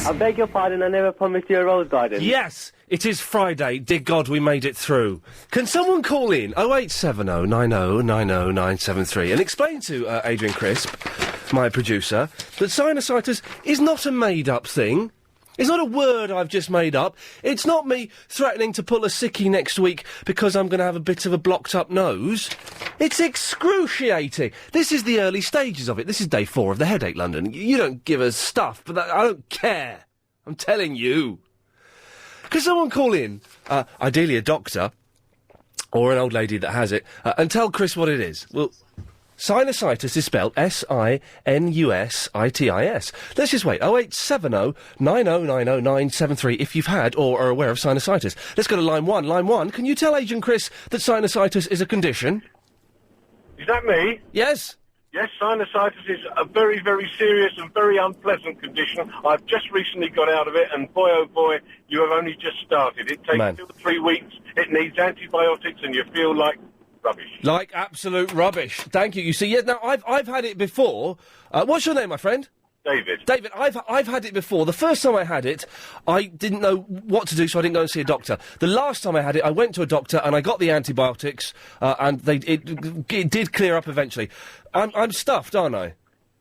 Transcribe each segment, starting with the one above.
I beg your pardon, I never promised you a rose garden. Yes, it is Friday. Dear God, we made it through. Can someone call in 0870 90 90 973 and explain to Adrian Crisp, my producer, that sinusitis is not a made-up thing. It's not a word I've just made up. It's not me threatening to pull a sickie next week because I'm going to have a bit of a blocked-up nose. It's excruciating. This is the early stages of it. This is day 4 of the Headache, London. You don't give us stuff, but I don't care. I'm telling you. Could someone call in, ideally a doctor, or an old lady that has it, and tell Chris what it is? Well, sinusitis is spelled S-I-N-U-S-I-T-I-S. Let's just wait. 0870 90 90 973 if you've had or are aware of sinusitis. Let's go to line 1. Line 1, can you tell Agent Chris that sinusitis is a condition? Is that me? Yes. Yes, sinusitis is a very, very serious and very unpleasant condition. I've just recently got out of it, and boy, oh boy, you have only just started. It takes 2 to 3 weeks. It needs antibiotics, and you feel like rubbish. Like absolute rubbish. Thank you. You see, yes, now, I've had it before. What's your name, my friend? David. David, I've had it before. The first time I had it, I didn't know what to do, so I didn't go and see a doctor. The last time I had it, I went to a doctor and I got the antibiotics, and it did clear up eventually. I'm stuffed, aren't I?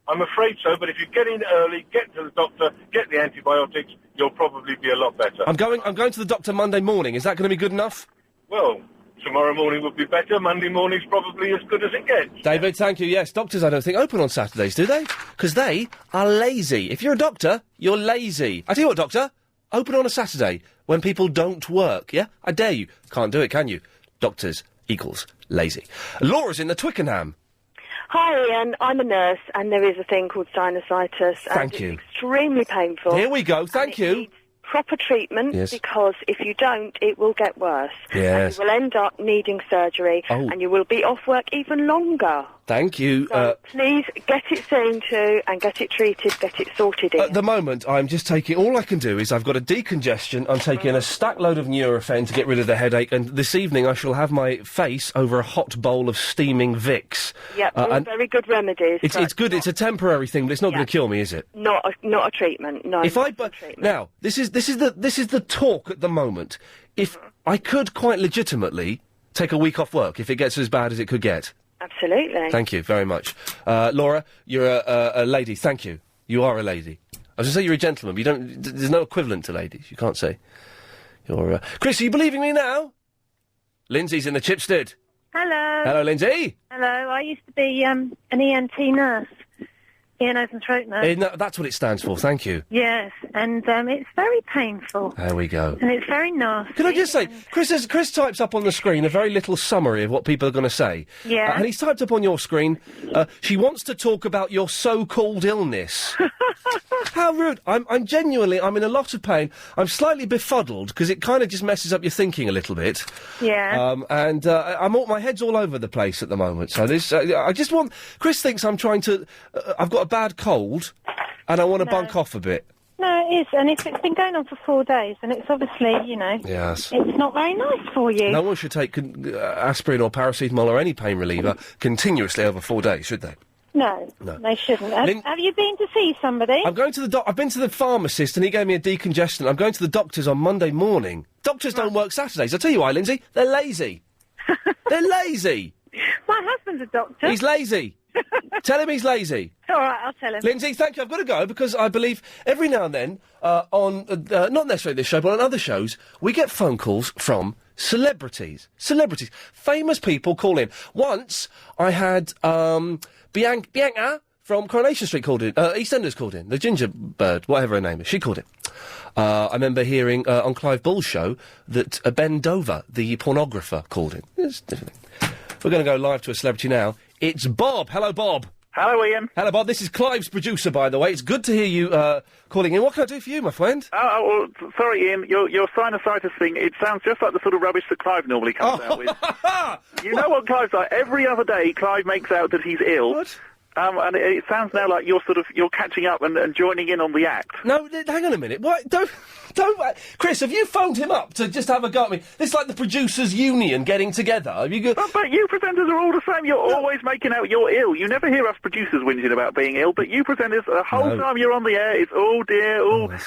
I'm afraid so, but if you get in early, get to the doctor, get the antibiotics, you'll probably be a lot better. I'm going to the doctor Monday morning. Is that going to be good enough? Well, tomorrow morning would be better. Monday morning's probably as good as it gets. David, thank you. Yes, doctors, I don't think, open on Saturdays, do they? Because they are lazy. If you're a doctor, you're lazy. I tell you what, doctor, open on a Saturday when people don't work, yeah? I dare you. Can't do it, can you? Doctors equals lazy. Laura's in the Twickenham. Hi, Ian. I'm a nurse, and there is a thing called sinusitis. Thank you. It's extremely painful. Here we go. Thank you. Needs proper treatment, yes, because if you don't, it will get worse. Yes. And you will end up needing surgery, and you will be off work even longer. Thank you. So please get it seen to and get it treated, get it sorted in. At the moment, I'm just taking... All I can do is I've got a decongestion, I'm taking a stack load of Nurofen to get rid of the headache, and this evening I shall have my face over a hot bowl of steaming Vicks. Yep, all very good remedies. It's good, it's a temporary thing, but it's not going to kill me, is it? Not a treatment, no. Now, this is the talk at the moment. If I could quite legitimately take a week off work if it gets as bad as it could get. Absolutely. Thank you very much. Laura, you're a lady. Thank you. You are a lady. I was going to say you're a gentleman, but you don't... There's no equivalent to ladies. You can't say. You're... Chris, are you believing me now? Lindsay's in the Chipstead. Hello. Hello, Lindsay. Hello. I used to be an ENT nurse. Ear, nose and throat nurse. No, that's what it stands for, thank you. Yes, and it's very painful. There we go. And it's very nasty. Can I just say, Chris types up on the screen a very little summary of what people are going to say. Yeah. And he's typed up on your screen, she wants to talk about your so-called illness. How rude. I'm genuinely, I'm in a lot of pain. I'm slightly befuddled, because it kind of just messes up your thinking a little bit. Yeah. My head's all over the place at the moment, so this, I just want... Chris thinks I'm trying to... I've got a bad cold, and I want to bunk off a bit. No, it is, and it's been going on for 4 days, and it's obviously, Yes. it's not very nice for you. No one should take aspirin or paracetamol or any pain reliever continuously over 4 days, should they? No, they shouldn't. Have you been to see somebody? I'm going to the I've been to the pharmacist, and he gave me a decongestant. I'm going to the doctors on Monday morning. Doctors don't work Saturdays. I'll tell you why, Lindsay. They're lazy. They're lazy. My husband's a doctor. He's lazy. Tell him he's lazy. All right, I'll tell him. Lindsay, thank you. I've got to go because I believe every now and then, on not necessarily this show, but on other shows, we get phone calls from celebrities. Celebrities. Famous people call in. Once, I had Bianca from Coronation Street called in. EastEnders called in. The ginger bird, whatever her name is. She called in. I remember hearing on Clive Bull's show that Ben Dover, the pornographer, called in. It's different. We're going to go live to a celebrity now. It's Bob. Hello, Bob. Hello, Ian. Hello, Bob. This is Clive's producer, by the way. It's good to hear you calling in. What can I do for you, my friend? Well, sorry, Ian. Your sinusitis thing, it sounds just like the sort of rubbish that Clive normally comes out with. You know what Clive's like? Every other day, Clive makes out that he's ill. What? And it sounds now like you're catching up and joining in on the act. No, hang on a minute. What? Don't. Chris, have you phoned him up to just have a go at me? This is like the producers' union getting together. Have you But you presenters are all the same. You're always making out you're ill. You never hear us producers whinging about being ill, but you presenters, the whole time you're on the air, it's, oh dear,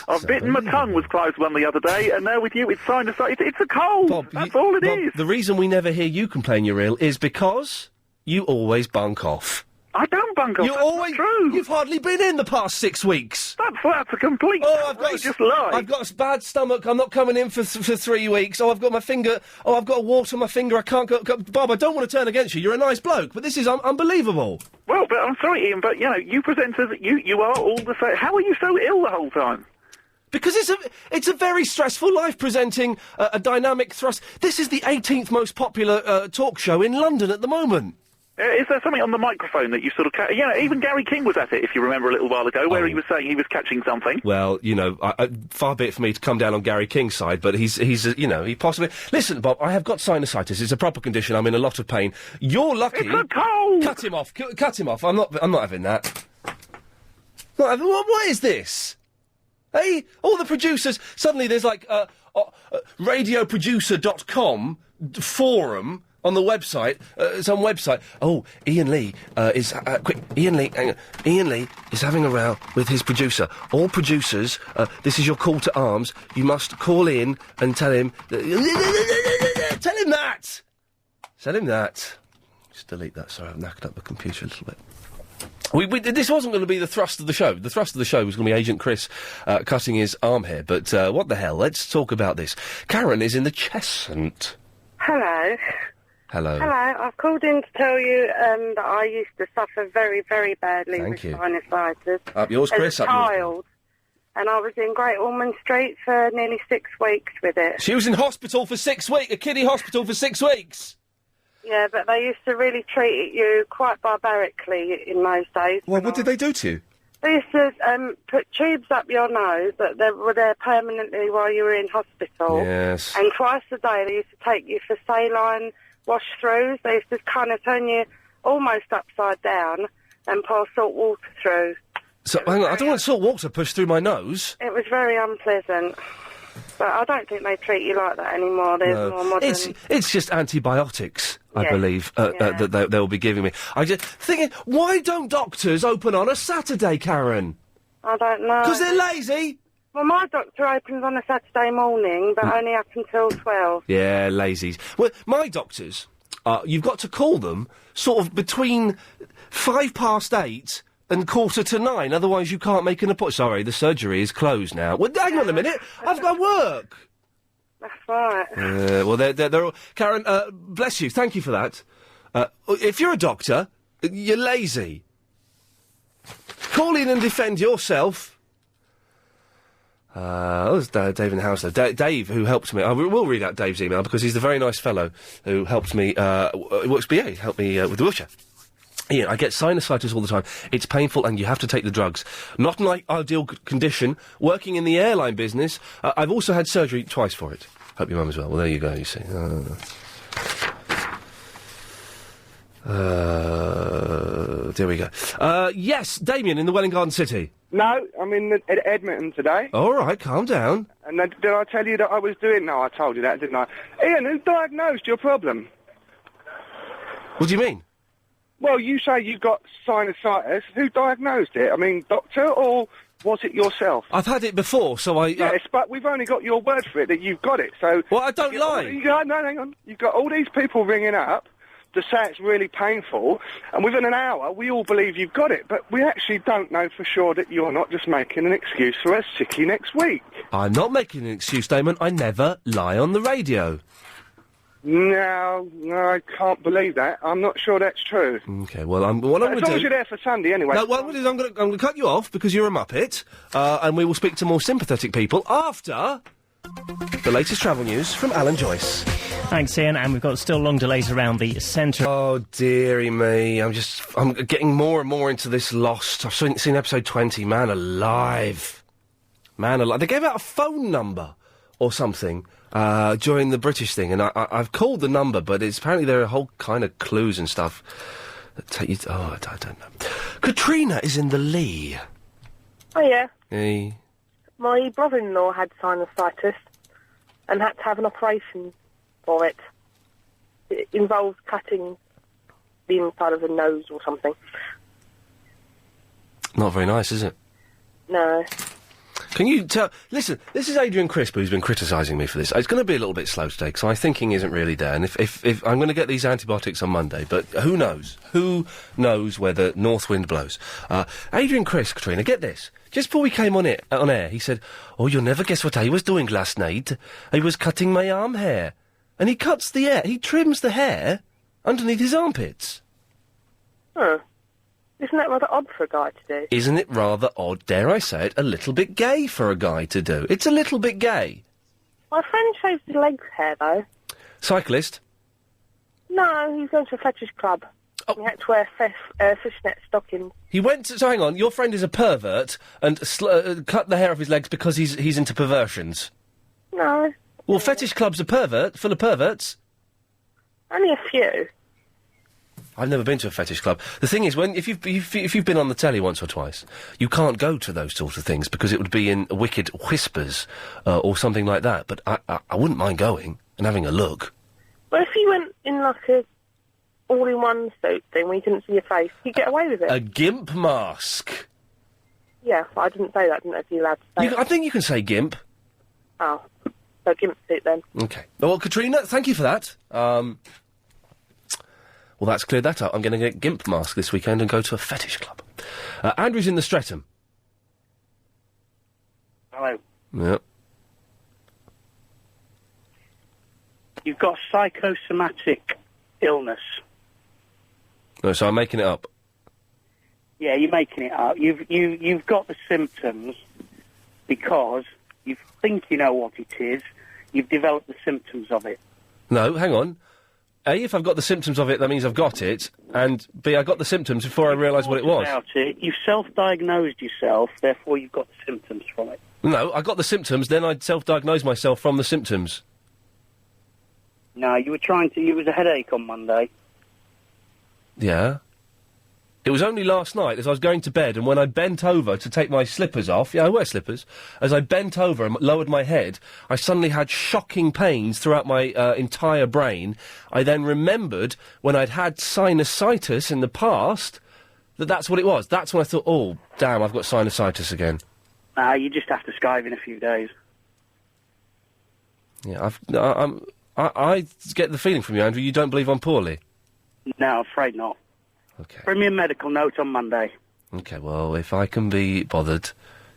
I've bitten my tongue was Clive's one the other day, and now with you, it's sinusitis. It's a cold. Bob, that's all it is. The reason we never hear you complain you're ill is because you always bunk off. I don't bunk off. That's true. You've hardly been in the past 6 weeks. That's a complete outrageous lie. I've got a bad stomach. I'm not coming in for 3 weeks. Oh, I've got my finger. Oh, I've got a wart on my finger. I can't go. Bob, I don't want to turn against you. You're a nice bloke, but this is unbelievable. Well, but I'm sorry, Ian, but you presenters, you are all the same. How are you so ill the whole time? Because it's a very stressful life presenting a dynamic thrust. This is the 18th most popular talk show in London at the moment. Is there something on the microphone that you sort of... even Gary King was at it, if you remember, a little while ago, where he was saying he was catching something. Well, far be it for me to come down on Gary King's side, but he possibly... Listen, Bob, I have got sinusitis. It's a proper condition. I'm in a lot of pain. You're lucky... It's a cold! Cut him off. Cut him off. I'm not having that. What is this? Hey, all the producers... Suddenly there's like radioproducer.com forum... on the website, some website. Oh, Ian Lee is quick. Ian Lee is having a row with his producer. All producers, this is your call to arms. You must call in and tell him. Tell him that. Tell him that. Just delete that. Sorry, I've knacked up the computer a little bit. This wasn't going to be the thrust of the show. The thrust of the show was going to be Agent Chris cutting his arm hair. But what the hell? Let's talk about this. Karen is in the Cheshunt. Hello. Hello. Hello, I've called in to tell you that I used to suffer very, very badly with sinusitis. Up yours, Chris. As a child. And I was in Great Ormond Street for nearly 6 weeks with it. She was in hospital for 6 weeks, a kiddie hospital for 6 weeks. Yeah, but they used to really treat you quite barbarically in those days. Well, what did they do to you? They used to put tubes up your nose that they were there permanently while you were in hospital. Yes. And twice a day they used to take you for saline wash-throughs. They used to kind of turn you almost upside down and pour salt water through. So, hang on, I don't want salt water pushed through my nose. It was very unpleasant. But I don't think they treat you like that anymore. There's more modern... It's just antibiotics, I believe, that they'll be giving me. I just thinking, why don't doctors open on a Saturday, Karen? I don't know. Because they're lazy. Well, my doctor opens on a Saturday morning, but only up until 12. Yeah, lazies. Well, my doctors, you've got to call them sort of between 8:05 and 8:45, otherwise you can't make an appointment. Sorry, the surgery is closed now. Well, hang on a minute, I've got work. That's right. Well, they're all... Karen, bless you, thank you for that. If you're a doctor, you're lazy. Call in and defend yourself. There's Dave in the house there. Dave, who helped me. I will read out Dave's email because he's the very nice fellow who helped me. Works BA, helped me with the wheelchair. Ian, I get sinusitis all the time. It's painful and you have to take the drugs. Not an ideal condition. Working in the airline business, I've also had surgery twice for it. Hope your mum as well. Well, there you go, you see. There we go. Yes, Damien in the Welwyn Garden City. No, I'm in Edmonton today. All right, calm down. And did I tell you that I was doing... No, I told you that, didn't I? Ian, who diagnosed your problem? What do you mean? Well, you say you got sinusitis. Who diagnosed it? I mean, doctor, or was it yourself? I've had it before, so I... Yes, but we've only got your word for it that you've got it, so... Well, I don't lie. No, hang on. You've got all these people ringing up to say it's really painful, and within an hour, we all believe you've got it, but we actually don't know for sure that you're not just making an excuse for a sickie next week. I'm not making an excuse, Damon. I never lie on the radio. No, I can't believe that. I'm not sure that's true. Okay, well, I'm going to do... As long as you're there for Sunday, anyway. No, what I'm going to do is I'm going to cut you off because you're a muppet, and we will speak to more sympathetic people after the latest travel news from Alan Joyce. Thanks, Ian, and we've got still long delays around the centre. Oh, dearie me. I'm getting more and more into this Lost. I've seen episode 20. Man alive. They gave out a phone number or something during the British thing, and I've called the number, but apparently there are a whole kind of clues and stuff take you... I don't know. Katrina is in the Lee. Oh, yeah. Hey. My brother-in-law had sinusitis and had to have an operation for it. It involved cutting the inside of the nose or something. Not very nice, is it? No. Can you tell... Listen, this is Adrian Crisp who's been criticising me for this. It's going to be a little bit slow today, because my thinking isn't really there. And if I'm going to get these antibiotics on Monday, but who knows? Who knows where the north wind blows? Adrian Crisp, Katrina, get this. Just before we came on air, he said, "Oh, you'll never guess what I was doing last night. I was cutting my arm hair." And he cuts the hair, he trims the hair underneath his armpits. Huh. Isn't that rather odd for a guy to do? Isn't it rather odd, dare I say it, a little bit gay for a guy to do? It's a little bit gay. My friend shaves his legs hair, though. Cyclist? No, he's going to a fetish club. Oh. He had to wear fishnet stockings. He went to... So hang on, your friend is a pervert and cut the hair off his legs because he's into perversions? No. Well, fetish clubs are full of perverts. Only a few. I've never been to a fetish club. The thing is, if you've been on the telly once or twice, you can't go to those sort of things because it would be in Wicked Whispers or something like that. But I wouldn't mind going and having a look. Well, if you went in like a all-in-one suit thing where you couldn't see your face, you'd get away with it. A gimp mask. Yeah, but I didn't say that. I didn't know if you were allowed to say I think you can say gimp. Oh, so gimp suit then. Okay. Well, Katrina, thank you for that. Well, that's cleared that up. I'm going to get gimp mask this weekend and go to a fetish club. Andrew's in the Streatham. Hello. Yep. You've got psychosomatic illness. No, so I'm making it up. Yeah, you're making it up. You've got the symptoms because you think you know what it is. You've developed the symptoms of it. No, hang on. A, if I've got the symptoms of it, that means I've got it, and B, I got the symptoms before I realised what it was. About it, you've self-diagnosed yourself, therefore you've got the symptoms from it. No, I got the symptoms, then I'd self-diagnose myself from the symptoms. No, you was a headache on Monday. Yeah. It was only last night as I was going to bed, and when I bent over to take my slippers off, I wear slippers, as I bent over and lowered my head, I suddenly had shocking pains throughout my entire brain. I then remembered when I'd had sinusitis in the past, that's what it was. That's when I thought, oh, damn, I've got sinusitis again. You just have to skive in a few days. Yeah, I get the feeling from you, Andrew, you don't believe I'm poorly. No, I'm afraid not. Okay. Bring me a medical note on Monday. Okay, well, if I can be bothered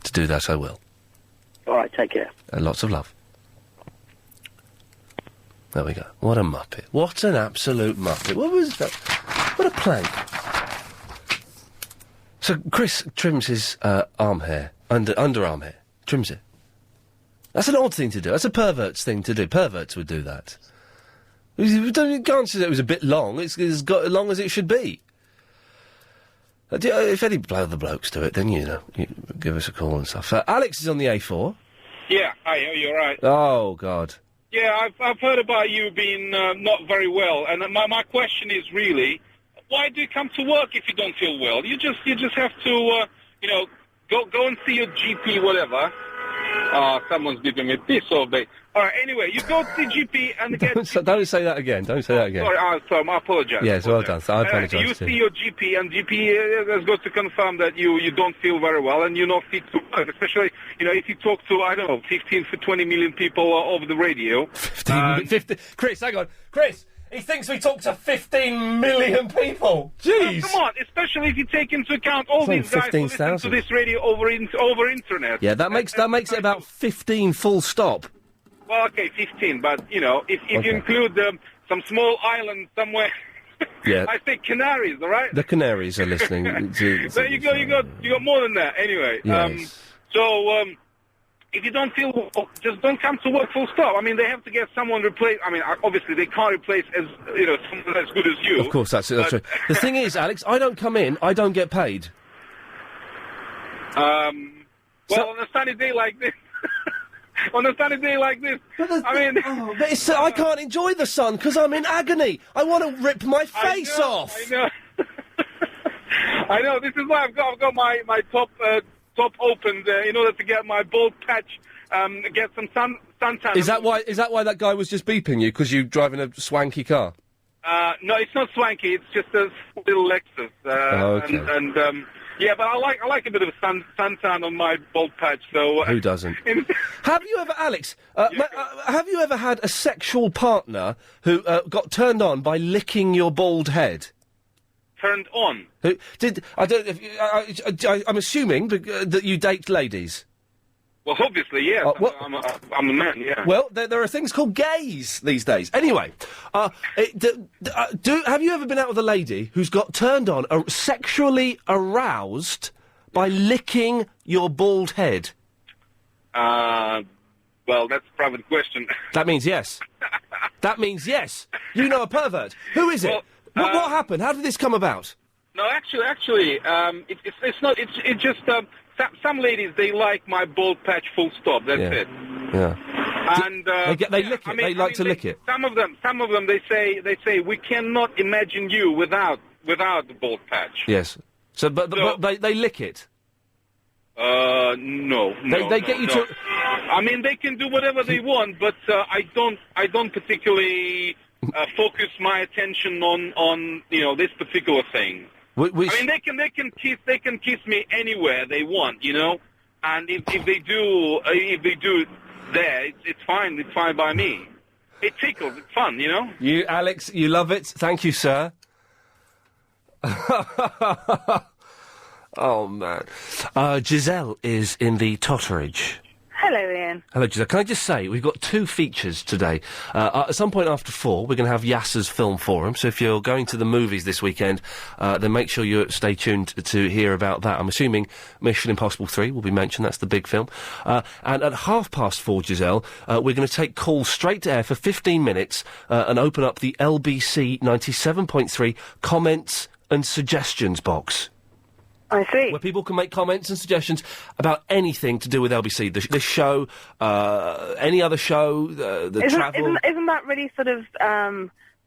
to do that, I will. All right, take care. Lots of love. There we go. What a muppet. What an absolute muppet. What was that? What a plank. So Chris trims his arm hair, underarm hair. Trims it. That's an odd thing to do. That's a pervert's thing to do. Perverts would do that. You can't say it was a bit long. It's got as long as it should be. If any other blokes do it, then, you give us a call and stuff. Alex is on the A4. Yeah, hi, are you alright? Oh, God. Yeah, I've heard about you being not very well, and my question is really, why do you come to work if you don't feel well? You just have to, go and see your GP, whatever. Someone's giving me this all day. All right, anyway, you go to the GP and get... Don't say that again. Don't say that again. Sorry, I apologise. Yes, well done. I apologise You too. see your GP, and GP has got to confirm that you don't feel very well and you're not fit to work, especially, if you talk to, 15 to 20 million people over the radio. 15... Chris, hang on. Chris! He thinks we talk to 15 million people. Jeez. Come on, especially if you take into account all these guys who listen to this radio over internet. Yeah, that makes it about 15 full stop. Well, okay, 15, but, if you include some small island somewhere, yeah. I say Canaries, all right? The Canaries are listening. But you got more than that, anyway. Yes. If you don't feel well, just don't come to work full stop. I mean, they have to get someone replaced. I mean, obviously they can't replace someone as good as you. Of course, that's right. The thing is, Alex, I don't come in, I don't get paid. On a sunny day like this... I can't enjoy the sun because I'm in agony. I want to rip my face off. I know. I know. This is why I've got my top opened in order to get my bald patch, get some suntan. Is that why that guy was just beeping you because you're driving a swanky car? No, it's not swanky. It's just a little Lexus. Okay. And yeah, but I like a bit of suntan on my bald patch. So who doesn't? Have you ever, Alex? Have you ever had a sexual partner who got turned on by licking your bald head? Turned on? I'm assuming that you date ladies. Well, obviously, yes. I'm a man, yeah. Well, there are things called gays these days. Anyway, have you ever been out with a lady who's got turned on, sexually aroused by licking your bald head? Well, that's a private question. That means yes. That means yes. You know a pervert. Who is it? Well, what happened? How did this come about? No, actually, it's not. It's just. Some ladies, they like my bald patch full stop, that's it. Yeah. And, they lick it, they like to lick it. Some of them, they say, we cannot imagine you without the bald patch. Yes. But they lick it? No. They get you to... I mean, they can do whatever they want, but I don't particularly focus my attention on this particular thing. I mean, they can kiss me anywhere they want, and if they do there, it's fine. It's fine by me. It tickles. It's fun, You, Alex, you love it. Thank you, sir. Oh man, Giselle is in the Totteridge. Hello, Ian. Hello, Giselle. Can I just say, we've got two features today. At some point after 4, we're going to have Yasser's Film Forum, so if you're going to the movies this weekend, then make sure you stay tuned to hear about that. I'm assuming Mission Impossible 3 will be mentioned, that's the big film. And at 4:30, Giselle, we're going to take calls straight to air for 15 minutes and open up the LBC 97.3 comments and suggestions box. I see. Where people can make comments and suggestions about anything to do with LBC, this show, any other show, travel. Isn't that really sort of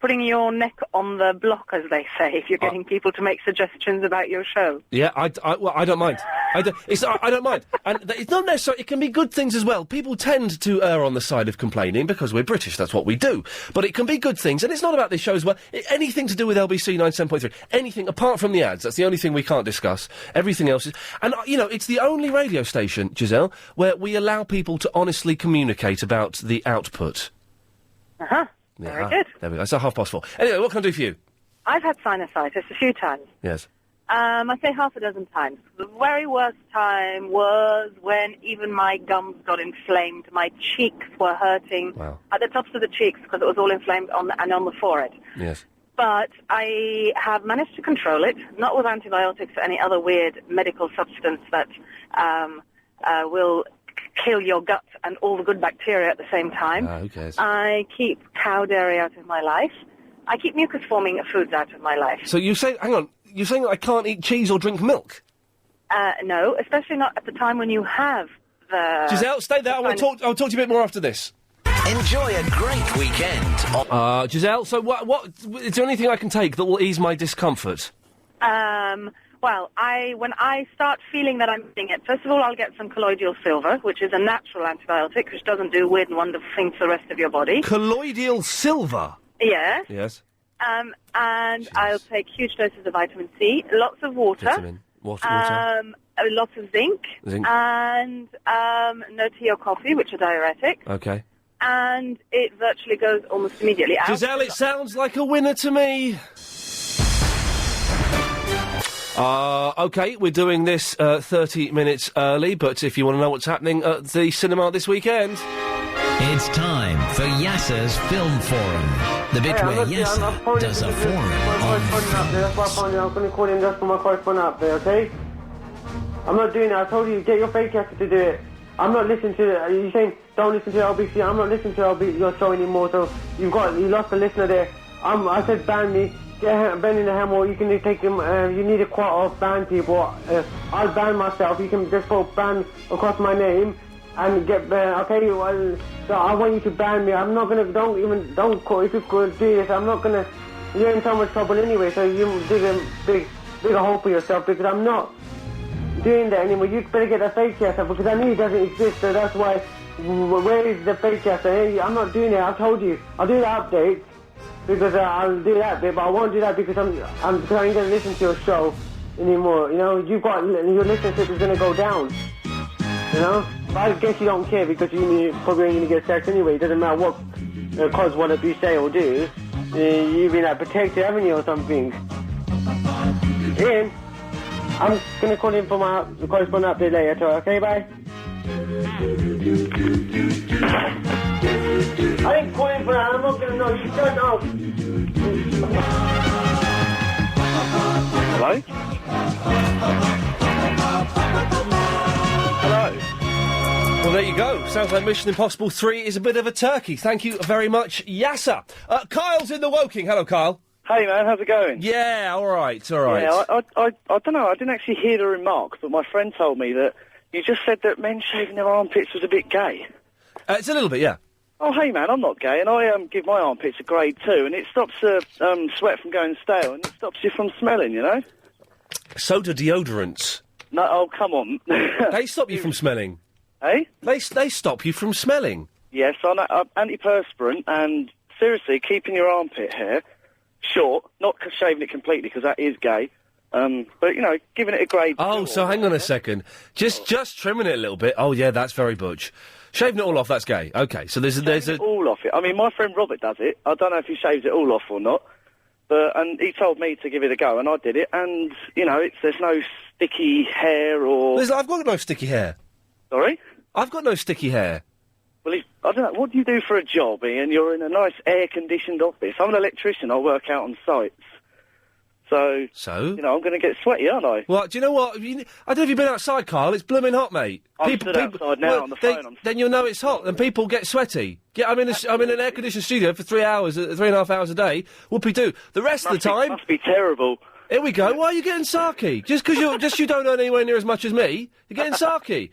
putting your neck on the block, as they say, if you're getting people to make suggestions about your show? Yeah, I don't mind. I don't mind. And it's not necessarily, it can be good things as well. People tend to err on the side of complaining because we're British, that's what we do. But it can be good things, and it's not about this show as well. Anything to do with LBC 97.3, anything apart from the ads, that's the only thing we can't discuss. Everything else is... And, it's the only radio station, Giselle, where we allow people to honestly communicate about the output. Uh-huh. Very good. There we go. So 4:30. Anyway, what can I do for you? I've had sinusitis a few times. Yes. I say half a dozen times. The very worst time was when even my gums got inflamed. My cheeks were hurting at the tops of the cheeks because it was all inflamed on the forehead. Yes. But I have managed to control it, not with antibiotics or any other weird medical substance that will kill your gut and all the good bacteria at the same time. Who cares? I keep cow dairy out of my life. I keep mucus-forming foods out of my life. So you say, hang on, you're saying that I can't eat cheese or drink milk? No, especially not at the time when you have the... Giselle, stay there. I'll talk to you a bit more after this. Enjoy a great weekend. Giselle, so what is there anything I can take that will ease my discomfort? Well, when I start feeling that I'm getting it, first of all, I'll get some colloidal silver, which is a natural antibiotic, which doesn't do weird and wonderful things to the rest of your body. Colloidal silver? Yes. Yes. And I'll take huge doses of vitamin C, lots of water. Water. Lots of zinc. And no tea or coffee, which are diuretic. Okay. And it virtually goes almost immediately out. Giselle, it sounds like a winner to me. OK, we're doing this 30 minutes early, but if you want to know what's happening at the cinema this weekend... It's time for Yasser's Film Forum, the bit where Yasser does a forum on That's why I phoned you. I'm going to call in just for my correspondent up there, OK? I'm not doing it. I told you, get your fake Yasser to do it. I'm not listening to it. You're saying, don't listen to LBC. I'm not listening to your show anymore, so you lost a listener there. I said ban me. Get Ben in the hammer, you can take him, you need a quota of ban people. I'll ban myself, you can just put ban across my name and get okay, well, so I want you to ban me. I'm not gonna, don't call, if you could do this, I'm not gonna, you're in so much trouble anyway, so you dig a big dig a hole for yourself because I'm not doing that anymore. You better get a fake cancer because I know it doesn't exist, so that's why. Where is the fake cancer? Hey, I'm not doing it. I told you. I'll do the update because I'll do that bit, but I won't do that because I'm going to listen to your show anymore. You know, your listenership is going to go down. You know, but I guess you don't care because you probably ain't going to get sex anyway. It doesn't matter what cause what you say or do. You've been protected, haven't you, or something? Ian, I'm going to call in for my correspondent update later. Okay, bye. I ain't calling for that. I'm not going to know. You shut up. Hello? Hello? Well, there you go. Sounds like Mission Impossible 3 is a bit of a turkey. Thank you very much, Yasser. Kyle's in the Woking. Hello, Kyle. Hey, man, how's it going? Yeah, all right, all right. Yeah, I don't know. I didn't actually hear the remark, but my friend told me that you just said that men shaving their armpits was a bit gay. It's a little bit, yeah. Oh, hey, man, I'm not gay, and I give my armpits a grade 2, and it stops sweat from going stale, and it stops you from smelling, you know? So do deodorants. No, oh, come on. They stop you from smelling. Eh? They stop you from smelling. Yes, I know. Antiperspirant, and seriously, keeping your armpit hair short, not shaving it completely, because that is gay, but, you know, giving it a grade 2. Oh, so hang on a second. Just trimming it a little bit. Oh, yeah, that's very butch. Shaving it all off, that's gay. Okay, so there's a... all off it. I mean, my friend Robert does it. I don't know if he shaves it all off or not, and he told me to give it a go, and I did it, and, you know, there's no sticky hair or... I've got no sticky hair. Sorry? I've got no sticky hair. Well, I don't know, what do you do for a job, Ian? You're in a nice air-conditioned office. I'm an electrician. I work out on sites. So? You know, I'm going to get sweaty, aren't I? Well, do you know what? I don't know if you've been outside, Carl. It's blooming hot, mate. I'm stood outside now on the phone. Then you'll know it's hot, and people get sweaty. I'm in an air-conditioned studio for 3.5 hours a day. Whoopie-doo. The rest of the time... Must be terrible. Here we go. Why are you getting sarky? Just because you don't earn anywhere near as much as me, you're getting sarky.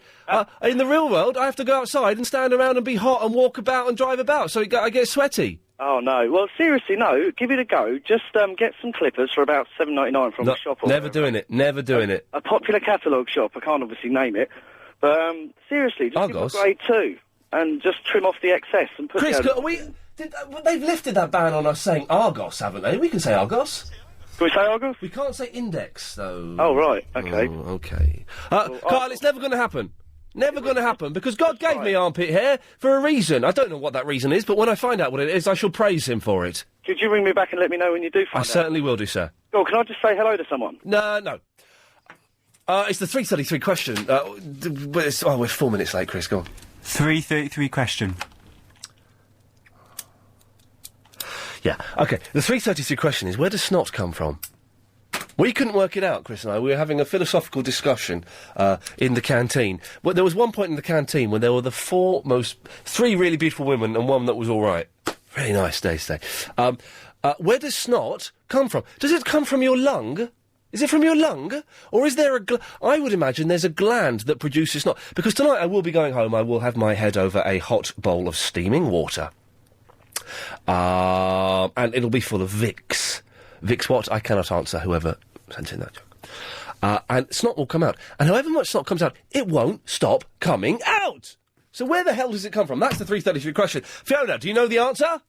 In the real world, I have to go outside and stand around and be hot and walk about and drive about, so I get sweaty. Oh, no. Well, seriously, no. Give it a go. Just get some clippers for about $7.99 from a shop. Never doing it. Never doing it. A popular catalogue shop. I can't obviously name it. But, seriously, just give it a grade 2 and just trim off the excess and put Chris, it... they've lifted that ban on us saying Argos, haven't they? We can say Argos. Can we say Argos? We can't say index, though. Oh, right. Okay. Oh, okay. Carl, it's never going to happen. Never going to happen, because God gave me armpit hair for a reason. I don't know what that reason is, but when I find out what it is, I shall praise him for it. Could you ring me back and let me know when you do find out? I certainly will do, sir. Oh, can I just say hello to someone? No. It's the 3:33 question. We're 4 minutes late, Chris, go on. 3:33 question. Yeah, OK. The 3:33 question is, where does snot come from? We couldn't work it out, Chris and I. We were having a philosophical discussion in the canteen. Well, there was one point in the canteen when there were three really beautiful women and one that was all right. Really nice day today. Where does snot come from? Does it come from your lung? Is it from your lung? Or is there I would imagine there's a gland that produces snot. Because tonight I will be going home, I will have my head over a hot bowl of steaming water. And it'll be full of Vicks. Vicks what? I cannot answer, whoever sent in that joke. And snot will come out. And however much snot comes out, it won't stop coming out! So where the hell does it come from? That's the 3:33 question. Fiona, do you know the answer?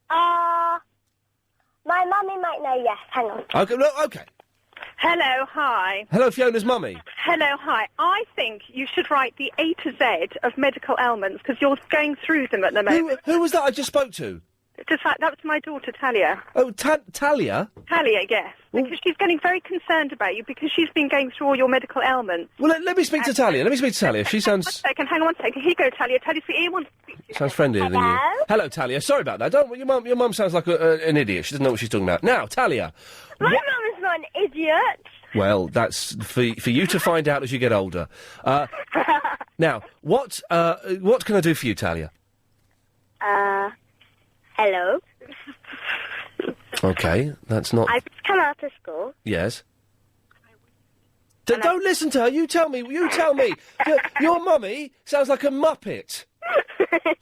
My mummy might know, yes. Hang on. Okay. Hello, hi. Hello, Fiona's mummy. Hello, hi. I think you should write the A to Z of medical ailments, because you're going through them at the moment. Who was that I just spoke to? That was my daughter, Talia. Oh, Talia? Talia, yes. Because she's getting very concerned about you, because she's been going through all your medical ailments. Well, let me speak to Talia. She sounds... Hang on one second. Here you go, Talia. Ian wants to speak to you. Sounds friendlier than you. Hello, Talia. Sorry about that. Your mum sounds like an idiot. She doesn't know what she's talking about. Now, Talia. My mum is not an idiot. Well, that's for you to find out as you get older. Now, what can I do for you, Talia? Hello. Okay, that's not... I've just come out of school. Yes. Don't listen to her. You tell me. Your mummy sounds like a muppet.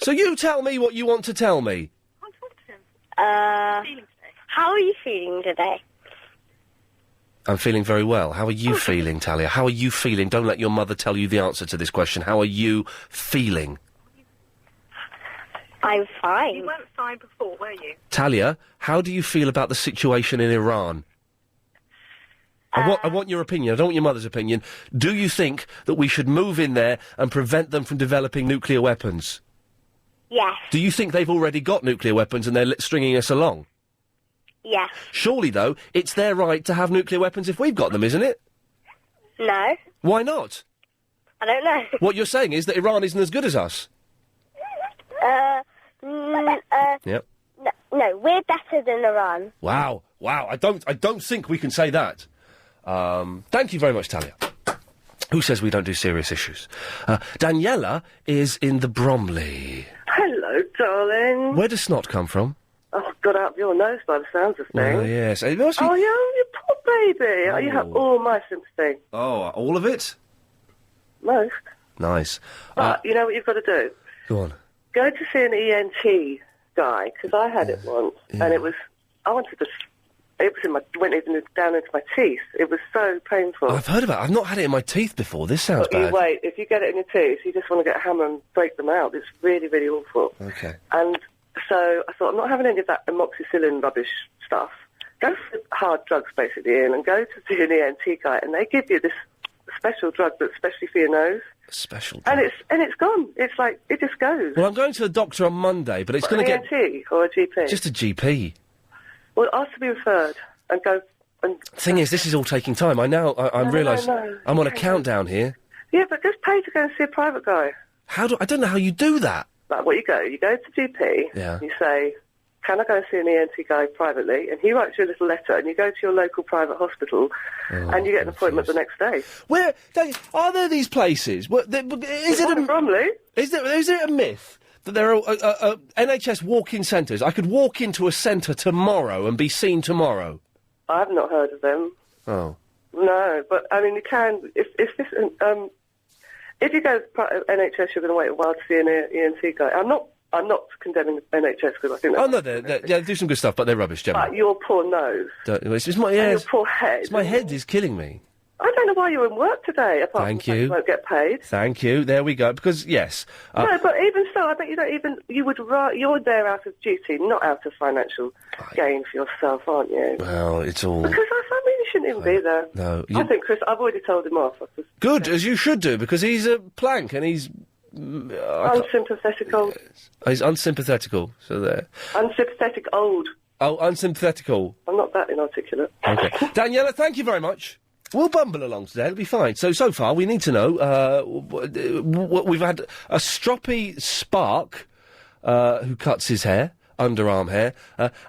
So you tell me what you want to tell me. How are you feeling today? I'm feeling very well. How are you feeling, Talia? How are you feeling? Don't let your mother tell you the answer to this question. How are you feeling? I'm fine. You weren't fine before, were you? Talia, how do you feel about the situation in Iran? I want your opinion. I don't want your mother's opinion. Do you think that we should move in there and prevent them from developing nuclear weapons? Yes. Do you think they've already got nuclear weapons and they're stringing us along? Yes. Surely, though, it's their right to have nuclear weapons if we've got them, isn't it? No. Why not? I don't know. What you're saying is that Iran isn't as good as us. Yep. No, we're better than Iran. Wow. I don't think we can say that. Thank you very much, Talia. Who says we don't do serious issues? Daniela is in the Bromley. Hello, darling. Where does snot come from? Oh, got up your nose by the sounds of things. Oh, yes. It must be... Oh, yeah, you poor baby. Oh. You have all my sympathy. Oh, all of it? Most. Nice. But you know what you've got to do? Go on. Go to see an ENT guy, because I had it once, and it was... I wanted to... It was went even down into my teeth. It was so painful. I've heard about it. I've not had it in my teeth before. This sounds But bad. you wait. If you get it in your teeth, you just want to get a hammer and break them out. It's really, really awful. Okay. And so I thought, I'm not having any of that amoxicillin rubbish stuff. Go for hard drugs, basically, Ian, and go to see an ENT guy, and they give you this special drug that's specially for your nose. Special drug? And it's gone. It's like, it just goes. Well, I'm going to the doctor on Monday, but it's going to get... An ENT or a GP? Just a GP. Well, ask to be referred and go... And Thing is, this is all taking time. I realise no. I'm on a countdown here. Yeah, but just pay to go and see a private guy. I don't know how you do that. Like, you go to GP, Yeah. you say, can I go and see an ENT guy privately? And he writes you a little letter, and you go to your local private hospital, and you get an appointment the next day. Where are there these places? Is it Bromley? Is it a myth that there are NHS walk-in centres? I could walk into a centre tomorrow and be seen tomorrow. I've not heard of them. Oh. No, but I mean, you can if you go to NHS, you're going to wait a while to see an ENT guy. I'm not condemning the NHS because I think. Oh no, they do some good stuff, but they're rubbish generally. But your poor nose. It's just my and your poor head. My head is killing me. I don't know why you're in work today. Apart Thank from the fact you. you won't get paid. Thank you. There we go. Because yes. No, but even so, I bet you don't even. You're there out of duty, not out of financial gain for yourself, aren't you? Well, it's all. Because I mean, you shouldn't even be there. No. I think, Chris, I've already told him off. Good, as you should do, because he's a plank and he's. Unsympathetic old. He's unsympathetical, so there. Unsympathetic old. Oh, unsympathetical. I'm not that inarticulate. Okay. Daniela, thank you very much. We'll bumble along today, it'll be fine. So far, we need to know, we've had a stroppy Spark, who cuts his hair, underarm hair,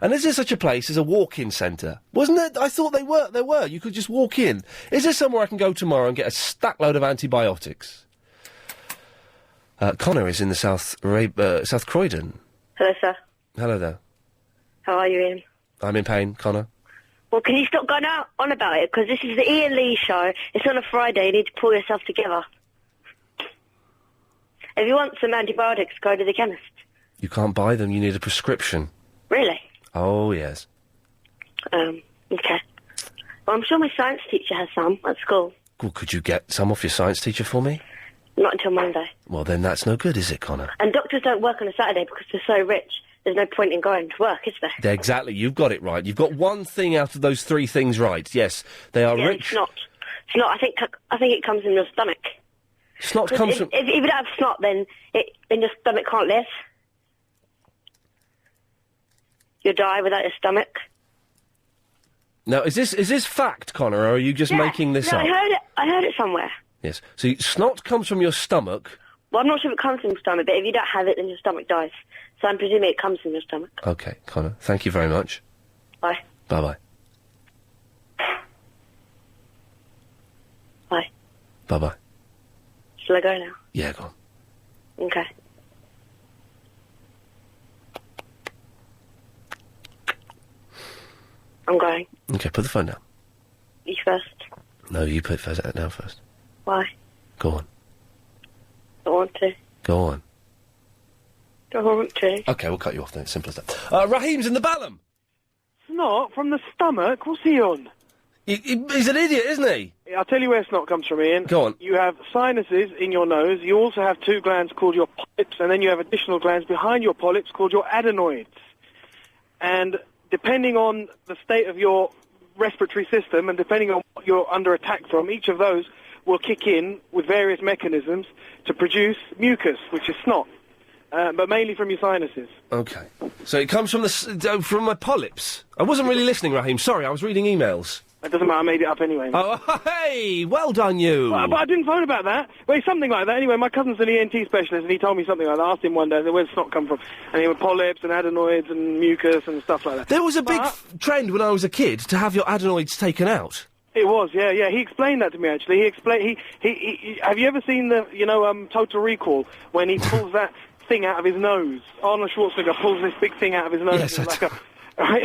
and is there such a place as a walk-in centre? Wasn't there? I thought there were. You could just walk in. Is there somewhere I can go tomorrow and get a stack load of antibiotics? Connor is in the South Croydon. Hello, sir. Hello there. How are you, Ian? I'm in pain, Connor. Well, can you stop going on about it? Because this is the Ian Lee show. It's on a Friday. You need to pull yourself together. If you want some antibiotics, go to the chemist. You can't buy them. You need a prescription. Really? Oh, yes. Okay. Well, I'm sure my science teacher has some at school. Well, could you get some off your science teacher for me? Not until Monday. Well, then that's no good, is it, Connor? And doctors don't work on a Saturday because they're so rich. There's no point in going to work, is there? Exactly. You've got it right. You've got one thing out of those three things right. Yes, they are Yeah, rich. It's not. I think it comes from your stomach. Snot comes from... If you don't have snot, then your stomach can't live. You'll die without your stomach. Now, is this fact, Connor, or are you just making this up? I heard it somewhere. Yes. So snot comes from your stomach. Well, I'm not sure if it comes from your stomach, but if you don't have it, then your stomach dies. So I'm presuming it comes from your stomach. Okay, Connor. Thank you very much. Bye. Bye-bye. Bye. Bye-bye. Shall I go now? Yeah, go on. Okay. I'm going. Okay, put the phone down. You first. No, you put it down first. Why? Go on. Don't want to. Go on. Don't want to. Okay, we'll cut you off then. It's simple as that. Raheem's in the Balham. Snot from the stomach? What's he on? He's an idiot, isn't he? I'll tell you where snot comes from, Ian. Go on. You have sinuses in your nose. You also have two glands called your polyps, and then you have additional glands behind your polyps called your adenoids. And depending on the state of your respiratory system and depending on what you're under attack from, each of those will kick in with various mechanisms to produce mucus, which is snot, but mainly from your sinuses. Okay. So it comes from my polyps. I wasn't really listening, Raheem. Sorry, I was reading emails. It doesn't matter, I made it up anyway. Oh, hey! Well done, you! But I didn't phone about that. Well, it's something like that. Anyway, my cousin's an ENT specialist, and he told me something like that. I asked him one day, where's snot come from? And he went polyps and adenoids and mucus and stuff like that. There was a big trend when I was a kid to have your adenoids taken out. It was, yeah. He explained that to me, actually. He explained... He have you ever seen the, Total Recall, when he pulls that thing out of his nose? Arnold Schwarzenegger pulls this big thing out of his nose. Yes,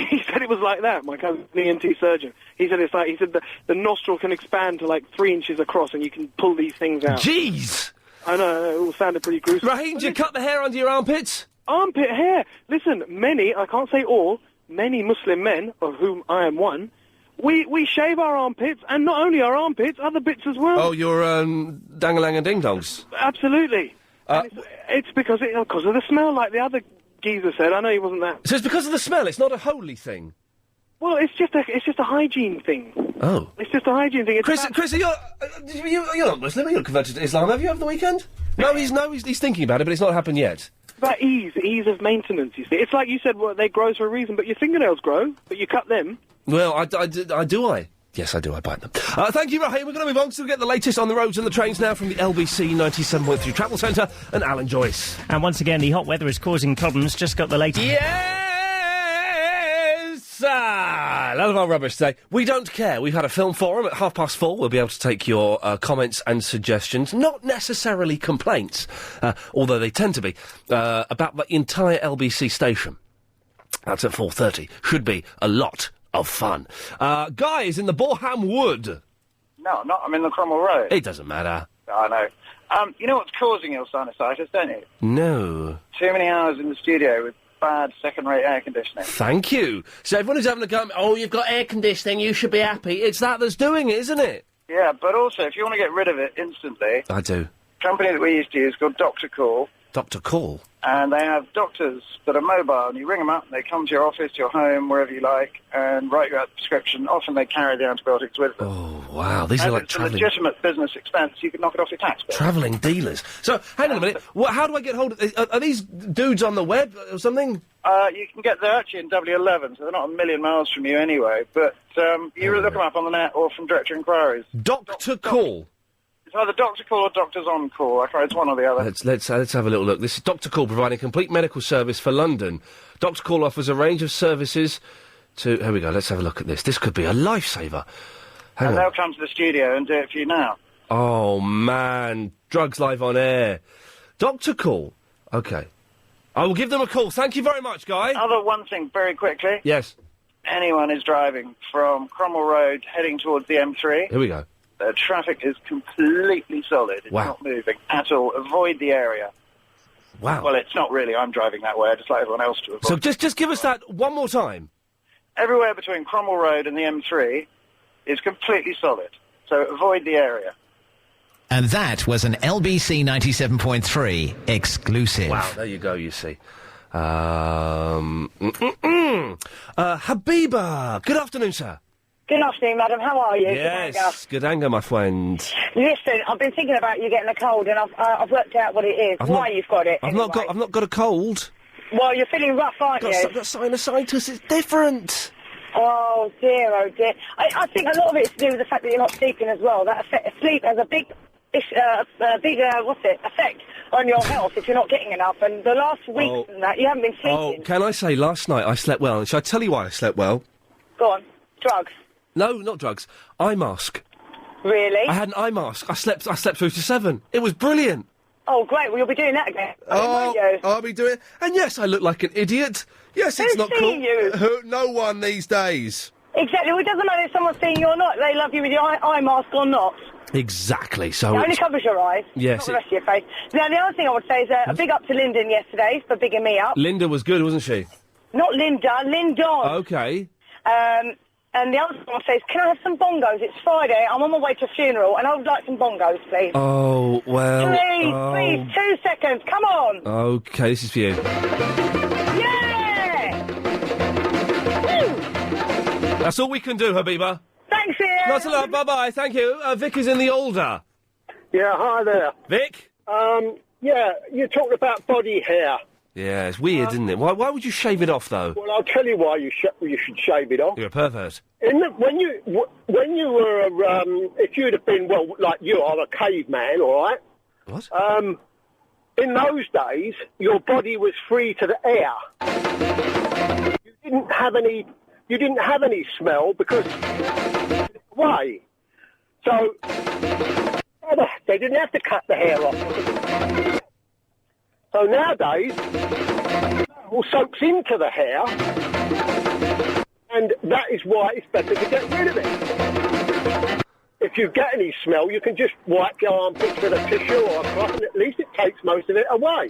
he said it was like that, my cousin, the ENT surgeon. He said it's like, the nostril can expand to like 3 inches across and you can pull these things out. Jeez! I know, it all sounded pretty gruesome. Raheem, do you cut the hair under your armpits? Armpit hair! Listen, many, I can't say all, many Muslim men, of whom I am one, we shave our armpits, and not only our armpits, other bits as well. Oh, you're, dang-a-lang-a ding-dongs. Absolutely. It's because of the smell, like the other geezer said. I know he wasn't that. So it's because of the smell, it's not a holy thing? Well, it's just a hygiene thing. Oh. It's just a hygiene thing. Chris, you're not Muslim, you're not converted to Islam, have you, over the weekend? No, he's thinking about it, but it's not happened yet. It's about ease of maintenance, you see. It's like you said, well, they grow for a reason, but your fingernails grow, but you cut them. Well, I? Yes, I do. I bite them. Thank you, Raheem. We're going to move on to get the latest on the roads and the trains now from the LBC 97.3 Travel Centre and Alan Joyce. And once again, the hot weather is causing problems. Just got the latest... Yes! A lot of our rubbish today. We don't care. We've had a film forum at 4:30. We'll be able to take your comments and suggestions. Not necessarily complaints, although they tend to be, about the entire LBC station. That's at 4:30. Should be a lot of fun. Guy is in the Boreham Wood. No, not. I'm in the Cromwell Road. It doesn't matter. I know. You know what's causing your sinusitis, don't you? No. Too many hours in the studio with bad second-rate air conditioning. Thank you. So everyone who's having a go, oh, you've got air conditioning, you should be happy. It's that that's doing it, isn't it? Yeah, but also, if you want to get rid of it instantly... I do. A company that we used to use called Dr. Call. Dr. Call? And they have doctors that are mobile, and you ring them up, and they come to your office, to your home, wherever you like, and write you out the prescription. Often they carry the antibiotics with them. Oh, wow, these are like travelling... It's a legitimate business expense. You can knock it off your tax bill. Travelling dealers. So, hang on a minute. How do I get hold of... Are these dudes on the web or something? You can get... They're actually in W11, so they're not a million miles from you anyway, but you look them up on the net or from direct inquiries. Dr. Call? It's either Dr. Call or Doctors On Call. I find it's one or the other. Let's have a little look. This is Dr. Call providing complete medical service for London. Dr. Call offers a range of services to... Here we go, let's have a look at this. This could be a lifesaver. Hang on. They'll come to the studio and do it for you now. Oh, man. Drugs live on air. Dr. Call. OK. I will give them a call. Thank you very much, Guy. Other one thing, very quickly. Yes. Anyone is driving from Cromwell Road heading towards the M3... Here we go. The traffic is completely solid. It's not moving at all. Avoid the area. Wow. Well, it's not really. I'm driving that way. I just like everyone else to avoid. So just give us that one more time. Everywhere between Cromwell Road and the M3 is completely solid. So avoid the area. And that was an LBC 97.3 exclusive. Wow, there you go, you see. Habiba, good afternoon, sir. Good afternoon, madam. How are you? Yes, good anger, my friend. Listen, I've been thinking about you getting a cold, and I've worked out what it is. Why you've got it? I've not got a cold. Well, you're feeling rough, aren't you? I've got sinusitis. It's different. Oh dear, oh dear. I think a lot of it's to do with the fact that you're not sleeping as well. That sleep has a big effect on your health if you're not getting enough. And the last week and that, you haven't been sleeping. Oh, can I say, last night I slept well. And shall I tell you why I slept well? Go on. Drugs. No, not drugs. Eye mask. Really? I had an eye mask. I slept through to 7. It was brilliant. Oh, great. Well, you'll be doing that again. Won't you? I'll be doing it. And yes, I look like an idiot. Yes, it's not cool. You? No one these days. Exactly. Well, it doesn't matter if someone's seeing you or not. They love you with your eye mask or not. Exactly. So it only covers your eyes. Yes. Not the rest of your face. Now, the other thing I would say is a big up to Lyndon yesterday for bigging me up. Linda was good, wasn't she? Not Linda, Lyndon. Okay. And the other one says, can I have some bongos? It's Friday, I'm on my way to a funeral, and I would like some bongos, please. Oh, well... Please, 2 seconds, come on! Okay, this is for you. Yeah! Woo! That's all we can do, Habiba. Thanks, Ian! Not a lot, bye-bye, thank you. Vic is in the Alder. Yeah, hi there. Vic? Yeah, you talked about body hair. Yeah, it's weird, isn't it? Why would you shave it off, though? Well, I'll tell you why you should shave it off. You're a pervert. When you were, if you'd have been, well, like you are, a caveman, all right? What? In those days, your body was free to the air. You didn't have any smell because why? So they didn't have to cut the hair off. So nowadays, it all soaks into the hair, and that is why it's better to get rid of it. If you get any smell, you can just wipe your armpits with a tissue or a cloth, and at least it takes most of it away.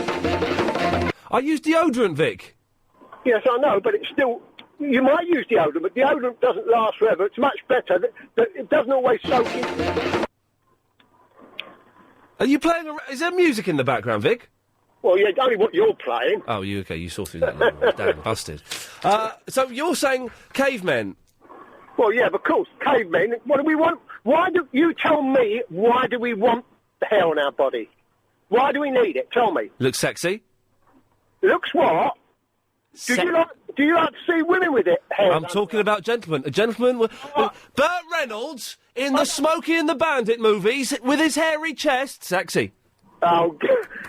I use deodorant, Vic. Yes, I know, but it's still... You might use deodorant, but deodorant doesn't last forever. It's much better. It doesn't always soak in... Are you playing... Is there music in the background, Vic? Well, yeah, only what you're playing. Oh, you saw through that. Damn, busted. So you're saying cavemen? Well, yeah, of course, cavemen. What do we want? Why do you tell me? Why do we want the hair on our body? Why do we need it? Tell me. Looks sexy. Looks what? Do you like to see women with it? Hair I'm talking about gentlemen. A gentleman. Burt Reynolds in the Smokey and the Bandit movies with his hairy chest. Sexy. Oh,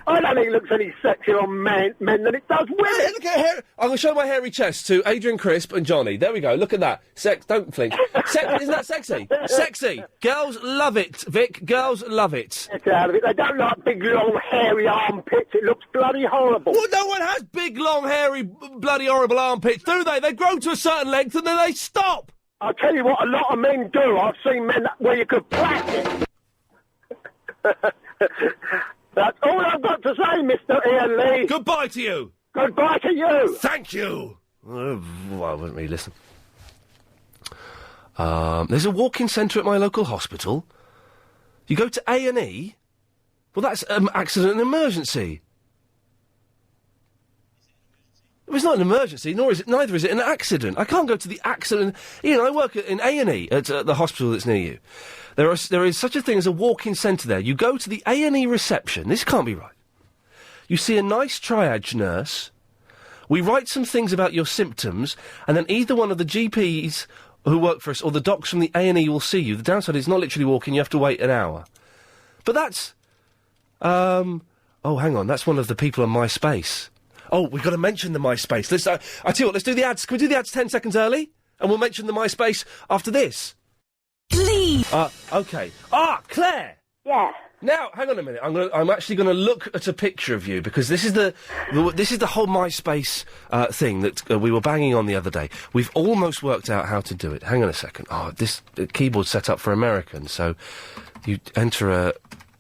I don't think it looks any sexier on men than it does women. Hey, look at hair. I'm going to show my hairy chest to Adrian Crisp and Johnny. There we go. Look at that. Don't flinch. Isn't that sexy? Sexy. Girls love it, Vic. Girls love it. Get out of it. They don't like big, long, hairy armpits. It looks bloody horrible. Well, no one has big, long, hairy, bloody horrible armpits, do they? They grow to a certain length and then they stop. I'll tell you what a lot of men do. I've seen men where you could plait it. That's all I've got to say, Mr. Iain Lee. Goodbye to you. Goodbye to you. Thank you. Well, I wouldn't really listen. There's a walk-in centre at my local hospital. You go to A&E. Well, that's accident and emergency. It's not an emergency, neither is it an accident. I can't go to the accident... I work in A&E at the hospital that's near you. There is such a thing as a walk-in centre there. You go to the A&E reception. This can't be right. You see a nice triage nurse. We write some things about your symptoms, and then either one of the GPs who work for us or the docs from the A&E will see you. The downside is not literally walking. You have to wait an hour. But that's... Oh, hang on. That's one of the people on MySpace. Oh, we've got to mention the MySpace. I tell you what, let's do the ads. Can we do the ads 10 seconds early? And we'll mention the MySpace after this. Please. Okay. Claire. Yeah. Now, hang on a minute. I'm actually going to look at a picture of you because this is the whole MySpace thing that we were banging on the other day. We've almost worked out how to do it. Hang on a second. This keyboard's set up for Americans, so you enter a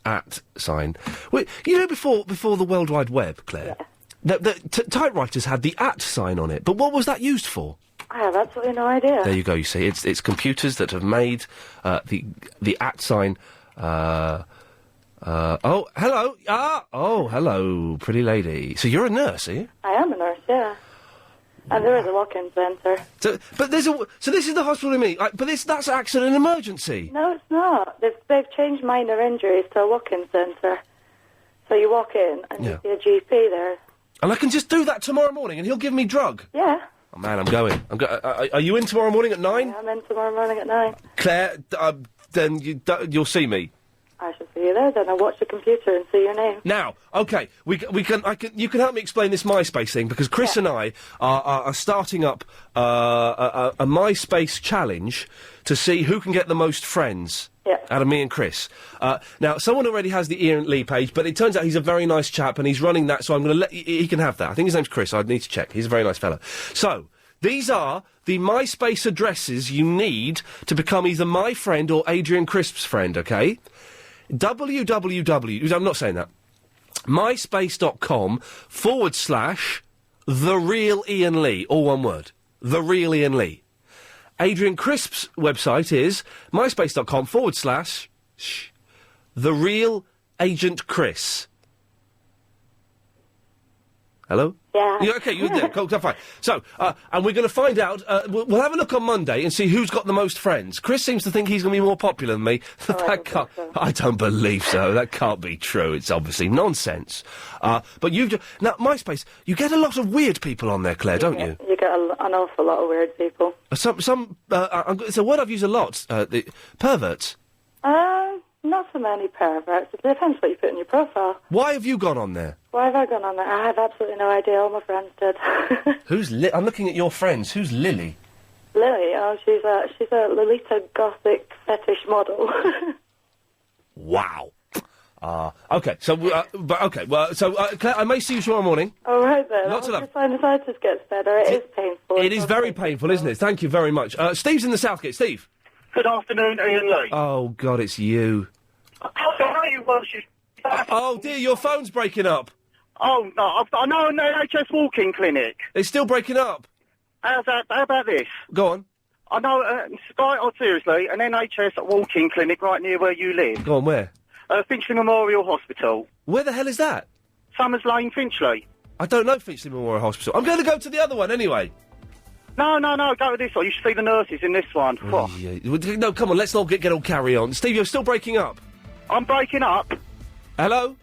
@ sign. Wait, before the World Wide Web, Claire. Yeah. The typewriters had the @ sign on it, but what was that used for? I have absolutely no idea. There you go. You see, it's computers that have made the @ sign. Oh, hello. Oh, hello, pretty lady. So you're a nurse, are you? I am a nurse, yeah. And there is a walk-in centre. So this is the hospital in me. But that's accident and emergency. No, it's not. They've changed minor injuries to a walk-in centre. So you walk in and you see a GP there. And I can just do that tomorrow morning, and he'll give me drug. Yeah. Oh man, I'm going. Are you in tomorrow morning at 9? Yeah, I'm in tomorrow morning at 9. Claire, then you'll see me. I shall see you there. Then I'll watch the computer and see your name. Now, okay, you can help me explain this MySpace thing because Chris and I are starting up a MySpace challenge to see who can get the most friends. Yeah. Out of me and Chris. Now, someone already has the Iain Lee page, but it turns out he's a very nice chap and he's running that, so I'm going to he can have that. I think his name's Chris. I'd need to check. He's a very nice fellow. So, these are the MySpace addresses you need to become either my friend or Adrian Crisp's friend, okay? www... I'm not saying that. myspace.com/The Real Iain Lee. All one word. The Real Iain Lee. Adrian Crisp's website is myspace.com/... The Real Agent Chris. Hello? Yeah. Okay, you're there. Cool, fine. So, and we're going to find out, we'll have a look on Monday and see who's got the most friends. Chris seems to think he's going to be more popular than me. I don't believe so. That can't be true. It's obviously nonsense. But now, MySpace, you get a lot of weird people on there, Claire, don't you? You get an awful lot of weird people. It's a word I've used a lot, the perverts. Not so many perverts. It depends what you put in your profile. Why have you gone on there? Why have I gone on there? I have absolutely no idea. All my friends did. I'm looking at your friends. Who's Lily? Lily? Oh, she's a Lolita Gothic fetish model. Wow. Okay, so, Claire, I may see you tomorrow morning. All right, then. Lots of love. Your sinusitis gets better. It is painful. It is very painful, isn't it? Thank you very much. Steve's in the Southgate. Steve? Good afternoon, Ian Lee. Oh, God, it's you. How are you? Oh, dear, your phone's breaking up. Oh, no, I know an NHS walk-in clinic. It's still breaking up. How's that? How about this? Go on. I know, seriously, an NHS walk-in clinic right near where you live. Go on, where? Finchley Memorial Hospital. Where the hell is that? Summers Lane, Finchley. I don't know Finchley Memorial Hospital. I'm going to go to the other one anyway. No, go to this one. You should see the nurses in this one. Oh, yeah. No, come on, let's not get all carry on. Steve, you're still breaking up. I'm breaking up. Hello?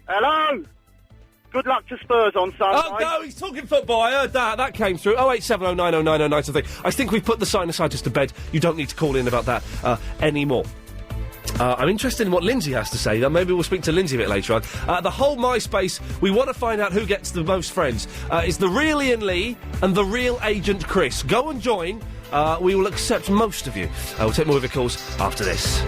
Hello? Good luck to Spurs on Sunday. Oh, no, he's talking football. I heard that. That came through. 08709090993. I think we've put the sinusitis to bed. You don't need to call in about that anymore. I'm interested in what Lindsay has to say. Maybe we'll speak to Lindsay a bit later on. The whole MySpace, we want to find out who gets the most friends. It's the real Ian Lee and the real Agent Chris. Go and join. We will accept most of you. We'll take more of your calls after this.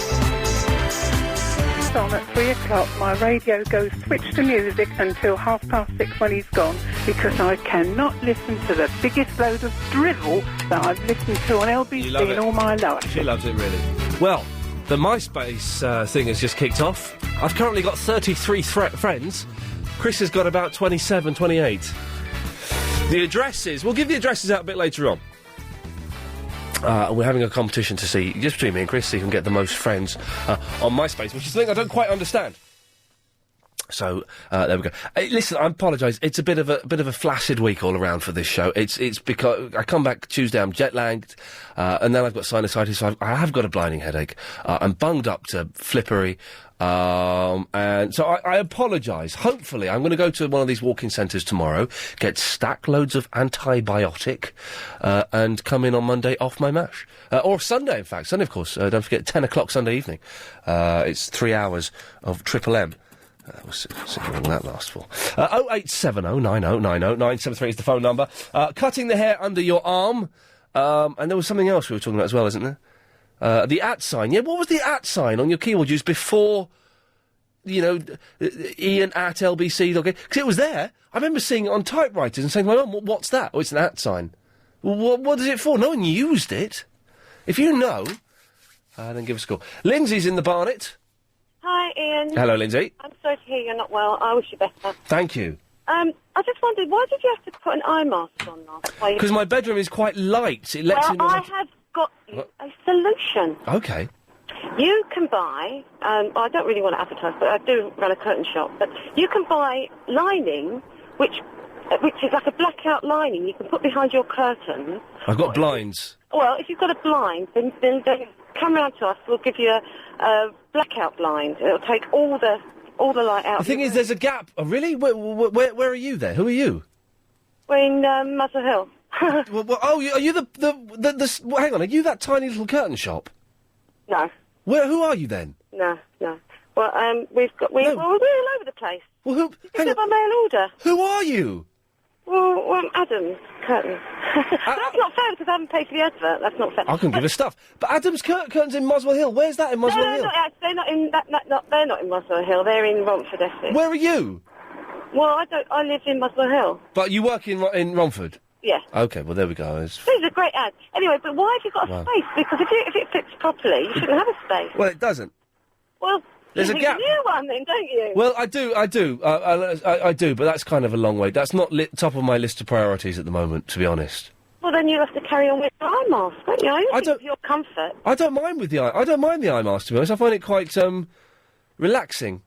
On at 3 o'clock, my radio goes switch to music until 6:30 when he's gone, because I cannot listen to the biggest load of drivel that I've listened to on LBC in all my life. She loves it, really. Well, the MySpace thing has just kicked off. I've currently got 33 friends. Chris has got about 27, 28. The addresses, we'll give the addresses out a bit later on. We're having a competition to see, just between me and Chris, see who can get the most friends on MySpace, which is something I don't quite understand. So there we go. Listen, I apologise. It's a bit of a flaccid week all around for this show. It's because I come back Tuesday, I'm jet lagged, and then I've got sinusitis. So I have got a blinding headache. I'm bunged up to flippery. And so I apologise. Hopefully, I'm going to go to one of these walk-in centres tomorrow, get stack loads of antibiotic, and come in on Monday off my mash. Or Sunday, in fact. Sunday, of course. Don't forget, 10 o'clock Sunday evening. It's 3 hours of Triple M. We'll see how long that lasts for. 08709090973 is the phone number. Cutting the hair under your arm. And there was something else we were talking about as well, isn't there? The @ sign. Yeah, what was the @ sign on your keyboard used before, Ian at LBC? Because it was there. I remember seeing it on typewriters and saying to my mum, what's that? Oh, it's an @ sign. Well, what is it for? No one used it. If you know, then give us a call. Lindsay's in the Barnet. Hi, Ian. Hello, Lindsay. I'm sorry to hear you're not well. I wish you better. Thank you. I just wondered, why did you have to put an eye mask on last? Because my bedroom is quite light. It lets you know... I have got a solution. Okay. You can buy, I don't really want to advertise, but I do run a curtain shop, but you can buy lining, which is like a blackout lining you can put behind your curtains. I've got blinds. Well, if you've got a blind, then come round to us, we'll give you a blackout blind. It'll take all the light out. The thing is, there's a gap. Oh, really? Where are you there? Who are you? We're in Muswell Hill. Are you the hang on, are you that tiny little curtain shop? No. Who are you then? No. Well, we're all over the place. Well, who? Hang on. By mail order. Who are you? Well, Adam's curtains. That's not fair because I haven't paid for the advert. That's not fair. I can give a stuff. But Adam's curtains in Muswell Hill. Where's that in Muswell Hill? No, they're not in they're not in Muswell Hill. They're in Romford, Essex. Where are you? Well, I live in Muswell Hill. But you work in Romford? Yes. Okay, well, there we go. This is a great ad. Anyway, but why have you got a space? Because if it fits properly, you shouldn't have a space. Well, it doesn't. Well, there's you a need gap. a new one then, don't you? Well, I do. I do, but that's kind of a long way. That's not top of my list of priorities at the moment, to be honest. Well, then you have to carry on with the eye mask, don't you? I don't. For your comfort. I don't mind with the eye. I don't mind the eye mask, to be honest. I find it quite relaxing.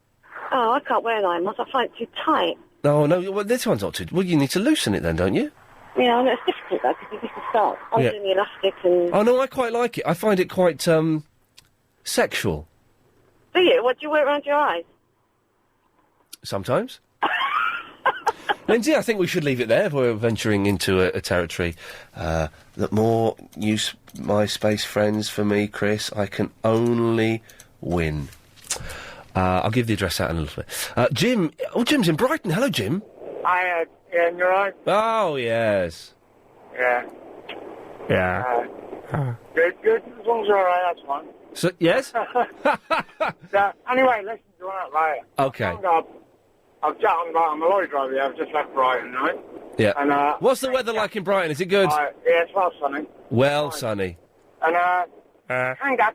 Oh, I can't wear an eye mask. I find it too tight. No, well, this one's not too... Well, you need to loosen it then, don't you? Yeah, I know it's difficult though, because you have to start undoing the elastic and... Oh, no, I quite like it. I find it quite, sexual. Do you? What do you wear around your eyes? Sometimes. Lindsay, I think we should leave it there if we're venturing into a territory that more use my space friends for me, Chris. I can only win. I'll give the address out in a little bit. Jim. Oh, Jim's in Brighton. Hello, Jim. Hi, Ian, you alright? Oh, yes. Yeah. Yeah. Good. As long as you're alright, that's fine. So, yes? Yeah. Anyway, listen to that later. Okay. I'm a lorry driver, yeah. I've just left Brighton, right? Yeah. And, what's the weather like in Brighton? Is it good? Yeah, it's well sunny. Well sunny. And, I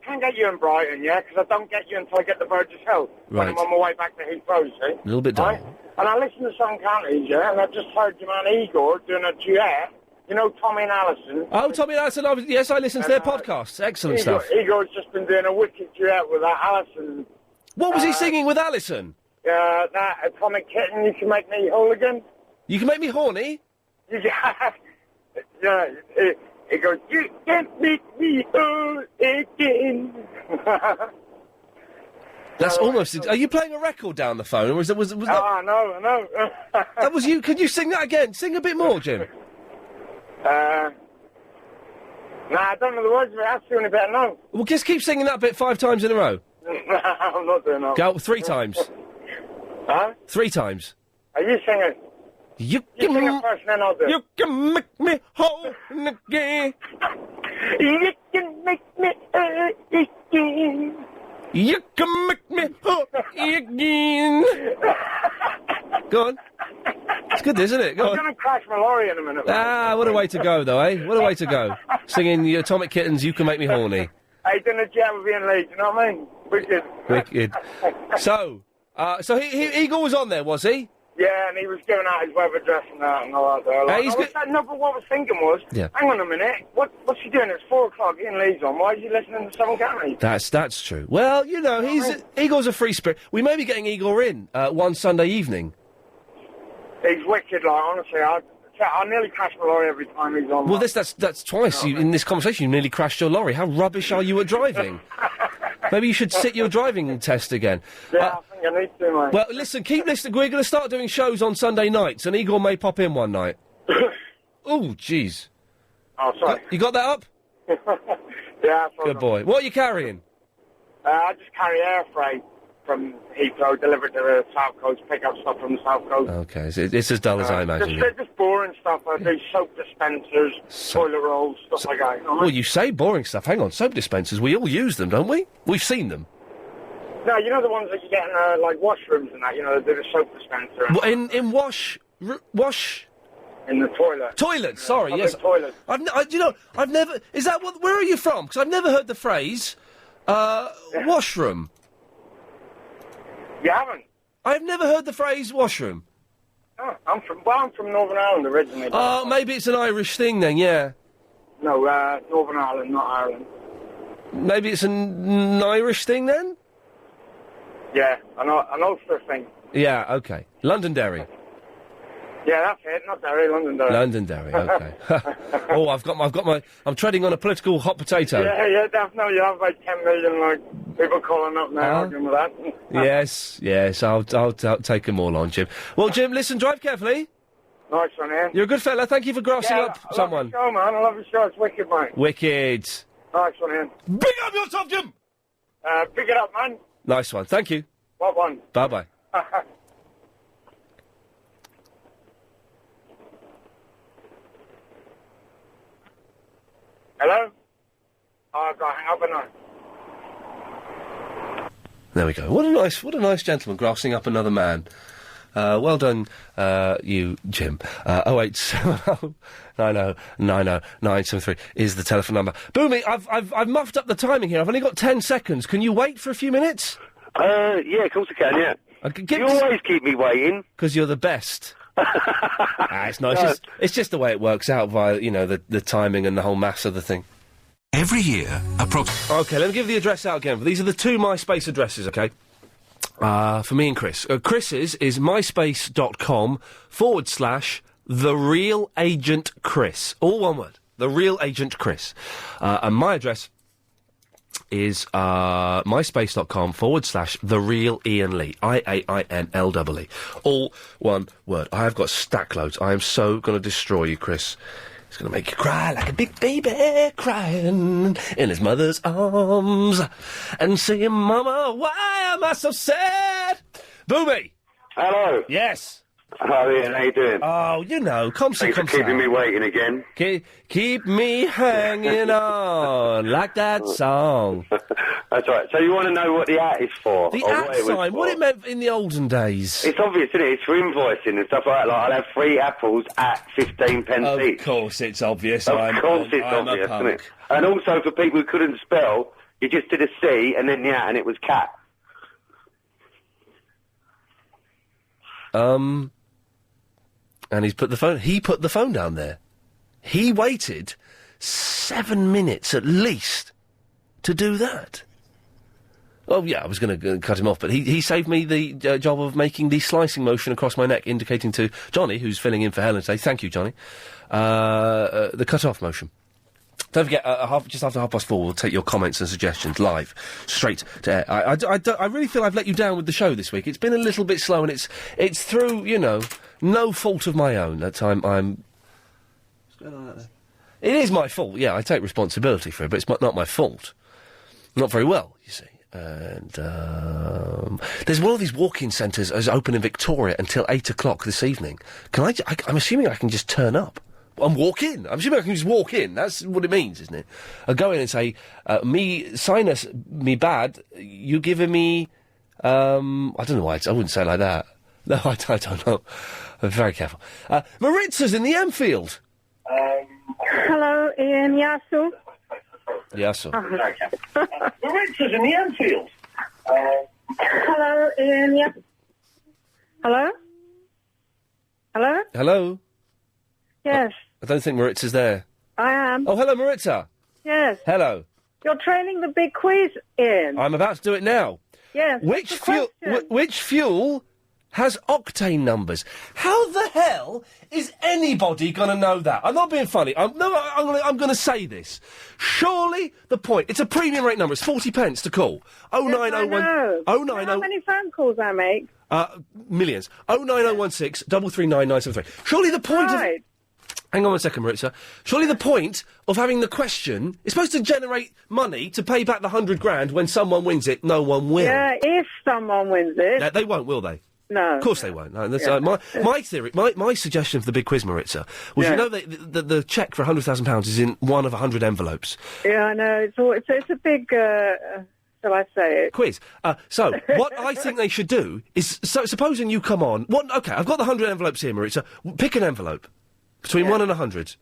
can't get you in Brighton, yeah, because I don't get you until I get to Burgess Hill. When I'm Right. on my way back to Heathrow, you see? A little bit Right? dull. And I listen to some counties, yeah, and I've just heard your man Igor doing a duet. You know Tommy and Alison? Oh, Tommy and Alison, yes, I listen to their podcasts. Excellent stuff. Igor's just been doing a wicked duet with that Alison. What was he singing with Alison? That Atomic Kitten, You Can Make Me Whole Again. You Can Make Me Horny? Yeah, it goes, You Can Make Me Whole Again. That's almost... Are you playing a record down the phone, or was that... Was that... No. That was you. Could you sing that again? Sing a bit more, Jim. Nah, I don't know the words of it. That's doing a better now. Well, just keep singing that bit 5 times in a row. I'm not doing that. Go 3 times. Huh? 3 times. Are you singing? You sing it first, and then I'll do it. You can make me whole again. You can make me whole again. You can make me whole again. Go on. It's good, isn't it? Go I'm on. going to crash my lorry in a minute. Ah, what a way to go, though, eh? What a way to go. Singing the Atomic Kittens, You Can Make Me Horny. Hey, done a jam with Ian Lee, you know what I mean? Wicked. So Igor was on there, was he? Yeah, and he was giving out his web address and that and all that there. Like, no, but what I was thinking was, hang on a minute, what's he doing? It's 4 o'clock, Ian Lee's on. Why is he listening to Southern County? That's true. Well, you know, Igor's a free spirit. We may be getting Igor in one Sunday evening. He's wicked, like, honestly. I nearly crash my lorry every time he's on. Well, that's twice. In this conversation, you nearly crashed your lorry. How rubbish are you at driving? Maybe you should sit your driving test again. Yeah, I think I need to, mate. Well, listen, keep listening. We're going to start doing shows on Sunday nights, and Igor may pop in one night. Oh, jeez. Oh, sorry. You got that up? Yeah, Good boy. What are you carrying? I just carry air freight from Heathrow, deliver to the South Coast, pick up stuff from the South Coast. Okay, it's as dull as I imagine. Just boring stuff. I do soap dispensers, toilet rolls, stuff like that. You know what I Well, mean? you say boring stuff. Hang on, soap dispensers. We all use them, don't we? We've seen them. No, you know the ones that you get in, like, washrooms and that, you know, they do the soap dispenser. Well, in wash... In the toilet. Toilet, sorry, yes. Toilet. I've never... Is that what... Where are you from? Because I've never heard the phrase, washroom. You haven't? I've never heard the phrase washroom. Oh, I'm from Northern Ireland originally. Oh, maybe it's an Irish thing then, yeah. No, Northern Ireland, not Ireland. Maybe it's an Irish thing then? Yeah, an Ulster thing. Yeah, okay. Londonderry. Yeah, that's it. Not Derry, Londonderry. Londonderry, okay. Oh, I'm treading on a political hot potato. Yeah, definitely. You have like 10 million like people calling up now arguing with that. Yes, I'll take them all on, Jim. Well, Jim, listen, drive carefully. Nice one, Ian. You're a good fella. Thank you for grassing up someone. I love your show, man. I love your show. It's wicked, mate. Wicked. Nice one, Ian. Big up yourself, Jim. Pick it up, man. Nice one. Thank you. What one? Bye-bye. Hello? Oh, I've got to hang up now. There we go. What a nice gentleman grassing up another man. Well done, you, Jim. 0870 90 973 is the telephone number. Boomy, I've muffed up the timing here. I've only got 10 seconds. Can you wait for a few minutes? Yeah, of course I can, yeah. You always keep me waiting. Because you're the best. It's not. It's just the way it works out via, the timing and the whole mass of the thing. Every year, Okay, let me give the address out again. These are the 2 MySpace addresses, okay? For me and Chris. Chris's is myspace.com/The Real Agent Chris. All one word. The Real Agent Chris. And my address is myspace.com/The Real Iain Lee. IAINLEE. All one word. I have got stack loads. I am so going to destroy you, Chris. It's going to make you cry like a big baby crying in his mother's arms and saying, Mama, why am I so sad? Booby! Hello. Yes. Oh, Ian, how you doing? Oh, come Thanks for keeping me waiting again. Keep me hanging on, like that song. That's right. So you want to know what the @ is for? The @ sign, what it meant in the olden days. It's obvious, isn't it? It's for invoicing and stuff like that. Like, I'll have 3 apples at 15p each. Of course it's obvious. Of course it's obvious, isn't it? And also for people who couldn't spell, you just did a C and then the @ and it was cat. And he put the phone down there. He waited 7 minutes at least to do that. Oh, yeah, I was going to cut him off, but he saved me the job of making the slicing motion across my neck, indicating to Johnny, who's filling in for Helen today, thank you, Johnny, the cut-off motion. Don't forget, just after 4:30, we'll take your comments and suggestions live, straight to air. I really feel I've let you down with the show this week. It's been a little bit slow, and it's through, no fault of my own that I'm... What's going on out there? It is my fault, yeah, I take responsibility for it, but it's not my fault. Not very well, you see. And, there's one of these walk-in centres is open in Victoria until 8 o'clock this evening. I'm assuming I can just turn up. I'm assuming I can just walk in. That's what it means, isn't it? I go in and say, me sinus, me bad, you giving me, I don't know why I wouldn't say it like that. No, I don't know. I'm very careful. Maritza's in the Enfield. Hello, Ian Yasu. Yasu. Maritza's in the Enfield. Hello, Ian Yasu. Hello? Hello? Hello? Yes. I don't think Maritza's there. I am. Oh, hello, Maritza. Yes. Hello. You're training the big quiz, Ian. I'm about to do it now. Yes. Which fuel has octane numbers? How the hell is anybody going to know that? I'm not being funny. I'm going to say this. Surely the point. It's a premium rate number. It's 40p to call. 0901. How many phone calls I make? Millions. 09016 339 973. Surely the point of... Hang on 1 second, Maritza. Surely the point of having the question is supposed to generate money to pay back the 100 grand when someone wins it. No one will. Yeah, if someone wins it. No, they won't, will they? No. Of course they won't. No, that's, my theory, my suggestion for the big quiz, Maritza, was the cheque for £100,000 is in one of 100 envelopes. Yeah, I know. It's a big... shall I say it? Quiz. So, what I think they should do is, supposing you come on... Okay, I've got the 100 envelopes here, Maritza. Pick an envelope. Between 1 and 100.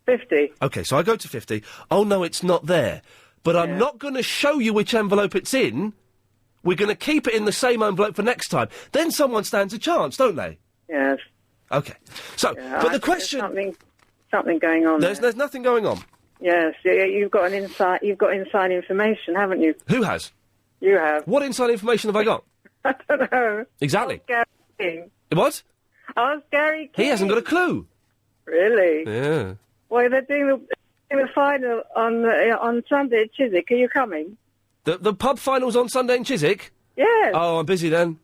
50. Okay, so I go to 50. Oh, no, it's not there. But I'm not going to show you which envelope it's in. We're going to keep it in the same envelope for next time. Then someone stands a chance, don't they? Yes. Okay. So, but the question... Something going on. There's nothing going on. Yes, you've got inside information, haven't you? Who has? You have. What inside information have I got? I don't know. Exactly. Gary King. What? Ask Gary King. He hasn't got a clue. Really? Yeah. Well, they're doing the final on Sunday at Chiswick. Are you coming? The pub final's on Sunday in Chiswick? Yes. Oh, I'm busy then.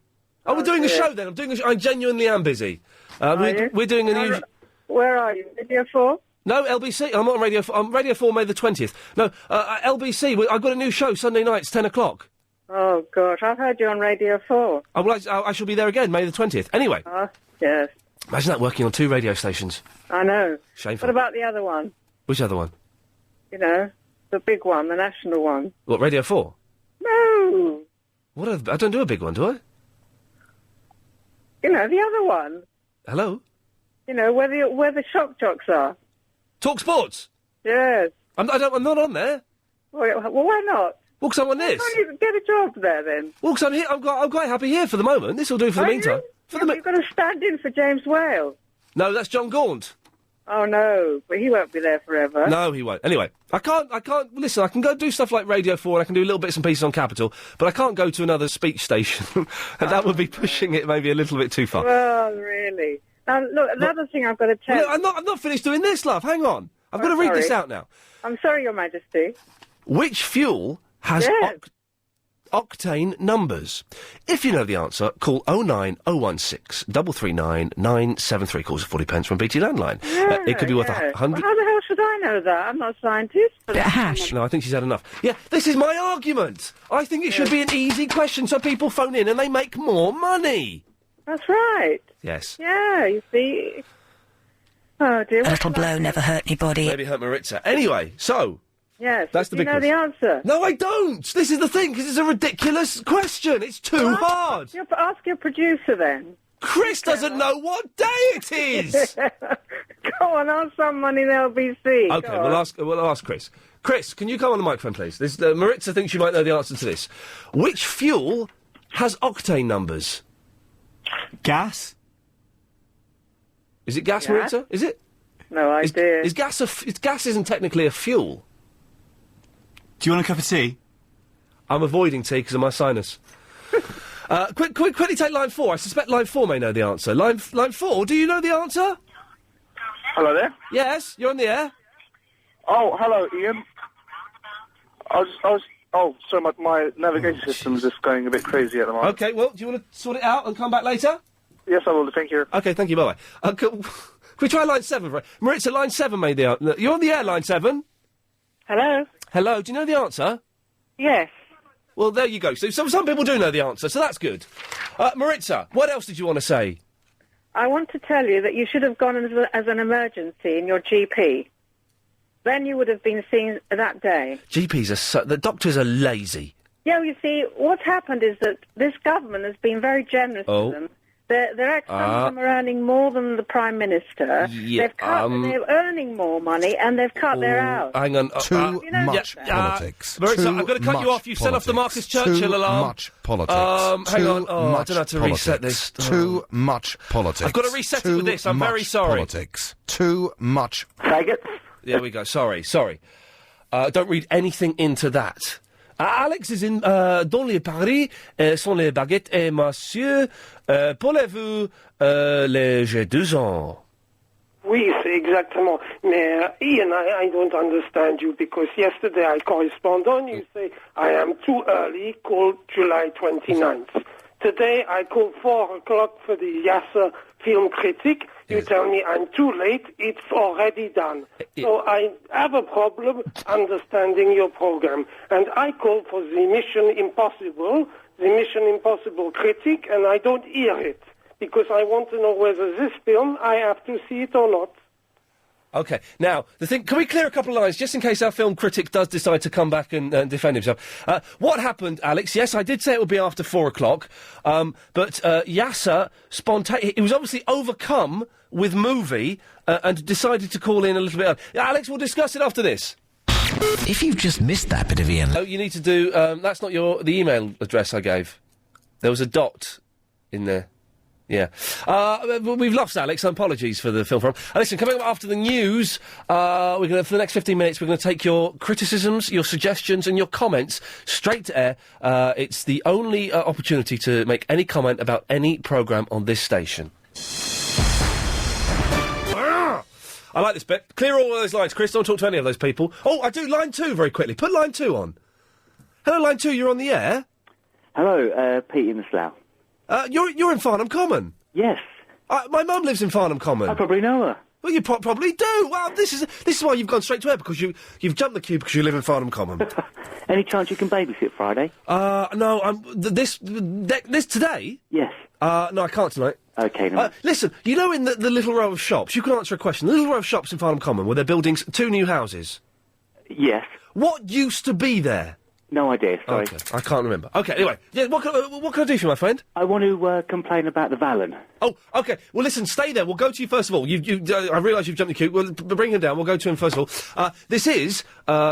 Oh, we're doing a show then. I genuinely am busy. We're doing a new... Where are you? Radio 4? No, LBC. I'm not on Radio 4. I'm Radio 4 May the 20th. No, LBC. I've got a new show Sunday nights, 10 o'clock. Oh, gosh. I've heard you on Radio 4. Oh, well, I shall be there again, May the 20th. Anyway. Oh, yes. Imagine that, working on 2 radio stations. I know. Shameful. What about the other one? Which other one? You know, the big one, the national one. What, Radio 4? No. I don't do a big one, do I? You know, the other one. Hello? You know, where the shock jocks are. Talk Sports? Yes. I'm not on there. Well, why not? Well, 'cause I'm on this. Why don't you get a job there, then? Well, 'cause I'm here. I'm quite happy here for the moment. This will do for the meantime. You've got to stand in for James Whale. No, that's John Gaunt. Oh, no, but he won't be there forever. No, he won't. Anyway, I can't, listen, I can go do stuff like Radio 4, and I can do little bits and pieces on Capital, but I can't go to another speech station, and that would be pushing it maybe a little bit too far. Well, really. Now, look, another thing I've got to tell you. I'm not finished doing this, love, hang on. I've got to read this out now. I'm sorry, Your Majesty. Which fuel has octane numbers? If you know the answer, call 09016 339 973. Calls for 40 pence from BT Landline. It could be worth 100... Well, how the hell should I know that? I'm not a scientist. No, I think she's had enough. Yeah, this is my argument. I think it should be an easy question so people phone in and they make more money. That's right. Yes. Yeah, you see... Oh, dear. A little blow never hurt anybody. Maybe hurt Maritza. Anyway, so... Yes, that's the big you know the answer. No, I don't. This is the thing, because it's a ridiculous question. It's too hard. Ask your producer then. Chris doesn't know what day it is. Go on, ask someone in LBC. Okay, we'll ask Chris. Chris, can you come on the microphone, please? Maritza thinks you might know the answer to this. Which fuel has octane numbers? Gas. Is it gas, Maritza? Is it? No idea. Gas isn't technically a fuel. Do you want a cup of tea? I'm avoiding tea because of my sinus. Quickly take line 4. I suspect line 4 may know the answer. Line 4, do you know the answer? Hello there? Yes, you're on the air. Oh, hello, Ian. Sorry, my navigation system's just going a bit crazy at the moment. Okay, well, do you want to sort it out and come back later? Yes, I will, thank you. Okay, thank you, bye-bye. Can we try line 7? Maritza, line 7 made the answer. You're on the air, line 7. Hello? Hello, do you know the answer? Yes. Well, there you go. So some people do know the answer, so that's good. Maritza, what else did you want to say? I want to tell you that you should have gone as an emergency in your GP. Then you would have been seen that day. GPs the doctors are lazy. Yeah, you see, what's happened is that this government has been very generous to them. Some of them are earning more than the Prime Minister. Yeah, they're earning more money and they've cut their hours. Hang on. Too much politics. Maritza, I'm going to cut you off. You set off the Marcus Churchill alarm. Too much politics. Hang on. I don't have to reset this. Too much politics. I've got to reset it with this. I'm very sorry. Politics. Too much. Faggots. There we go. Sorry. Don't read anything into that. Alex is in dans les paris sont les baguettes et monsieur parlez-vous les j'ai 2 ans. Oui, c'est exactement. Mais Ian, I don't understand you because yesterday I correspond on you say I am too early, called July 29th. Today I called 4 o'clock for the Yasser film critic. You tell me I'm too late, it's already done. So I have a problem understanding your program. And I call for the Mission Impossible critic, and I don't hear it. Because I want to know whether this film, I have to see it or not. Okay, now, can we clear a couple of lines, just in case our film critic does decide to come back and defend himself? What happened, Alex? Yes, I did say it would be after 4 o'clock, but Yasser he was obviously overcome with movie, and decided to call in a little bit early. Alex, we'll discuss it after this. If you've just missed that bit of Ian... Oh, you need to do, that's not the email address I gave. There was a dot in there. Yeah. We've lost Alex. Apologies for the film forum. Listen, coming up after the news, for the next 15 minutes, we're going to take your criticisms, your suggestions and your comments straight to air. It's the only opportunity to make any comment about any programme on this station. I like this bit. Clear all those lines, Chris. Don't talk to any of those people. Oh, I do. Line 2 very quickly. Put line 2 on. Hello, line 2. You're on the air. Hello, Pete in the Slough. You're in Farnham Common? Yes. My mum lives in Farnham Common. I probably know her. Well, you probably do. Well, this is why you've gone straight to air, because you've jumped the queue because you live in Farnham Common. Any chance you can babysit Friday? No. This today? Yes. No, I can't tonight. Okay. No. Listen, you know, in the little row of shops, you can answer a question. The little row of shops in Farnham Common, where they're building 2 new houses. Yes. What used to be there? No idea, sorry. Okay, I can't remember. Okay, anyway, yeah, what can I do for you, my friend? I want to complain about the Valen. Oh, okay. Well, listen, stay there. We'll go to you first of all. I realise you've jumped the queue. We'll bring him down. We'll go to him first of all. This is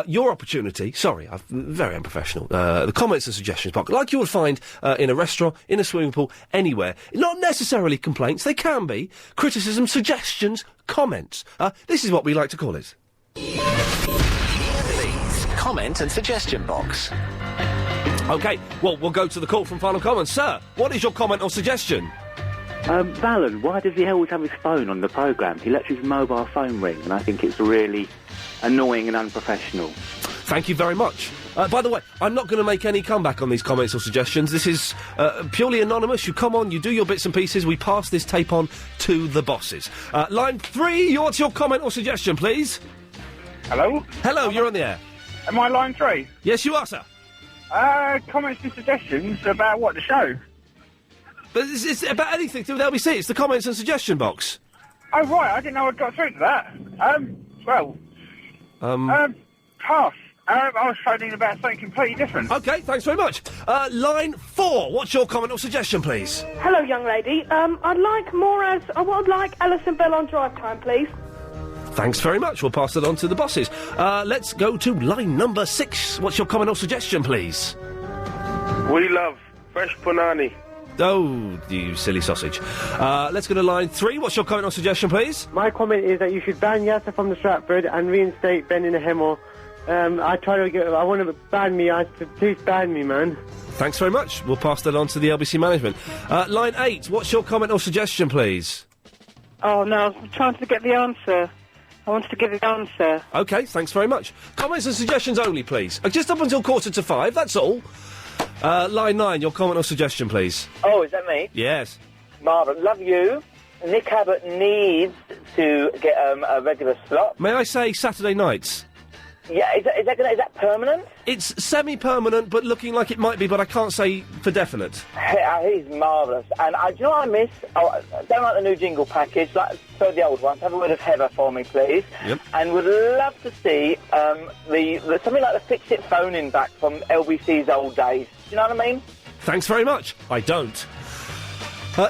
your opportunity. Sorry, I'm very unprofessional. The comments and suggestions box, like you would find in a restaurant, in a swimming pool, anywhere. Not necessarily complaints. They can be criticism, suggestions, comments. This is what we like to call it. Comment and suggestion box. OK, well, we'll go to the call from Final Comments. Sir, what is your comment or suggestion? Valen, why does he always have his phone on the programme? He lets his mobile phone ring, and I think it's really annoying and unprofessional. Thank you very much. By the way, I'm not going to make any comeback on these comments or suggestions. This is purely anonymous. You come on, you do your bits and pieces, we pass this tape on to the bosses. Line 3, what's your comment or suggestion, please? Hello? Hello, you're on the air. Am I line 3? Yes, you are, sir. Comments and suggestions about what, the show? But it's about anything to do with LBC. It's the comments and suggestion box. Oh, right, I didn't know I'd got through to that. Pass. I was phoning about something completely different. OK, thanks very much. Line 4, what's your comment or suggestion, please? Hello, young lady. I would like Alison Bell on drive time, please. Thanks very much. We'll pass it on to the bosses. Let's go to line number 6. What's your comment or suggestion, please? We love fresh punani. Oh, you silly sausage. Let's go to line 3. What's your comment or suggestion, please? My comment is that you should ban Yasser from the Stratford and reinstate Ben in the Hemel. I want to ban me. Please ban me, man. Thanks very much. We'll pass that on to the LBC management. Line 8. What's your comment or suggestion, please? Oh, no, I'm trying to get the answer. I wanted to give the answer. OK, thanks very much. Comments and suggestions only, please. Just up until 4:45, that's all. Line 9, your comment or suggestion, please. Oh, is that me? Yes. Marvin, love you. Nick Abbott needs to get a regular slot. May I say Saturday nights? Yeah, is that permanent? It's semi-permanent, but looking like it might be, but I can't say for definite. He's marvellous. And do you know what I miss? I don't like the new jingle package, so the old one. Have a word of Heather for me, please. Yep. And would love to see something like the fix-it phone-in back from LBC's old days. Do you know what I mean? Thanks very much. I don't.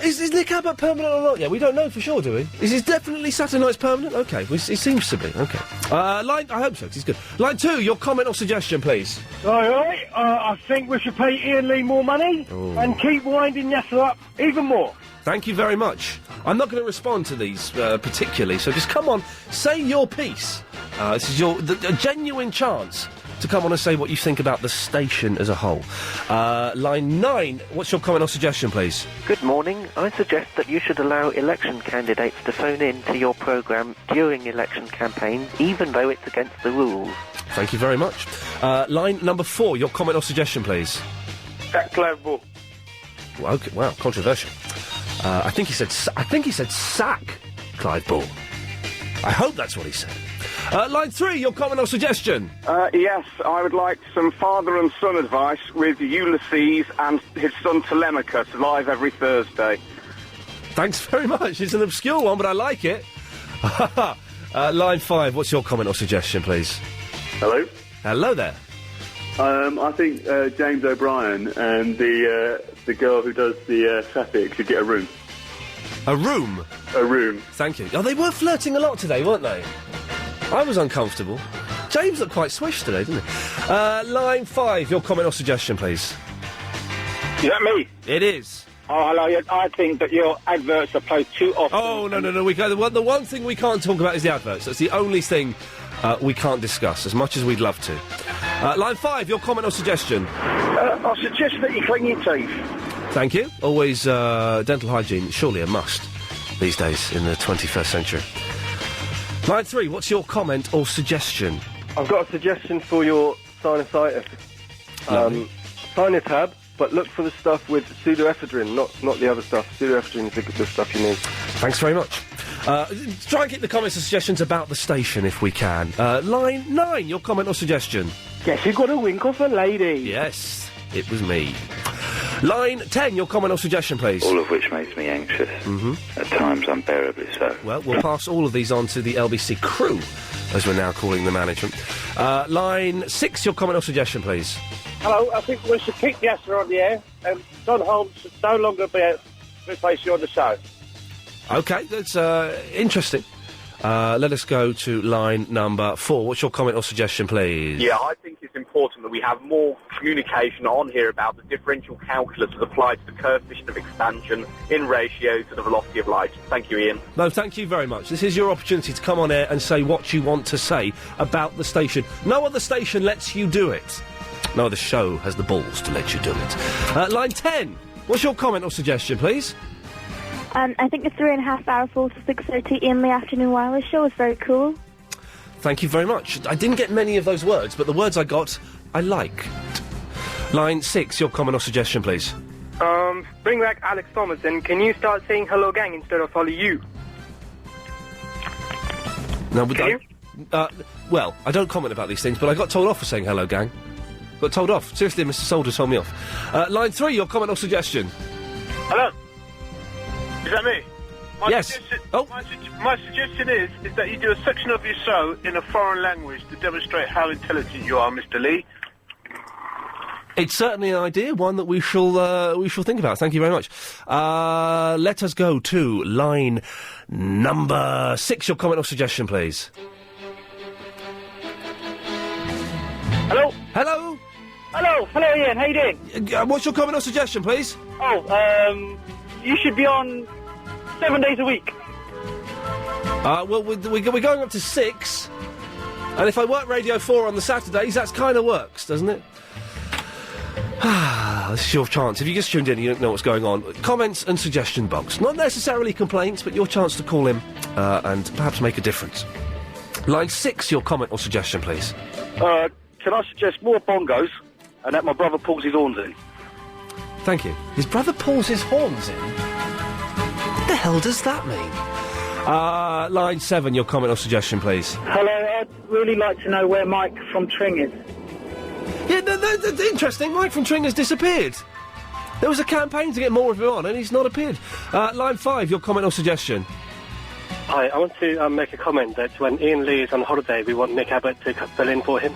Is Nick Abbott permanent or not? Yeah, we don't know for sure, do we? Is it definitely Saturday night's permanent? OK, it seems to be. OK. I hope so, 'cause he's good. Line 2, your comment or suggestion, please. Aye. I think we should pay Iain Lee more money and keep winding Yasser up even more. Thank you very much. I'm not going to respond to these particularly, so just come on, say your piece. This is a genuine chance to come on and say what you think about the station as a whole. Line 9, what's your comment or suggestion, please? Good morning. I suggest that you should allow election candidates to phone in to your programme during election campaigns, even though it's against the rules. Thank you very much. Line number 4, your comment or suggestion, please. Sack Clive Ball. Well, okay, wow, controversial. I think he said sack Clive Ball. I hope that's what he said. Line 3, your comment or suggestion? Yes, I would like some father and son advice with Ulysses and his son Telemachus live every Thursday. Thanks very much. It's an obscure one, but I like it. Line 5, what's your comment or suggestion, please? Hello? Hello there. I think James O'Brien and the girl who does the traffic should get a room. A room? A room. Thank you. Oh, they were flirting a lot today, weren't they? I was uncomfortable. James looked quite swish today, didn't he? Line 5, your comment or suggestion, please. Is that me? It is. Oh, hello. I think that your adverts are played too often. Oh, no. The one thing we can't talk about is the adverts. That's the only thing we can't discuss, as much as we'd love to. Line 5, your comment or suggestion. I suggest that you clean your teeth. Thank you. Always dental hygiene, surely a must these days in the 21st century. Line 3, what's your comment or suggestion? I've got a suggestion for your sinusitis. Sinutab, but look for the stuff with pseudoephedrine, not the other stuff. Pseudoephedrine is the stuff you need. Thanks very much. Try and keep the comments and suggestions about the station if we can. Line 9, your comment or suggestion? Guess you got a winkle for lady. Yes, it was me. Line 10, your comment or suggestion, please. All of which makes me anxious. Mm-hmm. At times unbearably so. Well, we'll pass all of these on to the LBC crew, as we're now calling the management. Line 6, your comment or suggestion, please. Hello, I think we should keep Yasser on the air, and Don Holmes should no longer replace you on the show. OK, that's interesting. Let us go to line number 4. What's your comment or suggestion, please? Yeah, I think it's important that we have more communication on here about the differential calculus that applies to the coefficient of expansion in ratio to the velocity of light. Thank you, Ian. No, thank you very much. This is your opportunity to come on air and say what you want to say about the station. No other station lets you do it. No other show has the balls to let you do it. Line 10. What's your comment or suggestion, please? I think the 3.5 hour full to 6:30 in the afternoon wireless show is very cool. Thank you very much. I didn't get many of those words, but the words I got, I liked. Line 6, your comment or suggestion, please. Bring back Alex Thomas, and can you start saying hello gang instead of hello you? No, well, I don't comment about these things, but I got told off for saying hello gang. Got told off. Seriously, Mr. Solder told me off. Line 3, your comment or suggestion. Hello? Is that me? Yes. My suggestion is that you do a section of your show in a foreign language to demonstrate how intelligent you are, Mr. Lee. It's certainly an idea, one that we shall think about. Thank you very much. Let us go to line number 6. Your comment or suggestion, please. Hello? Hello? Hello, Ian, how you doing? What's your comment or suggestion, please? You should be on 7 days a week. Well, we're going up to 6, and if I work Radio 4 on the Saturdays, that kind of works, doesn't it? This is your chance. If you just tuned in and you don't know what's going on, comments and suggestion box. Not necessarily complaints, but your chance to call in and perhaps make a difference. Line 6, your comment or suggestion, please. Can I suggest more bongos and that my brother pulls his horns in? Thank you. His brother pulls his horns in? What the hell does that mean? Line 7, your comment or suggestion, please. Hello, I'd really like to know where Mike from Tring is. Yeah, that's interesting. Mike from Tring has disappeared. There was a campaign to get more of him on, and he's not appeared. Line 5, your comment or suggestion. Hi, I want to make a comment that when Ian Lee is on holiday, we want Nick Abbott to fill in for him.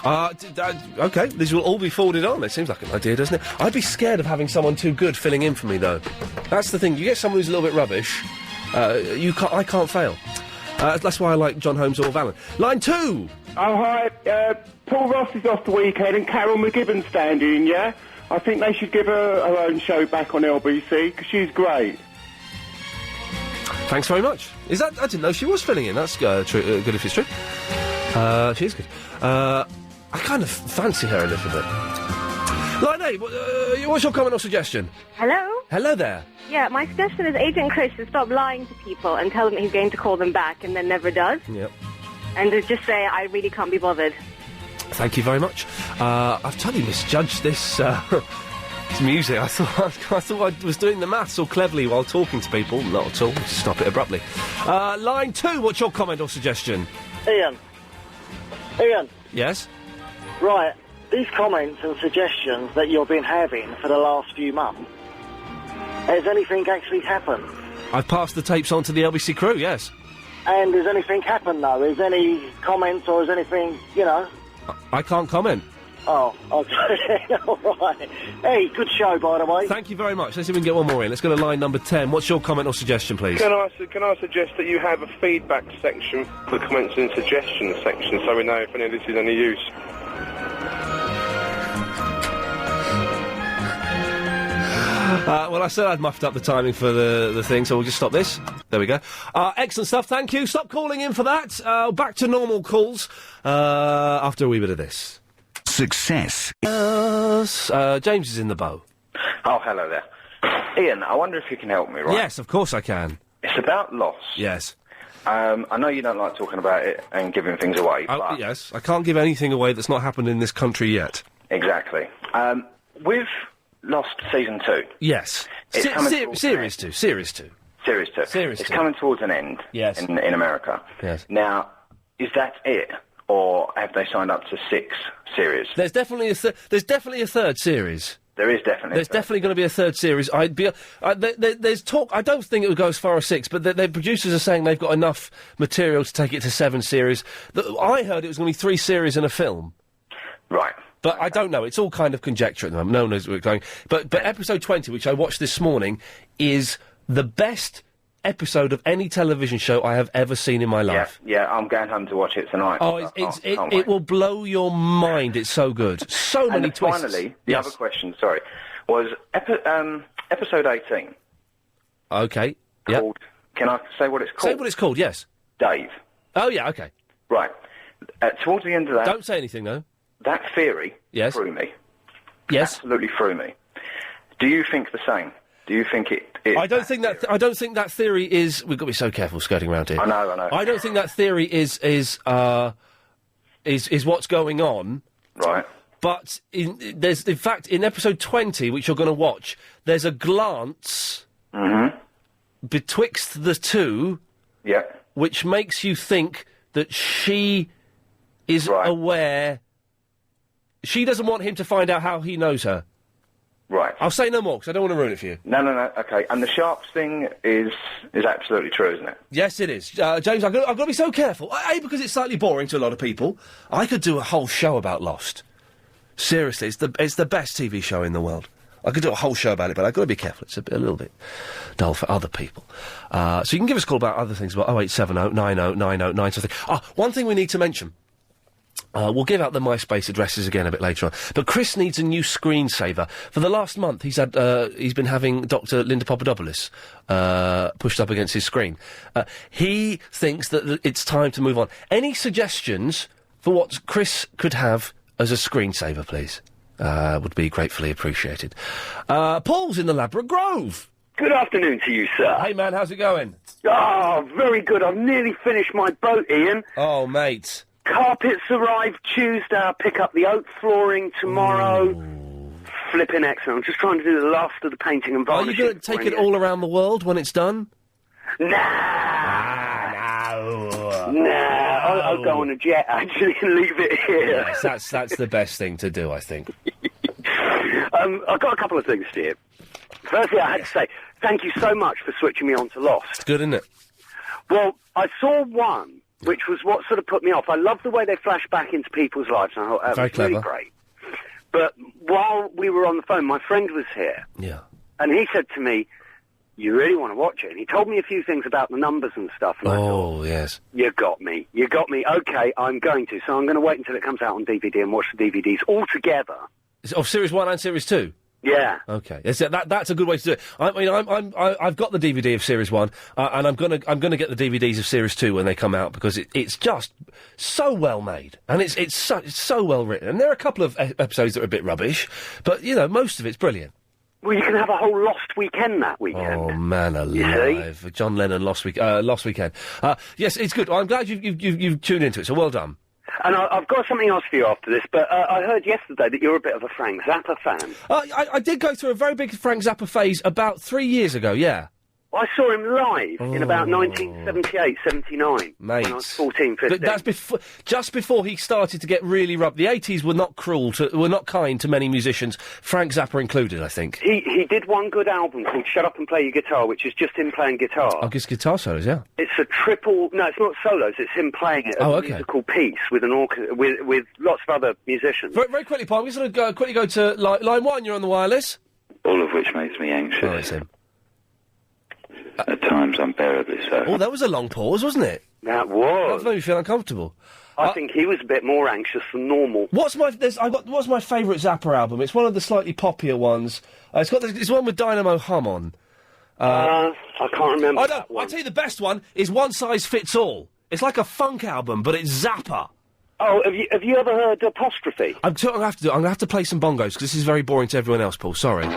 OK, these will all be forwarded on. It seems like an idea, doesn't it? I'd be scared of having someone too good filling in for me, though. That's the thing. You get someone who's a little bit rubbish, I can't fail. That's why I like John Holmes or Vallon. Line 2! Oh, hi. Paul Ross is off the weekend and Carol McGibbon's standing, yeah? I think they should give her own show back on LBC, because she's great. Thanks very much. I didn't know she was filling in. That's good if it's true. She is good. I kind of fancy her a little bit. Line 8, what's your comment or suggestion? Hello? Hello there. Yeah, my suggestion is Agent Chris should stop lying to people and tell them that he's going to call them back and then never does. Yep. And to just say, I really can't be bothered. Thank you very much. I've totally misjudged this music. I thought I was doing the maths all cleverly while talking to people. Not at all. Stop it abruptly. Line 2, what's your comment or suggestion? Ian. Yes? Right, these comments and suggestions that you've been having for the last few months, has anything actually happened? I've passed the tapes on to the LBC crew, yes. And has anything happened, though? Is any comments or is anything, I can't comment. Oh, okay. All right. Hey, good show, by the way. Thank you very much. Let's see if we can get one more in. Let's go to line number 10. What's your comment or suggestion, please? Can I suggest that you have a feedback section for the comments and suggestions section so we know if any of this is any use? Well, I said I'd muffed up the timing for the thing, so we'll just stop this. There we go. Excellent stuff, thank you. Stop calling in for that. Back to normal calls after a wee bit of this. Success. James is in the bow. Oh, hello there. Ian, I wonder if you can help me, right? Yes, of course I can. It's about loss. Yes. I know you don't like talking about it and giving things away, but... Yes, I can't give anything away that's not happened in this country yet. Exactly. With Lost Season 2... Yes. Series 2. It's coming towards an end. Yes. In America. Yes. Now, is that it? Or have they signed up to 6 series? There's definitely a third series. There is definitely. There's definitely going to be a third series. There's talk. I don't think it would go as far as 6, but the producers are saying they've got enough material to take it to 7 series. I heard it was going to be 3 series and a film. Right. But I don't know. It's all kind of conjecture at the moment. No one knows where it's going. But episode 20, which I watched this morning, is the best episode of any television show I have ever seen in my life. Yeah, I'm going home to watch it tonight. Oh, it will blow your mind. It's so good. So many twists. Finally, the other question, sorry, was episode 18. Okay. Called, can I say what it's called? Say what it's called, yes. Dave. Oh, yeah, okay. Right. Towards the end of that... Don't say anything, though. That theory threw me. Yes. Absolutely threw me. Do you think the same? Do you think it... I don't think that theory is... We've got to be so careful skirting around here. I know. I don't think that theory is what's going on. Right. But in fact, in episode 20, which you're going to watch, there's a glance betwixt the two which makes you think that she is aware... She doesn't want him to find out how he knows her. Right. I'll say no more, because I don't want to ruin it for you. No, okay. And the sharps thing is absolutely true, isn't it? Yes, it is. James, I've got to be so careful. A, because it's slightly boring to a lot of people. I could do a whole show about Lost. Seriously, it's the best TV show in the world. I could do a whole show about it, but I've got to be careful. It's a little bit dull for other people. So you can give us a call about other things, about 0870 90 90 973. One thing we need to mention. We'll give out the MySpace addresses again a bit later on. But Chris needs a new screensaver. For the last month, he's been having Dr. Linda Papadopoulos pushed up against his screen. He thinks that it's time to move on. Any suggestions for what Chris could have as a screensaver, please? Would be gratefully appreciated. Paul's in the Ladbroke Grove. Good afternoon to you, sir. Hey, man, how's it going? Oh, very good. I've nearly finished my boat, Ian. Oh, mate. Carpets arrive Tuesday. I'll pick up the oak flooring tomorrow. Ooh. Flipping excellent. I'm just trying to do the last of the painting and varnishing. Are you going to take it all around the world when it's done? Nah. I'll go on a jet, actually, and leave it here. Yes, that's the best thing to do, I think. I've got a couple of things to you. Firstly, I had to say, thank you so much for switching me on to Lost. It's good, isn't it? Well, I saw one, which was what sort of put me off. I love the way they flash back into people's lives, and I thought that was really great. But while we were on the phone, my friend was here. Yeah. And he said to me, you really want to watch it? And he told me a few things about the numbers and stuff. And I thought, yes. You got me. Okay, I'm going to. So I'm going to wait until it comes out on DVD and watch the DVDs all together. Of Series 1 and Series 2? Yeah. Okay. That's a good way to do it. I mean, I've got the DVD of Series 1, and I'm gonna get the DVDs of Series 2 when they come out, because it's just so well made, and it's so well written. And there are a couple of episodes that are a bit rubbish, but, most of it's brilliant. Well, you can have a whole Lost weekend that weekend. Oh, man alive. John Lennon Lost Weekend. Yes, it's good. I'm glad you've tuned into it, so well done. And I've got something else for you after this, but I heard yesterday that you're a bit of a Frank Zappa fan. I did go through a very big Frank Zappa phase about 3 years ago, yeah. I saw him live in about 1978, 79, mate. when I was 14, 15. That's just before he started to get really rough. The 80s were not were not kind to many musicians, Frank Zappa included, I think. He did one good album called Shut Up and Play Your Guitar, which is just him playing guitar. Oh, it's guitar solos, yeah. It's a triple... No, it's not solos, it's him playing it as a musical piece with an with lots of other musicians. Very, very quickly, Paul, I'm just going to quickly go to line 1, you're on the wireless. All of which makes me anxious. Oh, it's him. At times, unbearably so. Oh, that was a long pause, wasn't it? That was. That made me feel uncomfortable. I think he was a bit more anxious than normal. What's my favourite Zappa album? It's one of the slightly poppier ones. It's one with Dynamo Hum on. I can't remember. That one. I'll tell you the best one is One Size Fits All. It's like a funk album, but it's Zappa. Oh, have you ever heard Apostrophe? I'm going to have to play some bongos, because this is very boring to everyone else, Paul. Sorry.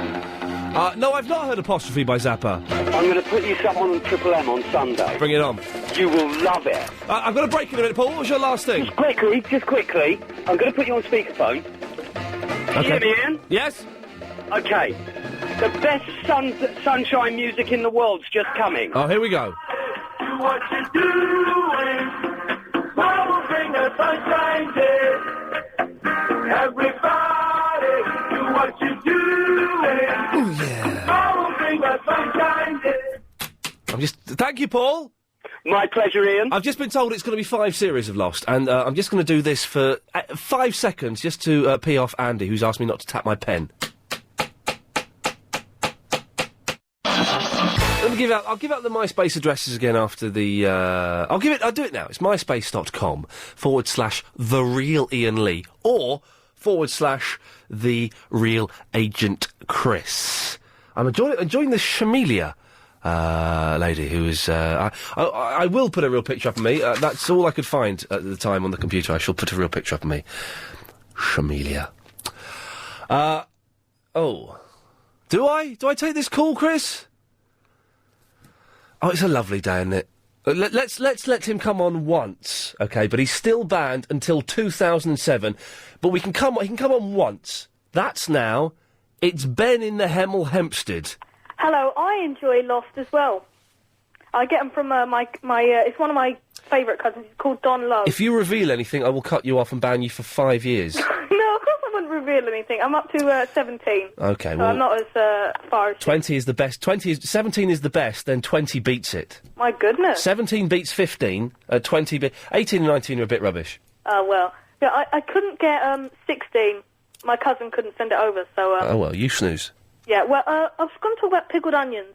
No, I've not heard Apostrophe by Zappa. I'm going to put you some on Triple M on Sunday. Bring it on. You will love it. I've got a break in a minute, Paul. What was your last thing? Just quickly. I'm going to put you on speakerphone. Okay. You hear me, Ian? Yes. Okay. The best sunshine music in the world's just coming. Oh, here we go. Do what you're doing. Mama, bring the sunshine day. Everybody, do what you're doing. Oh, yeah. Mama, bring the sunshine day. Thank you, Paul. My pleasure, Ian. I've just been told it's going to be 5 series of Lost, and I'm just going to do this for 5 seconds just to pee off Andy, who's asked me not to tap my pen. I'll give out the MySpace addresses again after the, I'll do it now. It's myspace.com/The Real Ian Lee, or /The Real Agent Chris. I'm enjoying this Shamelia, lady who is, I will put a real picture up of me. That's all I could find at the time on the computer. I shall put a real picture up of me. Shamelia. Do I take this call, Chris? Oh, it's a lovely day, isn't it? Let's let him come on once, okay? But he's still banned until 2007. But he can come on once. That's now. It's Ben in the Hemel Hempstead. Hello, I enjoy Lost as well. I get them from my it's one of my favourite cousins. He's called Don Lowe. If you reveal anything, I will cut you off and ban you for 5 years. No, of course I wouldn't reveal anything. I'm up to 17. Okay, so well... I'm not as far as... 20 is the best. 17 is the best, then 20 beats it. My goodness. 17 beats 15, 18 and 19 are a bit rubbish. Well. Yeah, I couldn't get 16. My cousin couldn't send it over, so... oh, well, you snooze. Yeah, well, I was going to talk about pickled onions.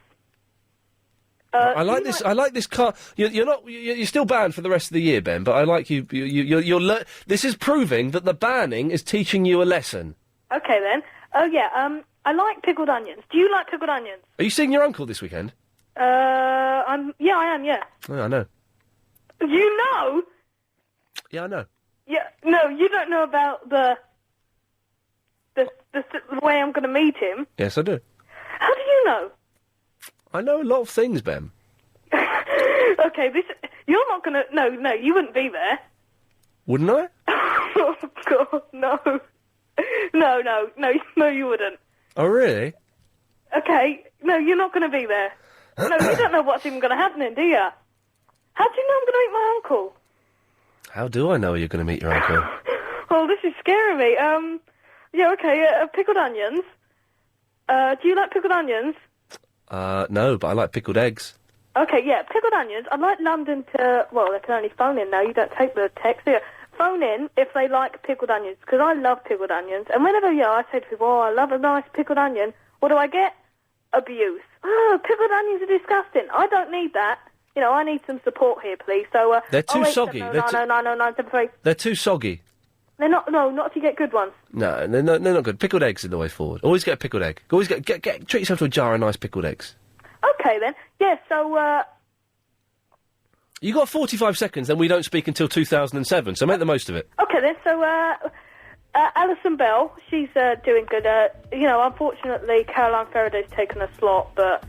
I like this. I like this car. You're still banned for the rest of the year, Ben. But I like you. You're this is proving that the banning is teaching you a lesson. Okay then. Oh yeah. I like pickled onions. Do you like pickled onions? Are you seeing your uncle this weekend? I am. Yeah. Oh, I know. You know? Yeah, I know. Yeah. No, you don't know about the way I'm going to meet him. Yes, I do. How do you know? I know a lot of things, Ben. Okay, you're not gonna... No, you wouldn't be there. Wouldn't I? Oh, God, no. No, you wouldn't. Oh, really? Okay, no, you're not gonna be there. No, you don't know what's even gonna happen, do you? How do you know I'm gonna meet my uncle? How do I know you're gonna meet your uncle? Oh, this is scaring me. Yeah, okay, pickled onions. Do you like pickled onions? No, but I like pickled eggs. Okay, yeah, pickled onions. I'd like London to... Well, they can only phone in now. You don't take the text, do you? Phone in if they like pickled onions, because I love pickled onions. And whenever, I say to people, I love a nice pickled onion, what do I get? Abuse. Oh, pickled onions are disgusting. I don't need that. I need some support here, please. So, they're too soggy. They're too soggy. They're not... No, not if you get good ones. No, they're not good. Pickled eggs are the way forward. Always get a pickled egg. Always treat yourself to a jar of nice pickled eggs. Okay, then. Yeah, so, You got 45 seconds, then we don't speak until 2007, so make the most of it. Okay, then. So, Alison Bell, she's doing good. Unfortunately, Caroline Faraday's taken a slot, but...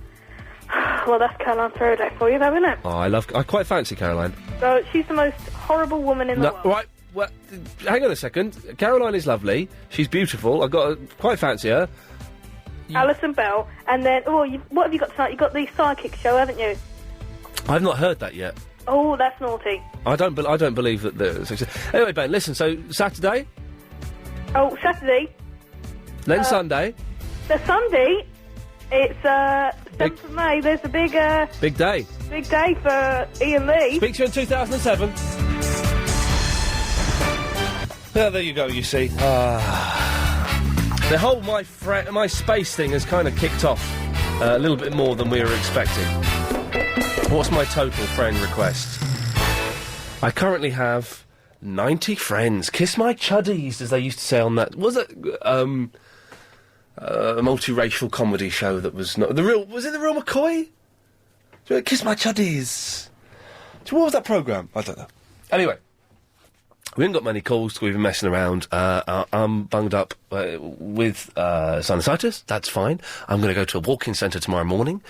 Well, that's Caroline Faraday for you, though, isn't it? Oh, I quite fancy Caroline. So, she's the most horrible woman in the world. Right. Well, hang on a second. Caroline is lovely. She's beautiful. Quite fancy her. Alison Bell, and then what have you got tonight? You got the psychic show, haven't you? I've not heard that yet. Oh, that's naughty. I don't believe that there's... Anyway, Ben, listen. So Saturday. Oh, Saturday. Then Sunday. The Sunday. It's 7th of May. There's a big day. Big day for Ian Lee. Speak to you in 2007. There you go, you see. The whole my space thing has kind of kicked off a little bit more than we were expecting. What's my total friend request? I currently have 90 friends. Kiss my chuddies, as they used to say on that... Was it, a multiracial comedy show that was not... Was it The Real McCoy? Kiss my chuddies. What was that programme? I don't know. Anyway. We haven't got many calls, we've been messing around. I'm bunged up with sinusitis, that's fine. I'm going to go to a walk-in centre tomorrow morning,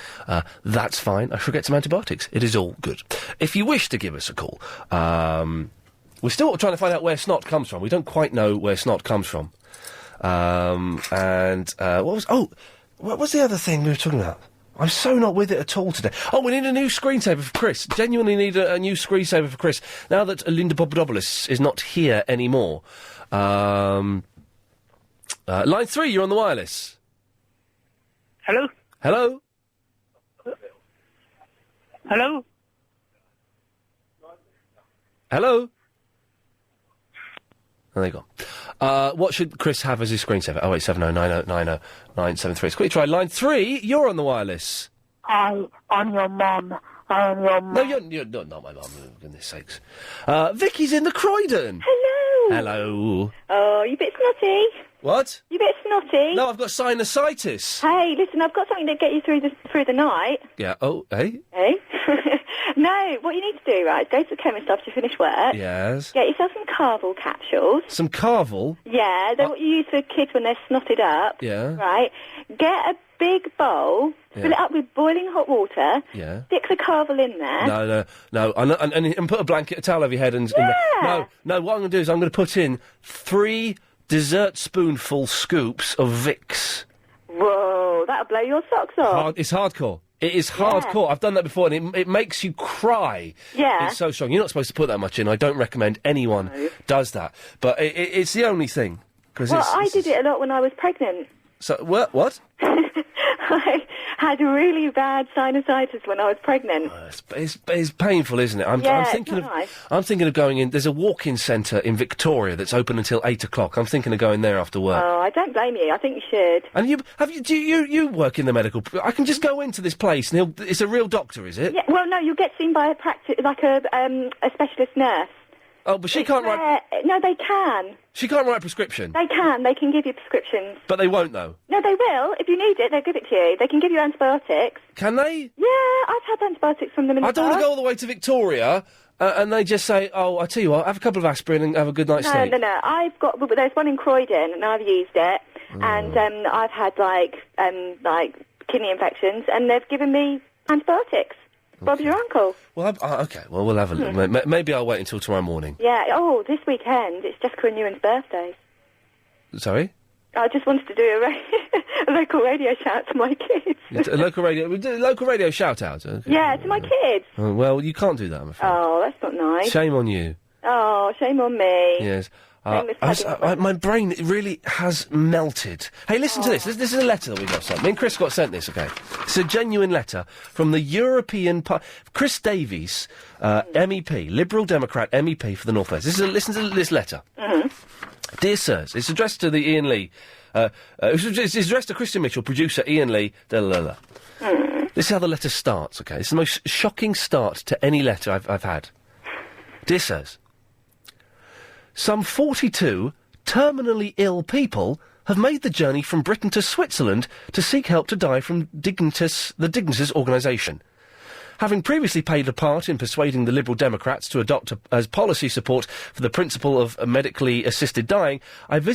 that's fine. I shall get some antibiotics, it is all good. If you wish to give us a call, we're still trying to find out where snot comes from. We don't quite know where snot comes from. What was the other thing we were talking about? I'm so not with it at all today. Oh, we need a new screensaver for Chris. Genuinely need a new screensaver for Chris. Now that Linda Papadopoulos is not here anymore. Line 3, you're on the wireless. Hello? Hello? Hello? Hello? Oh, there you go. What should Chris have as his screensaver? 08709090973. Let's quickly try line 3. You're on the wireless. Hi, I'm your mum. I'm your mum. No, you're not my mum, for goodness sakes. Vicky's in the Croydon. Hello. Hello. Oh, you a bit snotty? What? You a bit snotty? No, I've got sinusitis. Hey, listen, I've got something to get you through the night. Yeah, oh, hey? Hey? No, what you need to do, right, is go to the chemist after you finish work. Yes. Get yourself some Carvel capsules. Some Carvel? Yeah, they're what you use for kids when they're snotted up. Yeah. Right? Get a big bowl, fill it up with boiling hot water. Yeah. Stick the Carvel in there. No. And put a blanket, a towel over your head and... No, what I'm going to do is I'm going to put in 3 dessert spoonful scoops of Vicks. Whoa, that'll blow your socks off. It's hardcore. It is hardcore. I've done that before, and it makes you cry. Yeah. It's so strong. You're not supposed to put that much in. I don't recommend anyone does that. But it's the only thing. I did it a lot when I was pregnant. So, what? I had really bad sinusitis when I was pregnant. It's painful, isn't it? I'm thinking of going in. There's a walk-in centre in Victoria that's open until 8 o'clock. I'm thinking of going there after work. Oh, I don't blame you. I think you should. And you work in the medical? I can just go into this place and it's a real doctor, is it? Yeah. Well, no, you'll get seen by a specialist nurse. Oh, but she can't write... No, they can. She can't write a prescription? They can. They can give you prescriptions. But they won't, though? No, they will. If you need it, they'll give it to you. They can give you antibiotics. Can they? Yeah, I've had antibiotics from them in the past. I don't want to go all the way to Victoria, and they just say, oh, I tell you what, have a couple of aspirin and have a good night's sleep. No. There's one in Croydon, and I've used it, and I've had, kidney infections, and they've given me antibiotics. Bob's your uncle. Well, okay. Well, we'll have a look. Maybe I'll wait until tomorrow morning. Yeah. Oh, this weekend it's Jessica and Ewan's birthdays. Sorry? I just wanted to do a local radio shout to my kids. A local radio shout out. Okay. Yeah, to my kids. Oh, well, you can't do that, I'm afraid. Oh, that's not nice. Shame on you. Oh, shame on me. Yes. My brain really has melted. Hey, listen to this. This is a letter that we got sent. Me and Chris got sent this, OK? It's a genuine letter from the European... Chris Davies, MEP, Liberal Democrat MEP for the North West. Listen to this letter. Mm-hmm. Dear sirs, it's addressed to the Iain Lee... it's addressed to Christian Mitchell, producer Iain Lee... This is how the letter starts, OK? It's the most shocking start to any letter I've had. Dear sirs... Some 42 terminally ill people have made the journey from Britain to Switzerland to seek help to die from the Dignitas organisation. Having previously played a part in persuading the Liberal Democrats to adopt as policy support for the principle of medically assisted dying, It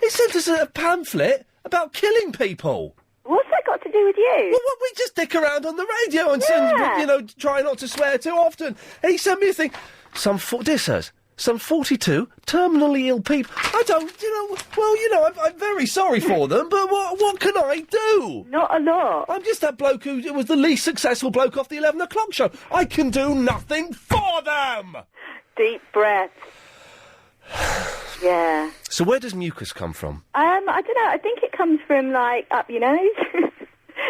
sent us a pamphlet about killing people. What's that got to do with you? Well, we just dick around on the radio and try not to swear too often. And he sent me a thing. Dear sirs, some 42 terminally ill people. I'm very sorry for them, but what can I do? Not a lot. I'm just that bloke who was the least successful bloke off the 11 o'clock show. I can do nothing for them! Deep breath. Yeah. So where does mucus come from? I don't know. I think it comes from, up your nose.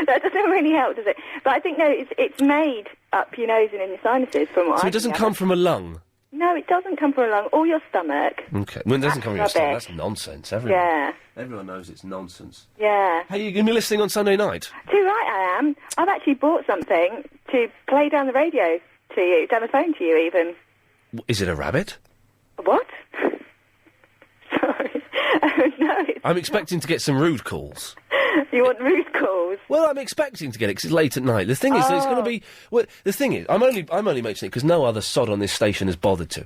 That doesn't really help, does it? But I think, it's made up your nose and in your sinuses, from what I So it doesn't come from a lung? No, it doesn't come from a lung or your stomach. Okay. Well, it doesn't come from your stomach. That's nonsense. Everyone knows it's nonsense. Yeah. Hey, you going to be listening on Sunday night? Too right I am. I've actually bought something to play down the radio to you, down the phone to you even. Is it a rabbit? What? Sorry. No, I'm expecting to get some rude calls. You want rude calls? Well, I'm expecting to get it because it's late at night. The thing is, that it's going to be... Well, the thing is, I'm only mentioning it because no other sod on this station has bothered to.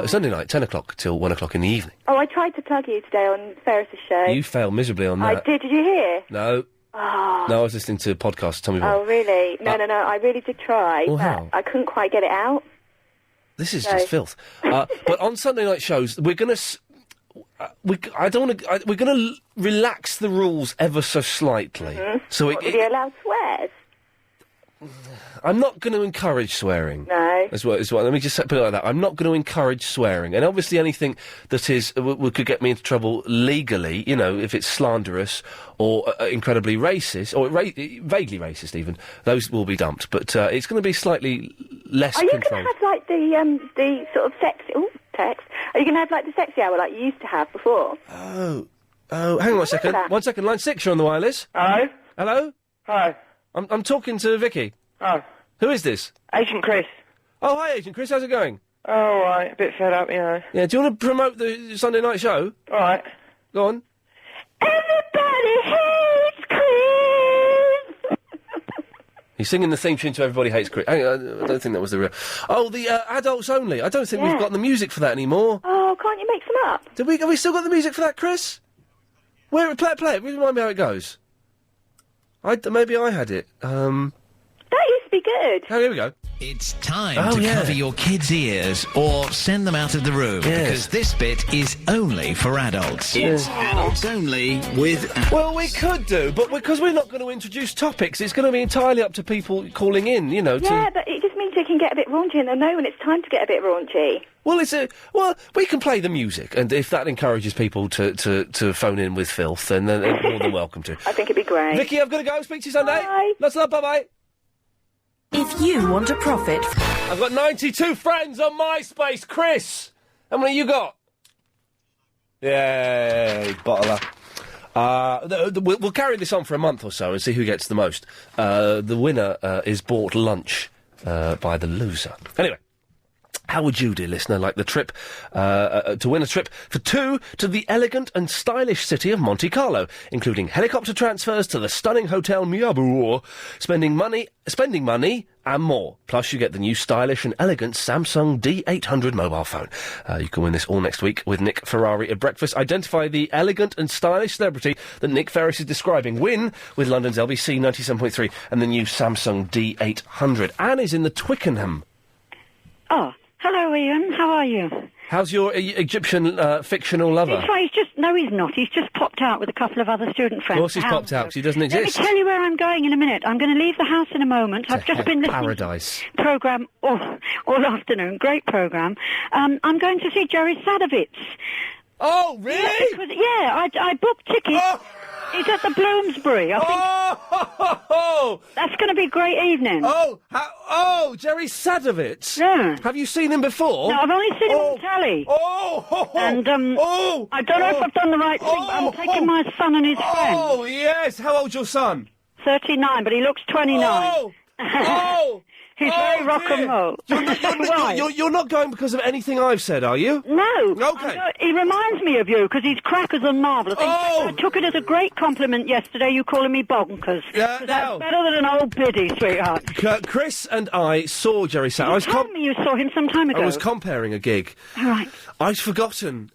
Sunday night, 10 o'clock till 1 o'clock in the evening. Oh, I tried to plug you today on Ferris's show. You failed miserably on that. I did. Did you hear? No. Oh. No, I was listening to podcasts. Tell me what. Oh, really? No. I really did try. Well, but how? I couldn't quite get it out. This is just filth. But on Sunday night shows, we're going to... we're going to relax the rules ever so slightly. Mm-hmm. So Are you allowed swears? I'm not going to encourage swearing. No. As well. Let me just put it like that. I'm not going to encourage swearing, and obviously anything that is could get me into trouble legally. You know, if it's slanderous or incredibly racist or vaguely racist, even those will be dumped. But it's going to be slightly less. Are you going controlled. to have like the sort of sexy text? Are you going to have like the sexy hour like you used to have before? Oh, hang on 1 second. 1 second, line 6, you're on the wireless. Hello? Hello? Hi. I'm talking to Vicky. Oh. Who is this? Agent Chris. Oh, hi, Agent Chris, how's it going? Oh, all right, a bit fed up, you know. Yeah, do you want to promote the Sunday night show? All right. Go on. Everybody hates Chris! He's singing the theme tune to Everybody Hates Chris. I don't think that was the real... Oh, the adults only. I don't think we've got the music for that anymore. Oh, can't you make some up? Have we still got the music for that, Chris? Play it. Remind me how it goes. Maybe I had it. That used to be good. Oh, here we go. It's time to cover your kids' ears or send them out of the room because this bit is only for adults. It's adults only with adults. Well, we could do, but because we're not going to introduce topics, it's going to be entirely up to people calling in, you know. Yeah, but it just means they can get a bit raunchy and they'll know when it's time to get a bit raunchy. Well, we can play the music, and if that encourages people to phone in with filth, then they're more than welcome to. I think it'd be great. Vicky, I've got to go. Speak to you Sunday. Bye. Lots of love. Bye-bye. If you want to profit... I've got 92 friends on MySpace. Chris, how many you got? Yay, bottler. We'll carry this on for a month or so and see who gets the most. The winner is bought lunch by the loser. Anyway. How would you, dear listener, like the trip, to win a trip for two to the elegant and stylish city of Monte Carlo, including helicopter transfers to the stunning Hotel Miyabuor, spending money and more. Plus, you get the new stylish and elegant Samsung D800 mobile phone. You can win this all next week with Nick Ferrari at breakfast. Identify the elegant and stylish celebrity that Nick Ferris is describing. Win with London's LBC 97.3 and the new Samsung D800. Anne is in the Twickenham. Oh. Hello, Ian. How are you? How's your Egyptian fictional lover? He's not. He's just popped out with a couple of other student friends. Of course he's popped out, because he doesn't exist. Let me tell you where I'm going in a minute. I'm going to leave the house in a moment. I've just been listening Paradise. to the programme all afternoon. Great programme. I'm going to see Jerry Sadowitz. Oh, really? I booked tickets. Oh. He's at the Bloomsbury, I think. That's going to be a great evening. Jerry Sadowitz? Yeah. Have you seen him before? No, I've only seen him on telly. And, I don't know if I've done the right thing, but I'm taking my son and his friend. Oh, yes. How old's your son? 39, but he looks 29. He's very rock and roll. You're not going because of anything I've said, are you? No. Okay. He reminds me of you because he's crackers and marvellous. I took it as a great compliment yesterday, you calling me bonkers. That's better than an old biddy, sweetheart. Chris and I saw Jerry Sadowitz. You told me you saw him some time ago. I was comparing a gig. All right. I'd forgotten.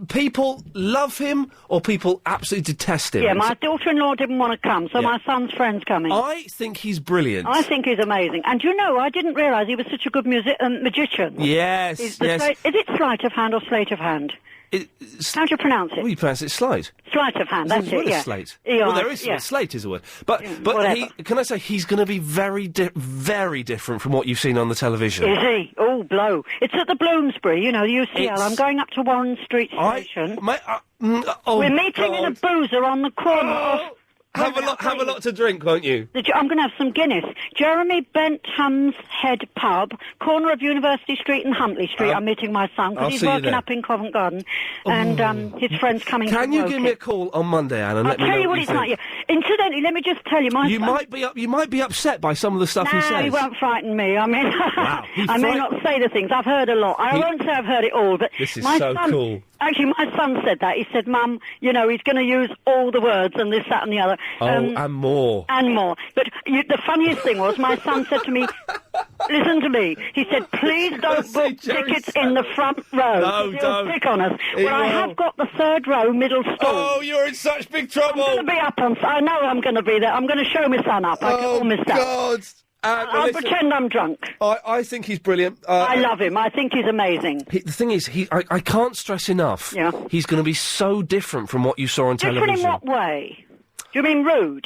People love him or people absolutely detest him. Yeah, my daughter-in-law didn't want to come, so my son's friend's coming. I think he's brilliant. I think he's amazing. And I didn't realise he was such a good magician. Yes, Is it sleight of hand or slate of hand? How do you pronounce it? Well, you pronounce it slate. Sleight of hand, that's it, yeah. Slate. Well, there is slate is a word. But can I say, he's going to be very different from what you've seen on the television. Is he? Oh, blow. It's at the Bloomsbury, the UCL. I'm going up to Warren Street Station. We're meeting in a boozer on the corner. Have a lot to drink, won't you? I'm going to have some Guinness. Jeremy Bentham's Head Pub, corner of University Street and Huntley Street. I'm meeting my son because he's working up in Covent Garden, and his friend's coming. Can you give me a call on Monday, Anne, and let me know? I'll tell you what it's like. Incidentally, let me just tell you, you might be upset by some of the stuff he says. No, he won't frighten me. I mean, wow, I may not say the things. I've heard a lot. I won't say I've heard it all, but this is so cool. Actually, my son said that. He said, Mum, he's going to use all the words and this, that and the other. And more. And more. But the funniest thing was my son said to me, listen to me. He said, please don't book tickets in the front row. No, don't. He'll pick on us. I have got the third row, middle stall. Oh, you're in such big trouble. I'm going to be up on... I know I'm going to be there. I'm going to show my son up. I can almost God. I'll pretend I'm drunk. I think he's brilliant. I love him. I think he's amazing. The thing is, I can't stress enough. Yeah. He's going to be so different from what you saw on television. Different in what way? Do you mean rude?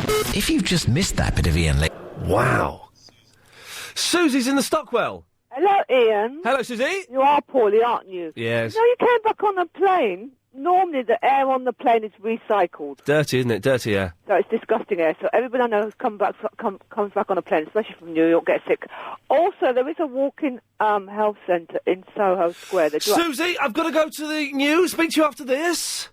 If you've just missed that bit of Iain Lee... Wow. Susie's in the Stockwell. Hello, Ian. Hello, Susie. You are poorly, aren't you? Yes. You know, you came back on a plane. Normally, the air on the plane is recycled. Dirty, isn't it? Dirty air. So it's disgusting air. So everybody I know who comes back on a plane, especially from New York, gets sick. Also, there is a walk-in health centre in Soho Square. Susie, I've got to go to the news. Speak to you after this.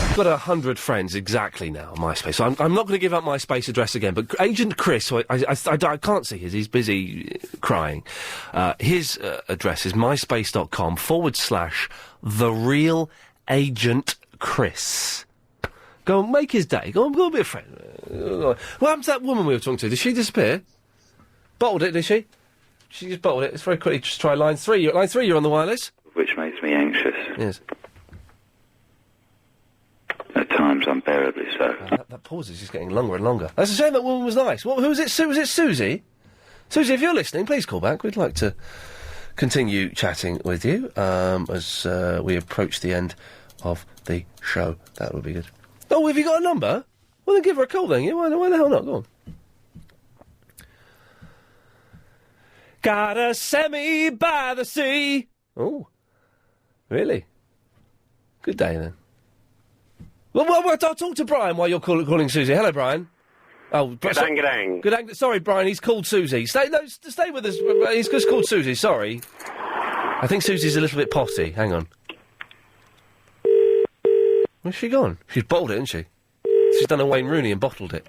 I've got 100 friends exactly now on MySpace. So I'm not going to give up MySpace address again. But Agent Chris, so I can't see his. He's busy crying. His address is myspace.com/The Real Agent Chris. Go and make his day. Go and be a friend. What happened to that woman we were talking to? Did she disappear? Bottled it, did she? She just bottled it. Let's very quickly just try line 3. Line 3, you're on the wireless. Which makes me anxious. Yes. At times unbearably so. That pause is just getting longer and longer. That's a shame. That woman was nice. Who was it? Was it Susie? Susie, if you're listening, please call back. We'd like to continue chatting with you as we approach the end of the show. That would be good. Oh, have you got a number? Well, then give her a call then. Yeah, why the hell not? Go on. Got a semi by the sea. Oh, really? Good day then. Well, I'll talk to Brian while you're calling Susie. Hello, Brian. Oh, G'dang. Sorry, Brian, he's called Susie. Stay with us. He's just called Susie, sorry. I think Susie's a little bit potty. Hang on. Where's she gone? She's bottled it, hasn't she? She's done a Wayne Rooney and bottled it.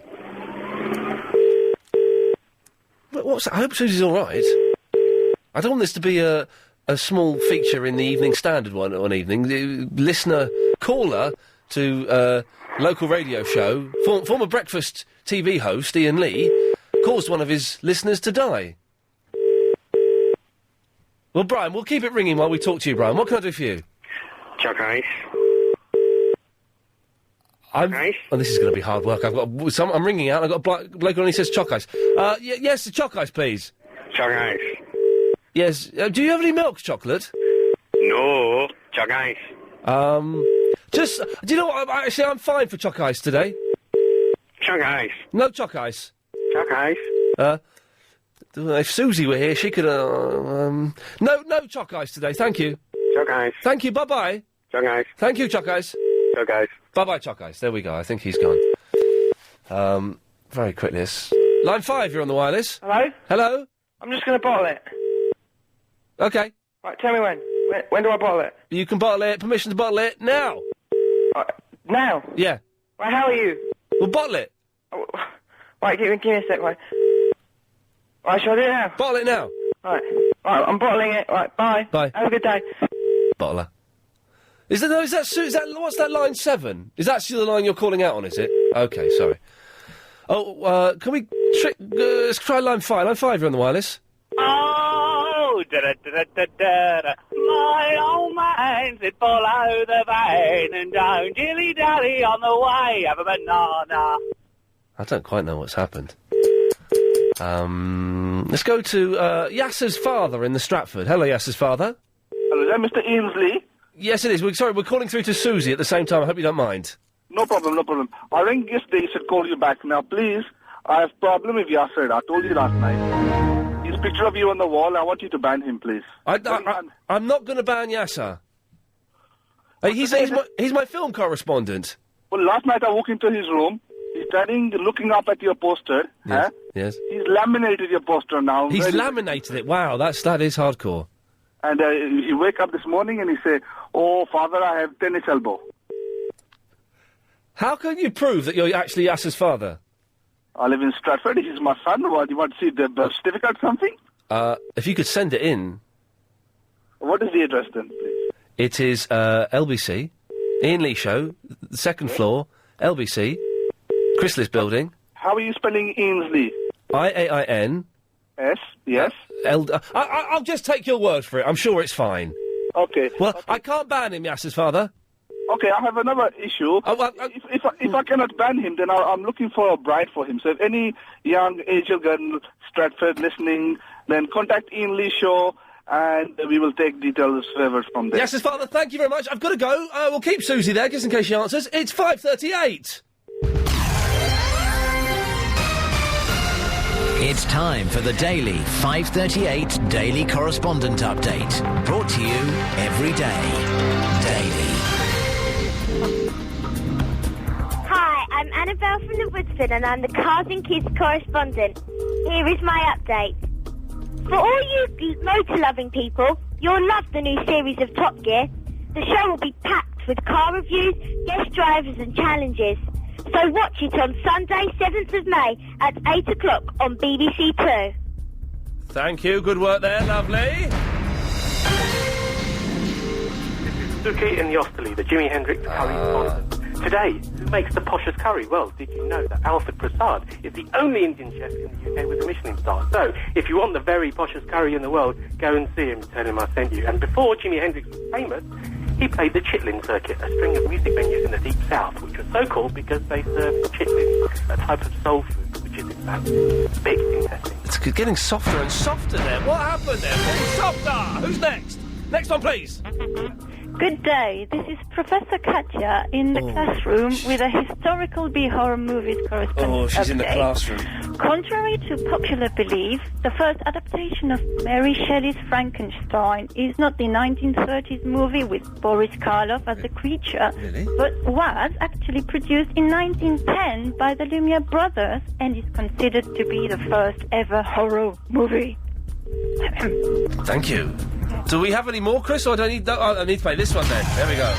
What's that? I hope Susie's all right. I don't want this to be a small feature in the Evening Standard one evening. The listener caller to local radio show, former breakfast TV host Iain Lee, caused one of his listeners to die. Well, Brian, we'll keep it ringing while we talk to you, Brian. What can I do for you? Chuck ice. Oh, this is going to be hard work. I'm ringing out. I've got a bloke on. He says choc ice. Yes, the choc ice, please. Chuck ice. Yes. Do you have any milk chocolate? No. Chuck ice. Do you know what? Actually, I'm fine for choc ice today. Chuck ice. No choc ice. Chuck ice. If Susie were here, she could. No choc ice today. Thank you. Chuck ice. Thank you. Bye bye. Chuck ice. Thank you, choc ice. Chuck ice. Bye bye, choc ice. There we go. I think he's gone. Very quickly. Line 5. You're on the wireless. Hello. Hello. I'm just going to bottle it. Okay. Right. Tell me when. When do I bottle it? You can bottle it. Permission to bottle it now. Now? Yeah. Right, how are you? Well, bottle it. Oh, right, give me a sec, right. Right, shall I do it now? Bottle it now. Right, I'm bottling it. Right, bye. Bye. Have a good day. Bottler. Is that what's that line 7? Is that the line you're calling out on, is it? Okay, sorry. Oh, can we let's try line 5. Line 5, you're on the wireless. Oh, da-da-da-da-da-da. My old man said follow the vein and don't dilly-dally on the way. Have a banana. I don't quite know what's happened. Let's go to Yasser's father in the Stratford. Hello, Yasser's father. Hello, is that Mr. Ainsley? Yes, it is. We're calling through to Susie at the same time. I hope you don't mind. No problem. I rang yesterday, he said call you back. Now, please, I have problem with Yasser. I told you last night. His picture of you on the wall, I want you to ban him, please. I'm not going to ban Yasser. He's my film correspondent. Well, last night I walked into his room. He's looking up at your poster. Yes. Yes. He's laminated your poster now. He's laminated it. Wow, that is hardcore. And he wake up this morning and he say, "Oh, father, I have tennis elbow." How can you prove that you're actually Yasser's father? I live in Stratford. He's my son. What, you want to see the birth certificate or something? If you could send it in. What is the address then, please? It is LBC, Iain Lee Show, the second floor, LBC, Chrysalis Building. How are you spelling Ainsley? IAIN. S, yes. I'll just take your word for it. I'm sure it's fine. Okay. Well, okay. I can't ban him, Yasser's father. Okay, I have another issue. If I cannot ban him, then I'm looking for a bride for him. So if any young Angel girl Stratford listening, then contact Iain Lee Show, and we will take details further from there. Yasser's father, thank you very much. I've got to go. We'll keep Susie there, just in case she answers. It's 5:38. It's time for the daily 5:38 Daily Correspondent Update. Brought to you every day. Daily. Hi, I'm Annabelle from the Woodsford and I'm the Cars and Kids correspondent. Here is my update. For all you motor-loving people, you'll love the new series of Top Gear. The show will be packed with car reviews, guest drivers and challenges. So watch it on Sunday, 7th of May at 8 o'clock on BBC Two. Thank you. Good work there. Lovely. Suki in the Osterley, the Jimi Hendrix curry sponsor. Today, who makes the poshest curry? Well, did you know that Alfred Prasad is the only Indian chef in the UK with a Michelin star? So, if you want the very poshest curry in the world, go and see him, tell him I sent you. And before Jimi Hendrix was famous, he played the chitlin circuit, a string of music venues in the Deep South, which was so called because they served chitlins, a type of soul food, which is in fact big intestine. It's getting softer and softer there. What happened there? Getting softer! Who's next? Next one, please. Good day. This is Professor Katja in the classroom with a historical B-horror movies correspondent. Oh, she's in the classroom. Contrary to popular belief, the first adaptation of Mary Shelley's Frankenstein is not the 1930s movie with Boris Karloff as the creature, but was actually produced in 1910 by the Lumiere brothers and is considered to be the first ever horror movie. Thank you. Do we have any more, Chris, or do I need to play this one then? There we go.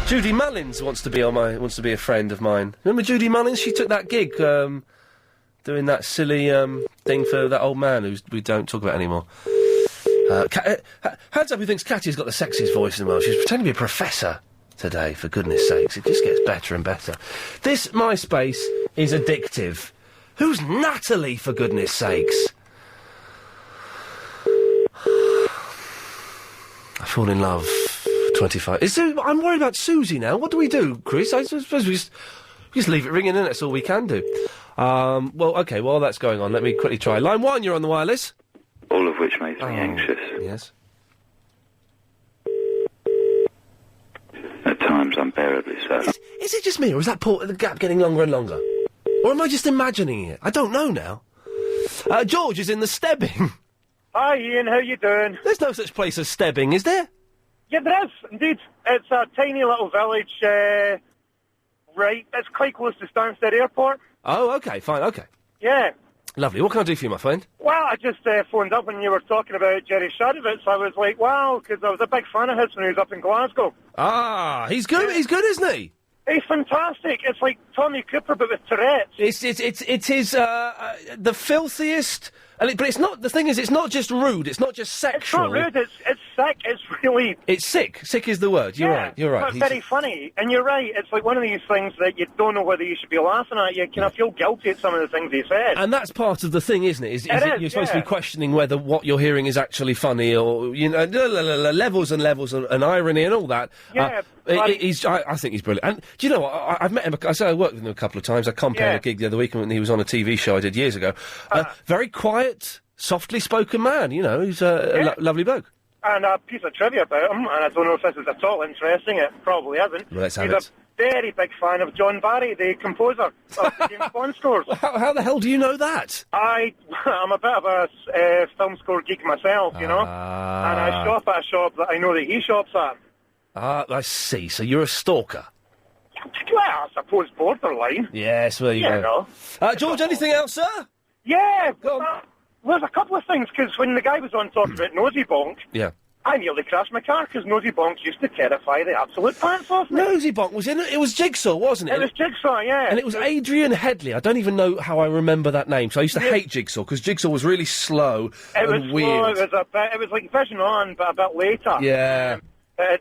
Judy Mullins wants to be a friend of mine. Remember Judy Mullins? She took that gig, doing that silly thing for that old man who we don't talk about anymore. Hands up who thinks Katya's got the sexiest voice in the world. She's pretending to be a professor today, for goodness sakes. It just gets better and better. This MySpace is addictive. Who's Natalie, for goodness sakes? I fall in love. 25. I'm worried about Susie now. What do we do, Chris? I suppose we just leave it ringing, and that's all we can do. Well, OK, while that's going on, let me quickly try. Line 1, you're on the wireless. All of which makes me anxious. Yes. At times, unbearably so. Is it just me, or is that the gap getting longer and longer? Or am I just imagining it? I don't know now. George is in the Stebbing. Hi, Ian, how you doing? There's no such place as Stebbing, is there? Yeah, there is, indeed. It's a tiny little village, right, it's quite close to Stansted Airport. Oh, OK, fine, OK. Yeah. Lovely. What can I do for you, my friend? Well, I just phoned up when you were talking about Jerry Shadowitz. I was like, wow, because I was a big fan of his when he was up in Glasgow. Ah, he's good, he's good, isn't he? He's fantastic. It's like Tommy Cooper, but with Tourette's. It is the filthiest... but it's not... The thing is, it's not just rude, it's not just sexual. It's not rude, it's sick, it's really... It's sick. Sick is the word. You're right. It's very funny. And you're right, it's like one of these things that you don't know whether you should be laughing at. You kind of feel guilty at some of the things he said. And that's part of the thing, isn't it? You're supposed to be questioning whether what you're hearing is actually funny or, you know, levels and levels and irony and all that. Yeah. I think he's brilliant. And do you know what? I've met him. I worked with him a couple of times. I compared a gig the other week when he was on a TV show I did years ago. Very quiet, softly spoken man. You know, he's a lovely bloke. And a piece of trivia about him, and I don't know if this is at all interesting. It probably isn't. Well, let's have he's it. A very big fan of John Barry, the composer of the James Bond scores. How the hell do you know that? I'm a bit of a film score geek myself, you know, and I shop at a shop that I know that he shops at. I see. So you're a stalker? Well, I suppose borderline. Yes, well, you go. George, anything else, sir? Yeah, there's a couple of things, because when the guy was on talking about Nosy Bonk, I nearly crashed my car, because Nosy Bonk used to terrify the absolute pants off me. Nosy Bonk was in it. It was Jigsaw, wasn't it? It was Jigsaw, yeah. And it was Adrian Headley. I don't even know how I remember that name. So I used to hate Jigsaw, because Jigsaw was really slow and weird. It was like Vision On, but a bit later. Yeah.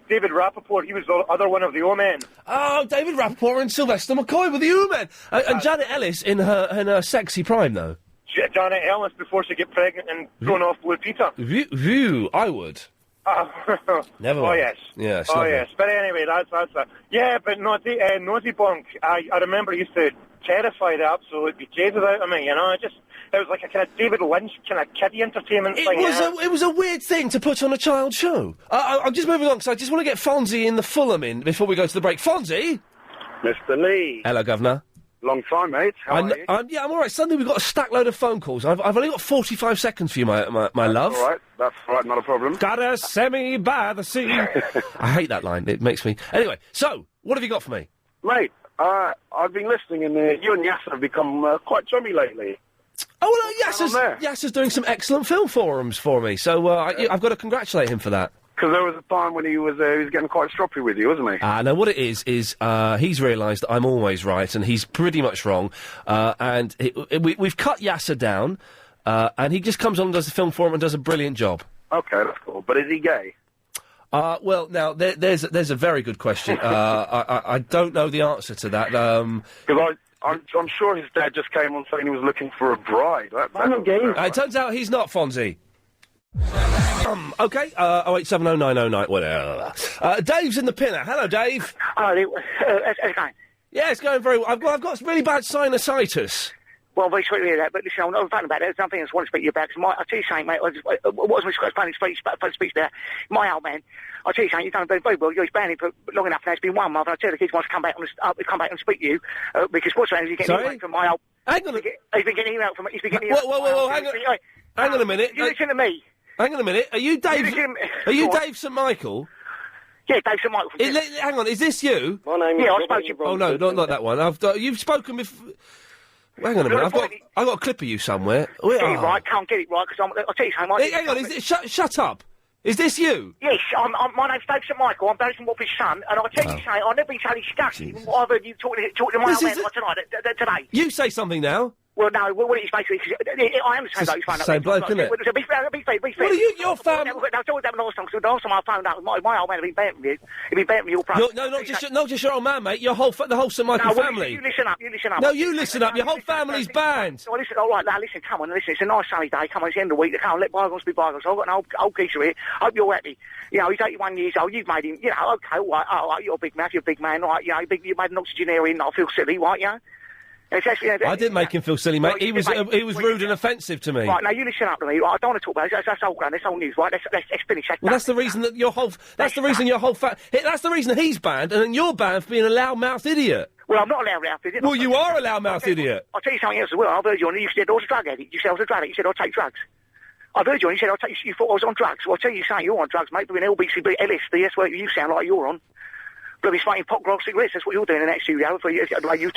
David Rappaport, he was the other one of the O-Men. Oh, David Rappaport and Sylvester McCoy were the O-Men. And Janet Ellis in her sexy prime, though. Janet Ellis before she get pregnant and thrown off Blue Peter. I would. Never mind. Oh, yes. Yes. Oh, yes. But anyway, that's it. Yeah, but Nosy Bonk, I remember he used to terrify the absolute bejesus out of me, you know. It was like a kind of David Lynch kind of kiddie entertainment thing. It was a weird thing to put on a child show. I'm just moving on, because I just want to get Fonzie in the Fulham in before we go to the break. Fonzie? Mr. Lee. Hello, Governor. Long time, mate. How are you? Yeah, I'm all right. Suddenly we've got a stack load of phone calls. I've only got 45 seconds for you, my love. All right. That's all right. Not a problem. Got a semi by the sea. I hate that line. It makes me... Anyway, so, what have you got for me? Mate, I've been listening, and you and Yasser have become quite chummy lately. Oh, well, Yasser's doing some excellent film forums for me, so I've got to congratulate him for that. Because there was a time when he was getting quite stroppy with you, wasn't he? No, what it is he's realised that I'm always right, and he's pretty much wrong, and we've cut Yasser down, and he just comes on and does the film forum and does a brilliant job. Okay, that's cool. But is he gay? Well, now, there's a very good question. I don't know the answer to that. Because I'm sure his dad just came on saying he was looking for a bride. I'm not gay. It turns out he's not, Fonzie. Okay, 0870909, whatever. Dave's in the pinner. Hello, Dave. Hello, how's it going? Yeah, it's going very well. I've got really bad sinusitis. Well, very sorry to hear that, but listen, I'm not talking about that. There's something else I want to speak to you about, because I'll tell you something, mate, what was my funny speech there? My old man, I'll tell you something, you've done very well, you've been here for long enough now, it's been 1 month, and I tell the kids wants to come back and speak to you, because what's around is you're getting email from my old... Hang on. He's been getting email from... Whoa, hang on a minute. You listen to me. Hang on a minute, are you Dave... Are you Dave St Michael? Yeah, Dave St Michael. Hang on, is this you? My name is... Yeah, I spoke to you... Oh, no, not that one. You've spoken before... Hang on a minute, I've got a clip of you somewhere. Get it right, can't get it right, because I'll tell you something... Hang on, shut up. Is this you? Yes, my name's Dave St Michael, I'm Dave St Michael's son, and I'll tell you something, I've never been so disgusted what I've heard you talking to my old man tonight, today. You say something now. Well, no, what it is basically, cause I am the same bloke you phoned up. Same bloke, isn't it? Be fair. What are you, your family? No, I told you that last time, because the last time I phoned up, my old man had been banned from you. He'd been banned from your program. No, not just your old man, mate, the whole St Michael family. You listen up. No, you listen up, your whole family's banned. No, listen, all right, now listen, come on, listen, it's a nice sunny day, come on, it's the end of the week, come on, let bygones be bygones. I've got an old geezer here, hope you're happy. You know, he's 81 years old, you've made him, you know, okay, all right, you're a big man, you're a big man, all right, you know, you made an oxygenaire in, I feel silly, right, you know? I didn't make him feel silly, mate. He was rude and offensive to me. Right, now you listen up to me. Right, I don't want to talk about it. That's old ground. That's old news. Right, let's finish. That's the reason that that's the reason he's banned, and then you're banned for being a loudmouth idiot. Well, I'm not a loudmouth idiot. Well, you are a loudmouth idiot. I'll tell you something else as well. I've heard you on. You said I was a drug addict. You said I was a drug addict. You said I'll take drugs. I've heard you on. You said you thought I was on drugs. Well, I'll tell you something. You're on drugs, mate. Doing LBCB, LSD. That's what you sound like you're on. Bloody smoking pot grass cigarettes. That's what you're doing in that studio.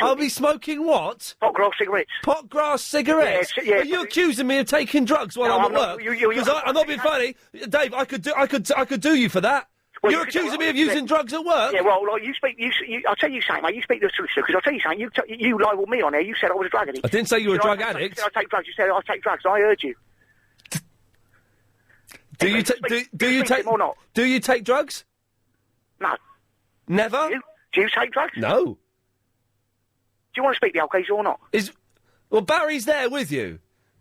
I'll be smoking what? Pot grass cigarettes. Pot grass cigarettes? Yeah. Are you accusing me of taking drugs while I'm at work? Because I'm not being funny, Dave. I could do you for that. Well, you're accusing me of using drugs at work. Yeah, well, like, I'll tell you something, mate. You speak to the solicitor, because I'll tell you something. You libelled me on there. You said I was a drug addict. I didn't say you were a drug addict. You said I take drugs. You said I take drugs. I heard you. Do you take drugs? No. Never? Do you take drugs? No. Do you want to speak to the old geezer or not? Well, Barry's there with you.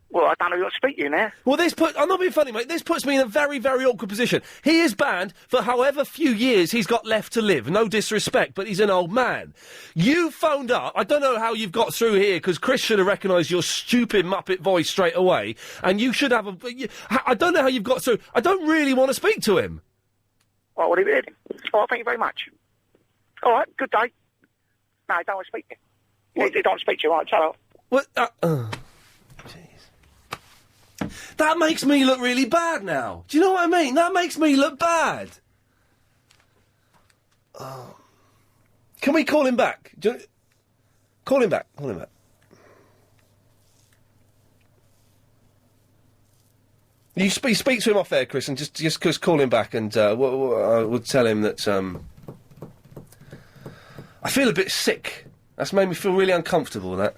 Well, I don't know who to speak to you now. Well, I'm not being funny, mate. This puts me in a very, very awkward position. He is banned for however few years he's got left to live. No disrespect, but he's an old man. You phoned up. I don't know how you've got through here, because Chris should have recognised your stupid Muppet voice straight away. And you should have I don't know how you've got through. I don't really want to speak to him. Well, what are you doing? Oh, thank you very much. All right, good day. No, I don't want to speak to you. I don't want to speak to you. All right, shut up. What? That makes me look really bad now. Do you know what I mean? That makes me look bad. Oh. Can we call him back? Call him back. You speak to him off air, Chris, and just call him back, and we'll tell him that I feel a bit sick. That's made me feel really uncomfortable, that.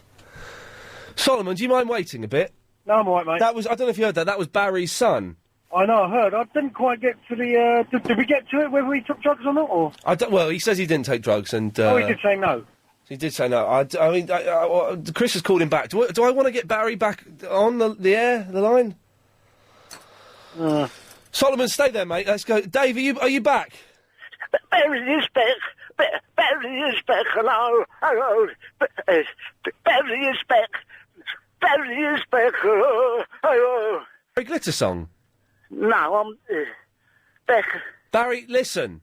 Solomon, do you mind waiting a bit? No, I'm all right, mate. I don't know if you heard that. That was Barry's son. I know, I heard. I didn't quite get to the... Did we get to it, whether he took drugs or not, or...? Well, he says he didn't take drugs, and... he did say no. He did say no. I mean, Chris has called him back. Do I want to get Barry back on the air, the line? Solomon, stay there, mate. Let's go. Dave, are you back? Barry is back. Barry is back. Hello. Barry is back. Barry is back. Hello. Glitter song? No, I'm back. Barry, listen.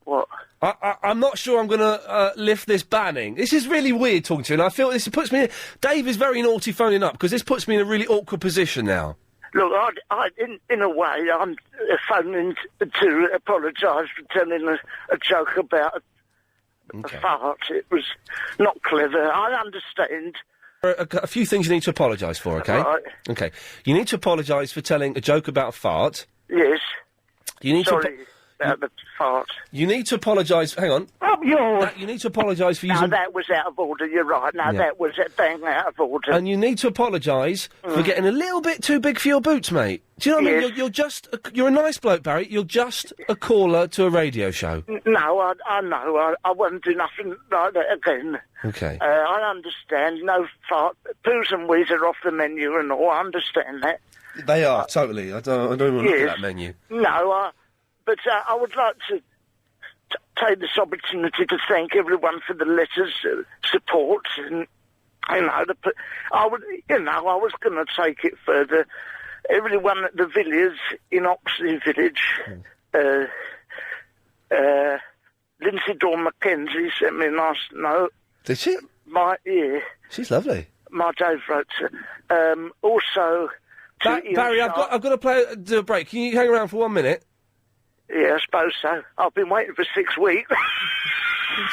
What? I'm not sure I'm going to lift this banning. This is really weird talking to you, and I feel this puts me... Dave is very naughty phoning up, because this puts me in a really awkward position now. Look, in a way, I'm phoning to apologise for telling a joke about a fart. It was not clever. I understand. A few things you need to apologise for, OK? Right. OK. You need to apologise for telling a joke about a fart. Yes. You need Sorry about the fart. You need to apologise... Hang on. Up yours! You need to apologise for No, using... that was out of order, you're right. No, Yeah. that was bang out of order. And you need to apologise for getting a little bit too big for your boots, mate. Do you know what I mean? You're just... You're a nice bloke, Barry. You're just a caller to a radio show. No, I know. I wouldn't do nothing like that again. OK. I understand. No fart. Poos and wees are off the menu and all. I understand that. They are, totally. I don't want to look at Yes. that menu. No, but I would like to take this opportunity to thank everyone for the letters, support, and I was going to take it further. Everyone at the Villiers in Oxley Village, Lindsay Dawn Mackenzie sent me a nice note. Did she? She's lovely. My Dave wrote her. Also, to Ian Barry, I've Sharp- got to do a break. Can you hang around for 1 minute? Yeah, I suppose so. I've been waiting for 6 weeks.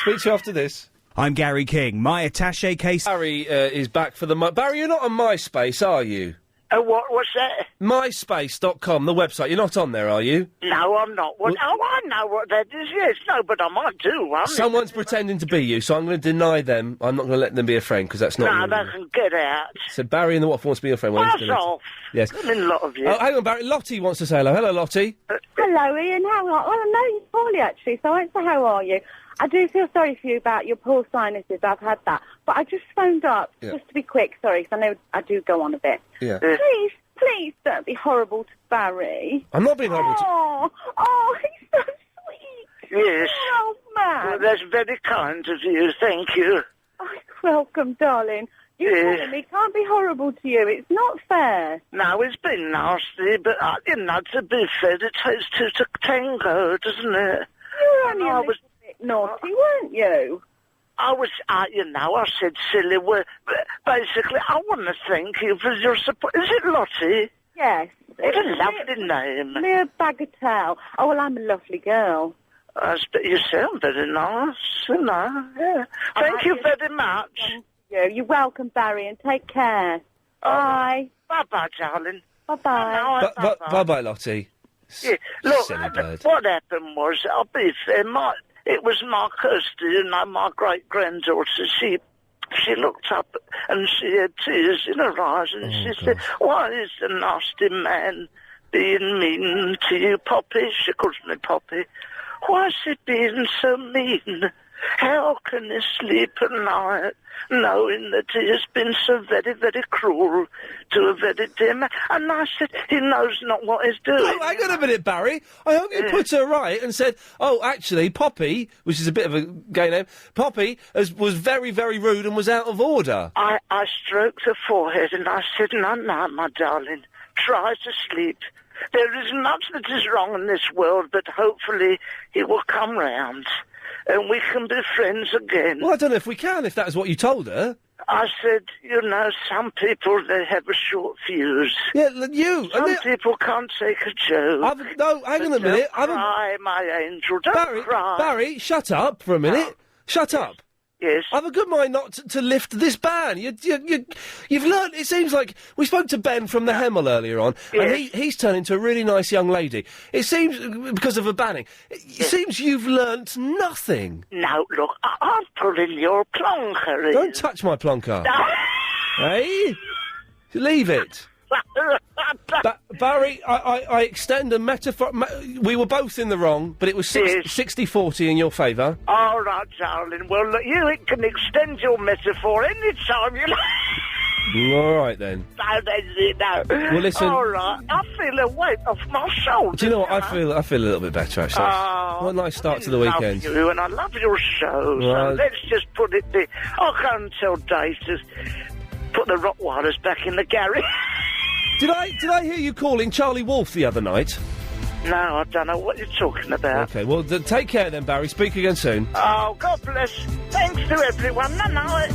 Speak to you after this. I'm Gary King. My attaché case... Barry is back for the... Barry, you're not on MySpace, are you? What's that? MySpace.com, the website. You're not on there, are you? No, I'm not. I know what that is, yes. No, but I might do one. Someone's pretending to be you, so I'm going to deny them. I'm not going to let them be a friend, because that's not... No, really... they can get out. So Barry in the What wants to be your friend. Pass off. Yes. I mean, a lot of you. Oh, hang on, Barry. Lottie wants to say hello. Hello, Lottie. Hello, Ian. How are you? Well, I know you're poorly, actually, so I won't say how are you. I do feel sorry for you about your poor sinuses. I've had that. But I just phoned up, just to be quick, sorry, because I know I do go on a bit. Yeah. Please don't be horrible to Barry. I'm not being horrible to... Oh, he's so sweet. Yes. Oh, man. Well, that's very kind of you. Thank you. Oh, welcome, darling. You telling me can't be horrible to you. It's not fair. No, it's been nasty, but, to be fair, it takes two to tango, doesn't it? You were only a little bit naughty, weren't you? I was, I said silly words. Basically, I want to thank you for your support. Is it Lottie? Yes. What a lovely name. Mere bagatelle. Oh, well, I'm a lovely girl. You sound very nice, yeah. Thank you very much. You're welcome, Barry, and take care. Bye. Bye-bye, darling. Bye-bye. Bye-bye, Lottie. Yeah. Look, Silly bird. what happened was, I'll be fair, it was my Kirsty, my great-granddaughter. She looked up and she had tears in her eyes and she said, "Why is the nasty man being mean to you, Poppy?" She calls me Poppy. "Why is he being so mean? How can he sleep at night knowing that he has been so very, very cruel to a very dear man?" And I said, "He knows not what he's doing." Oh, hang on a minute, Barry. I hope you put her right and said, "Oh, actually, Poppy," which is a bit of a gay name, "Poppy was very, very rude and was out of order." I stroked her forehead and I said, "No, my darling, try to sleep. There is much that is wrong in this world, but hopefully he will come round and we can be friends again." Well, I don't know if we can, if that's what you told her. I said, some people, they have a short fuse. Yeah, you. Some people can't take a joke. No, hang on a minute. Don't cry, my angel, don't cry. Barry, shut up for a minute. Shut up. Yes. I've a good mind not to lift this ban. You've learned. It seems like we spoke to Ben from the Hemel earlier on, and he's turned into a really nice young lady. It seems because of a banning. It seems you've learnt nothing. No, look, I'm pulling your plonker. Don't touch my plonker. Hey, leave it. Barry, I extend a metaphor. We were both in the wrong, but it was 60-40 in your favour. All right, darling. Well, look, you can extend your metaphor any time you like. All right, then. No, that's it, no. Well, listen. All right, I feel a weight off my shoulders. Do you know what? I feel a little bit better, actually. What a nice start to the weekend. I love you, and I love your show. Well, so let's just put it there. I'll go and tell Dave to put the Rottweilers back in the garage. Did I hear you calling Charlie Wolf the other night? No, I don't know what you're talking about. Okay, well, take care then, Barry. Speak again soon. Oh, God bless. Thanks to everyone. No.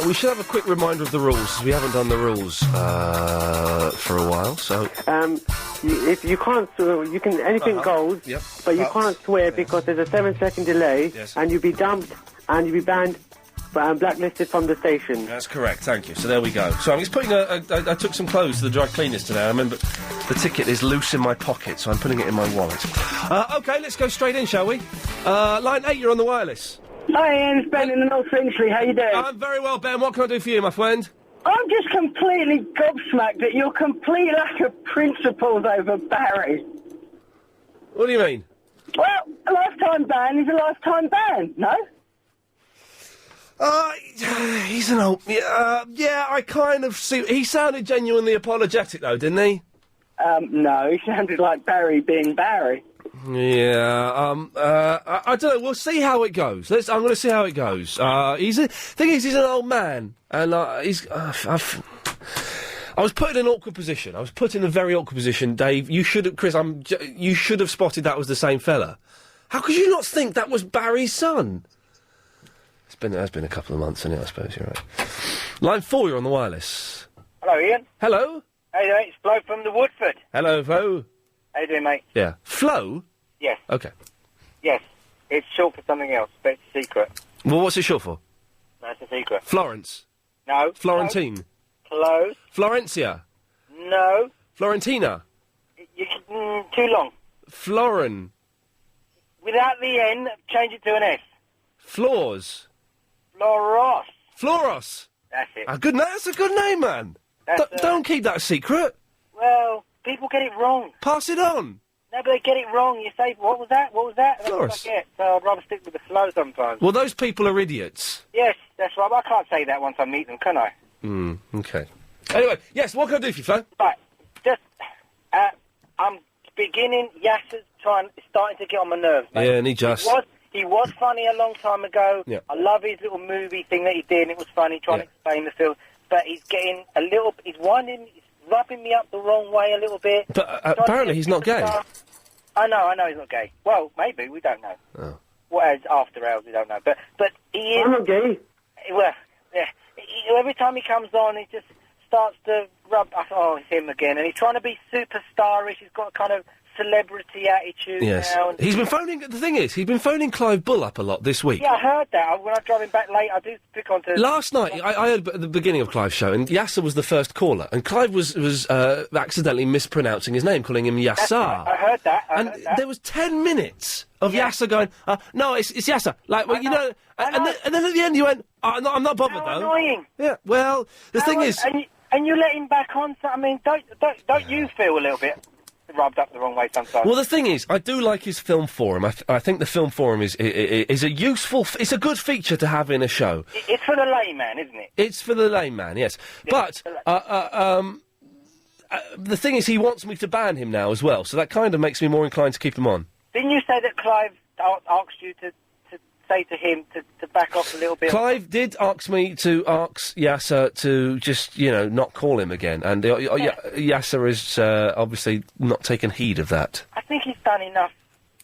We should have a quick reminder of the rules, because we haven't done the rules for a while, so... If you can't, you can, anything goes, but you can't swear because there's a 7-second delay, and you'll be dumped, and you'll be banned, blacklisted from the station. That's correct, thank you. So there we go. So I'm just putting I took some clothes to the dry cleaners today. I remember the ticket is loose in my pocket, so I'm putting it in my wallet. OK, let's go straight in, shall we? Line 8, you're on the wireless. Hi, Ian. It's Ben in the North Finchley. How you doing? I'm very well, Ben. What can I do for you, my friend? I'm just completely gobsmacked at your complete lack of principles over Barry. What do you mean? Well, a lifetime ban is a lifetime ban, no? He's an old... yeah, I kind of see... He sounded genuinely apologetic, though, didn't he? No, he sounded like Barry being Barry. Yeah, I don't know. We'll see how it goes. I'm going to see how it goes. Thing is, he's an old man, and I was put in an awkward position. I was put in a very awkward position, Dave. You should have, Chris. You should have spotted that was the same fella. How could you not think that was Barry's son? It has been a couple of months, hasn't it? I suppose you're right. Line 4, you're on the wireless. Hello, Ian. Hello. Hey, mate. It's Flo from the Woodford. Hello, Flo. How you doing, mate? Yeah. Flo? Yes. Okay. Yes. It's short for something else, but it's a secret. Well, what's it short for? No, it's a secret. Florence. No. Florentine. Close. Florencia. No. Florentina. Too long. Florin. Without the N, change it to an S. Floors. Floros. Floros. That's it. That's a good name, man. Don't keep that a secret. Well, people get it wrong. Pass it on. No, but they get it wrong. You say, what was that? What was that? And Floros. I forget. So I'd rather stick with the flow sometimes. Well, those people are idiots. Yes, that's right. But I can't say that once I meet them, can I? Okay. Anyway, yes, what can I do for you, Flo? Right. Just, I'm beginning, Yasser's starting to get on my nerves, mate. Yeah, and he just... He was funny a long time ago. Yeah. I love his little movie thing that he did, and it was funny trying to explain the film. But he's getting a little... He's rubbing me up the wrong way a little bit. But apparently he's not gay. I know he's not gay. Well, maybe, we don't know. Oh. What as after hours, we don't know. But he is... I'm not gay. Well, yeah. Every time he comes on, he just starts to rub... Oh, it's him again. And he's trying to be superstarish. He's got a kind of celebrity attitude now. He's been phoning... The thing is, he's been phoning Clive Bull up a lot this week. Yeah, I heard that. When I drove him back late, I do pick onto... Last night, I heard at the beginning of Clive's show, and Yasser was the first caller, and Clive was accidentally mispronouncing his name, calling him Yassar. Right. I heard that. There was 10 minutes of Yasser going, no, it's Yasser. Like, well, you know... And then at the end you went, I'm not bothered, though. Annoying. Yeah, well, the thing is... And you let him back on, so, I mean, don't you feel a little bit rubbed up the wrong way sometimes? Well, the thing is, I do like his film forum. I think the film forum is a useful... It's a good feature to have in a show. It's for the layman, isn't it? It's for the layman, yes. But, the thing is, he wants me to ban him now as well, so that kind of makes me more inclined to keep him on. Didn't you say that Clive asked you to say to him to back off a little bit? Clive did ask me to ask Yasser to just, not call him again, and Yasser is obviously not taken heed of that. I think he's done enough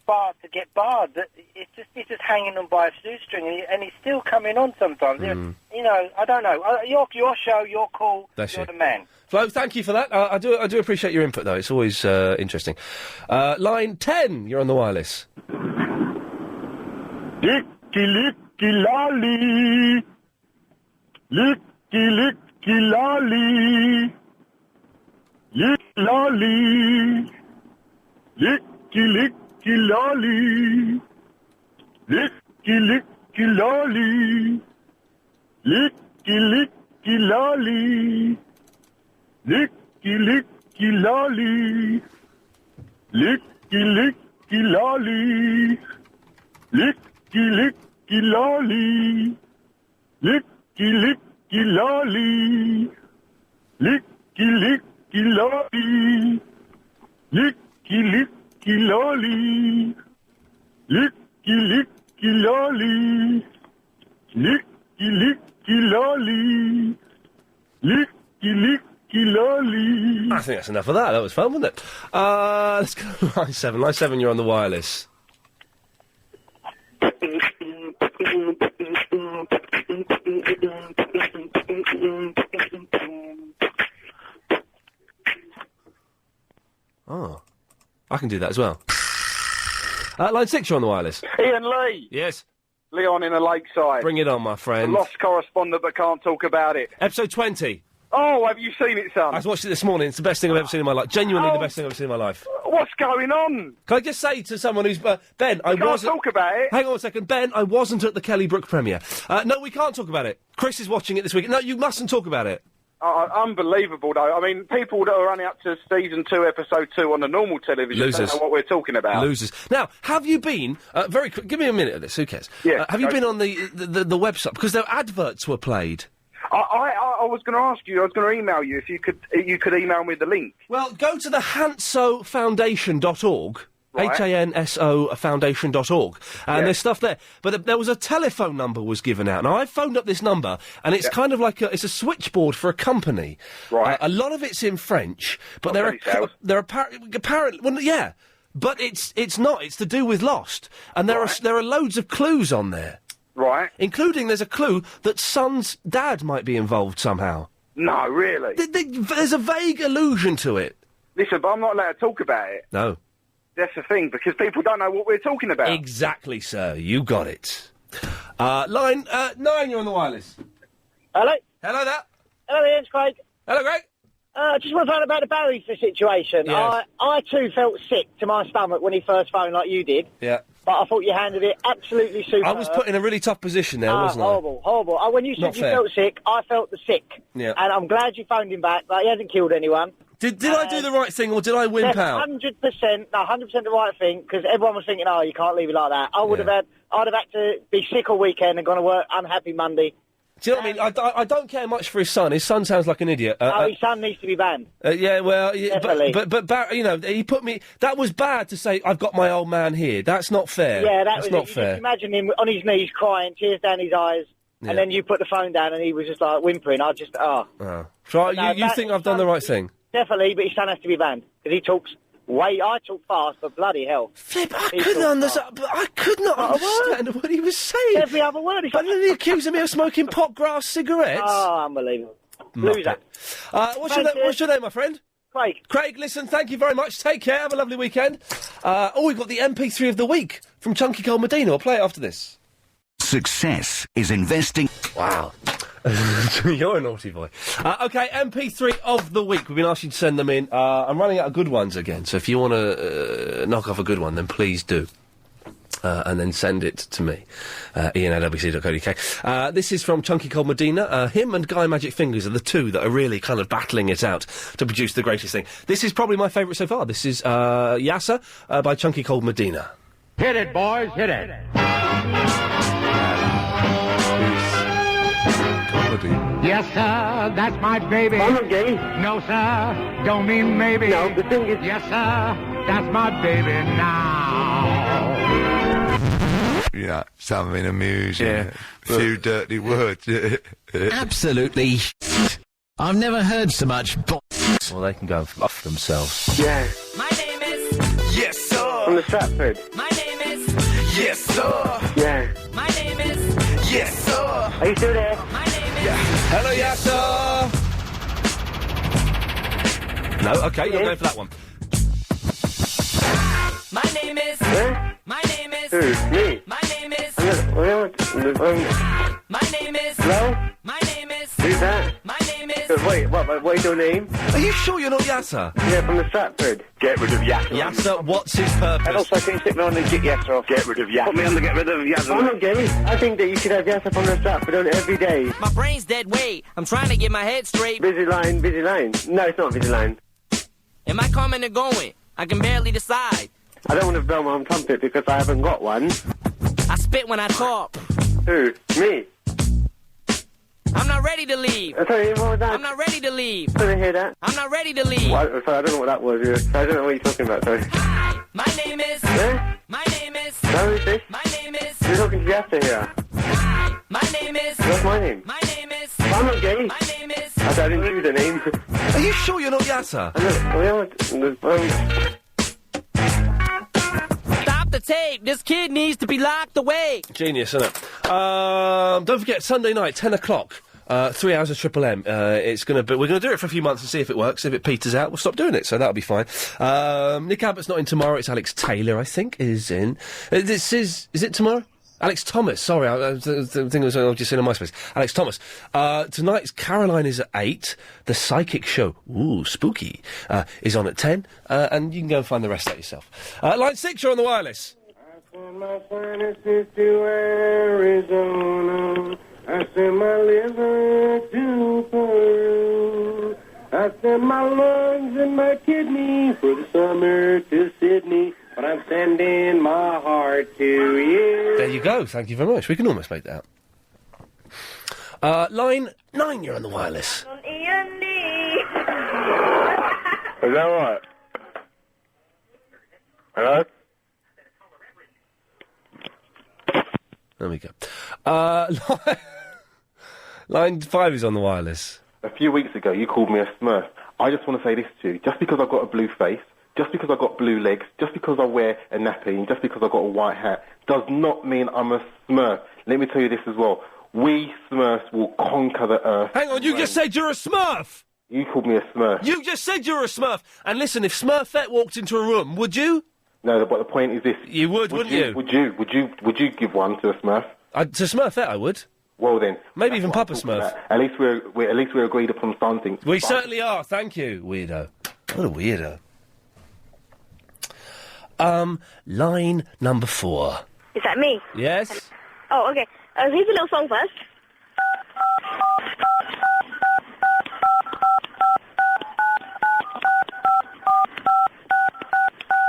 to get barred. He's just hanging on by a shoestring, and he's still coming on sometimes. I don't know. Your show, your call, you're the man. Flo, thank you for that. I do appreciate your input, though. It's always interesting. Line 10, you're on the wireless. Licky, licky, lolly. Licky, licky, lolly. Lick, lolly. Licky, licky, lolly. Licky, licky, lolly. Licky, licky, lolly. Licky, licky, lolly. Licky, licky, lolly. Licky, licky, lolly. Licky, licky, lolly. Licky, licky, lolly. Licky, licky, lolly. Licky, licky, lolly. Licky, licky, lolly. think that's enough of that. That was fun, wasn't it? Let's go to line 7. Line 7, you're on the wireless. Oh, I can do that as well. Line 6, you're on the wireless. Ian Lee. Yes. Leon in a lakeside. Bring it on, my friend. The lost correspondent but can't talk about it. Episode 20. Oh, have you seen it, son? I watched it this morning. It's the best thing I've ever seen in my life. Genuinely the best thing I've ever seen in my life. What's going on? Can I just say to someone who's... Ben, I can't wasn't... talk about it. Hang on a second. Ben, I wasn't at the Kelly Brook premiere. No, we can't talk about it. Chris is watching it this week. No, you mustn't talk about it. Unbelievable, though. I mean, people that are running up to season 2, episode 2 on the normal television Losers. don't know what we're talking about. Losers. Now, have you been... very quick, give me a minute of this, who cares? Yeah, have you been on the website? Because their adverts were played. I was going to ask you, I was going to email you if you could email me the link. Well, go to the hansofoundation.org. Right. HANSO foundation.org. And there's stuff there. But there was a telephone number was given out. Now, I phoned up this number, and it's kind of like it's a switchboard for a company. Right. A lot of it's in French, but there are apparently... Well, yeah. But it's not. It's to do with Lost. And there are loads of clues on there. Right. Including there's a clue that Son's dad might be involved somehow. No, really? There's a vague allusion to it. Listen, but I'm not allowed to talk about it. No. That's the thing, because people don't know what we're talking about. Exactly, sir. You got it. Line 9, you're on the wireless. Hello? Hello there. Hello, Ian, it's Craig. Hello, Craig. I just want to find out about the Barry situation. Yes. I too felt sick to my stomach when he first phoned like you did. Yeah. But I thought you handled it absolutely super. I was put in a really tough position there, wasn't I? Horrible. When you said Not you fair. felt sick, I felt the sick. Yeah. And I'm glad you phoned him back, but he hasn't killed anyone. Did I do the right thing, or did I wimp out? 100% the right thing, because everyone was thinking, oh, you can't leave it like that. I'd have had to be sick all weekend and gone to work unhappy Monday. Do you know what I mean? I don't care much for his son. His son sounds like an idiot. His son needs to be banned. Yeah, well, Definitely. but you know, he put me... That was bad to say, I've got my old man here. That's not fair. Yeah, That's not You fair. just imagine him on his knees crying, tears down his eyes, and then you put the phone down and he was just like whimpering. Oh. So you think I've done the right thing? Definitely, but his son has to be banned, because he talks I talk fast, but bloody hell. I couldn't understand what he was saying. Every other word. And then he accused me of smoking pot grass cigarettes. Oh, unbelievable. Loser. What's your name, my friend? Craig. Craig, listen, thank you very much. Take care. Have a lovely weekend. We've got the MP3 of the week from Chunky Cold Medina. I'll play it after this. Success is investing... Wow. You're a naughty boy. OK, MP3 of the week. We've been asked you to send them in. I'm running out of good ones again, so if you want to knock off a good one, then please do. And then send it to me. ian@lbc.co.uk. This is from Chunky Cold Medina. Him and Guy Magic Fingers are the two that are really kind of battling it out to produce the greatest thing. This is probably my favourite so far. This is Yasser by Chunky Cold Medina. Hit it, boys, hit it. Yes, sir, that's my baby. I'm not gay. No, sir, don't mean maybe. No, the thing is... Yes, sir, that's my baby now. Yeah, something amusing. A few dirty words. Absolutely. I've never heard so much. Well, they can go off themselves. Yeah. My name is... Yes, sir. From the Stratford. My name is... Yes, sir. Yeah. My name is... Yes, sir. Are you still there? My name is... Hello, Yasser. No, OK, you're going for that one. My name is... My name is... Who? Me? My name is... My name is... Hello? My name is... Who's that? My name is... Wait, what is your name? Are you sure you're not Yasser? Yeah, from the Stratford. Get rid of Yasser. Yasser, what's his purpose? And also, can you stick me on the get Yasser off? Get rid of Yasser. Put me on the get rid of Yasser. I'm not gay. I think that you should have Yasser from the Stratford on every day. My brain's dead weight. I'm trying to get my head straight. Busy line, busy line. No, it's not busy line. Am I coming or going? I can barely decide. I don't want to blow my own trumpet because I haven't got one. I spit when I talk. Who? Me? I'm not ready to leave. Sorry, what was that? I'm not ready to leave. I didn't hear that. I'm not ready to leave. What? Sorry, I don't know what that was. I don't know what you're talking about, sorry. My name is... Yeah? My name is... No, who's this? My name is... You're talking to Yasser here. My name is... What's my name? My name is... I'm not gay. My name is... I I didn't do the name. Are you sure you're not Yasser? Stop the tape. This kid needs to be locked away. Genius, isn't it? Don't forget, Sunday night, 10 o'clock. 3 hours of Triple M. We're going to do it for a few months and see if it works. If it peters out, we'll stop doing it. So that'll be fine. Nick Abbott's not in tomorrow. It's Alex Taylor, I think, is in. Is it tomorrow? Alex Thomas. Sorry, I think it was just in on MySpace. Alex Thomas. Tonight's Caroline is at 8. The Psychic Show, ooh, spooky, is on at 10. And you can go and find the rest out yourself. Line 6, you're on the wireless. I send my sinuses to Arizona. I send my liver to Peru. I send my lungs and my kidneys for the summer to Sydney. But I'm sending my heart to you. There you go. Thank you very much. We can almost make that out. Line 9, you're on the wireless. Is that right? Hello? There we go. Line 5 is on the wireless. A few weeks ago, you called me a Smurf. I just want to say this to you. Just because I've got a blue face, just because I've got blue legs, just because I wear a nappy, and just because I've got a white hat, does not mean I'm a Smurf. Let me tell you this as well. We Smurfs will conquer the earth. Hang on, you just said you're a Smurf! You called me a Smurf. You just said you're a Smurf! And listen, if Smurfette walked into a room, would you? No, but the point is this. You wouldn't you? Would you give one to a Smurf? To Smurfette, I would. Well then. Maybe even Papa Smurf. At least we're agreed upon something. We certainly are, thank you, weirdo. What a weirdo. Line number 4. Is that me? Yes? Oh, okay. Here's a little song first.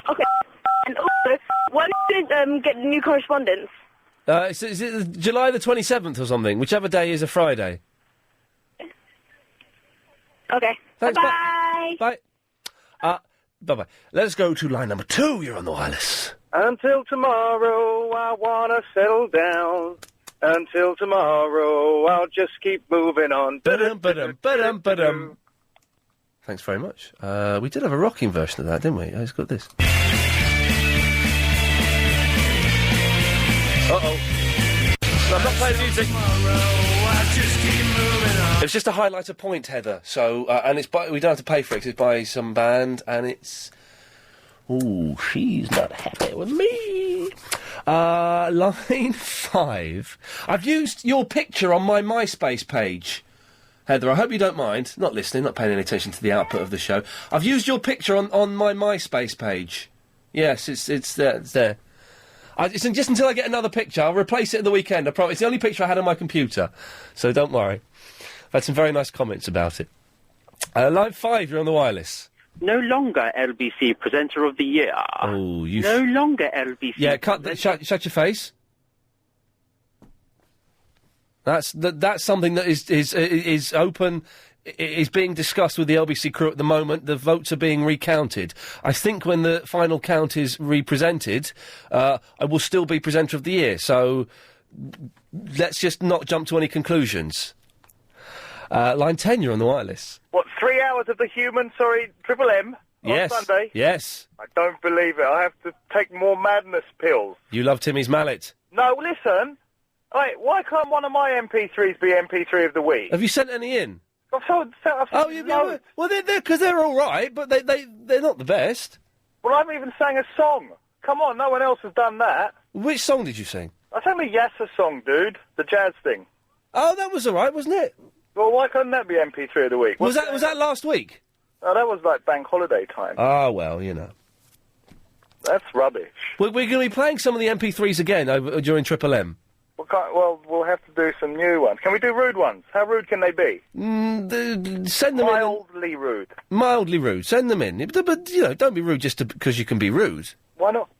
Okay. And also, when are you going to get the new correspondence? Is it July the 27th or something? Whichever day is a Friday. Okay. Thanks, bye. Bye. Bye-bye. Let's go to line number 2. You're on the wireless. Until tomorrow, I want to settle down. Until tomorrow, I'll just keep moving on. Ba-dum, ba-dum, ba-dum, ba-dum. Thanks very much. We did have a rocking version of that, didn't we? It's got this. Uh-oh. No, I'm not playing music. It's just a highlighter point, Heather. So, and we don't have to pay for it 'cause it's by some band, and it's... Ooh, she's not happy with me. Line 5. I've used your picture on my MySpace page. Heather, I hope you don't mind. Not listening, not paying any attention to the output of the show. I've used your picture on my MySpace page. Yes, it's there. It's there. It's just until I get another picture. I'll replace it at the weekend. I promise. It's the only picture I had on my computer. So don't worry. I've had some very nice comments about it. Line 5, you're on the wireless. No longer LBC Presenter of the Year. Oh, you... No longer LBC... Yeah, shut your face. That's something that is open, is being discussed with the LBC crew at the moment. The votes are being recounted. I think when the final count is represented, I will still be Presenter of the Year. So let's just not jump to any conclusions. Line 10, you're on the wireless. What, 3 hours of the human, Triple M? Yes. On Sunday? Yes. I don't believe it. I have to take more madness pills. You love Timmy's mallet. No, listen. Wait, why can't one of my MP3s be MP3 of the week? Have you sent any in? I've sent loads. Well, they're all right, but they're not the best. Well, I haven't even sang a song. Come on, no one else has done that. Which song did you sing? I sang the Yasser song, dude. The jazz thing. Oh, that was all right, wasn't it? Well, why couldn't that be MP3 of the week? Was that last week? Oh, that was like bank holiday time. Ah, well, you know. That's rubbish. We're going to be playing some of the MP3s again during Triple M. Well, we'll have to do some new ones. Can we do rude ones? How rude can they be? Send them Mildly rude. Mildly rude. Send them in. But you know, don't be rude just because you can be rude. Why not?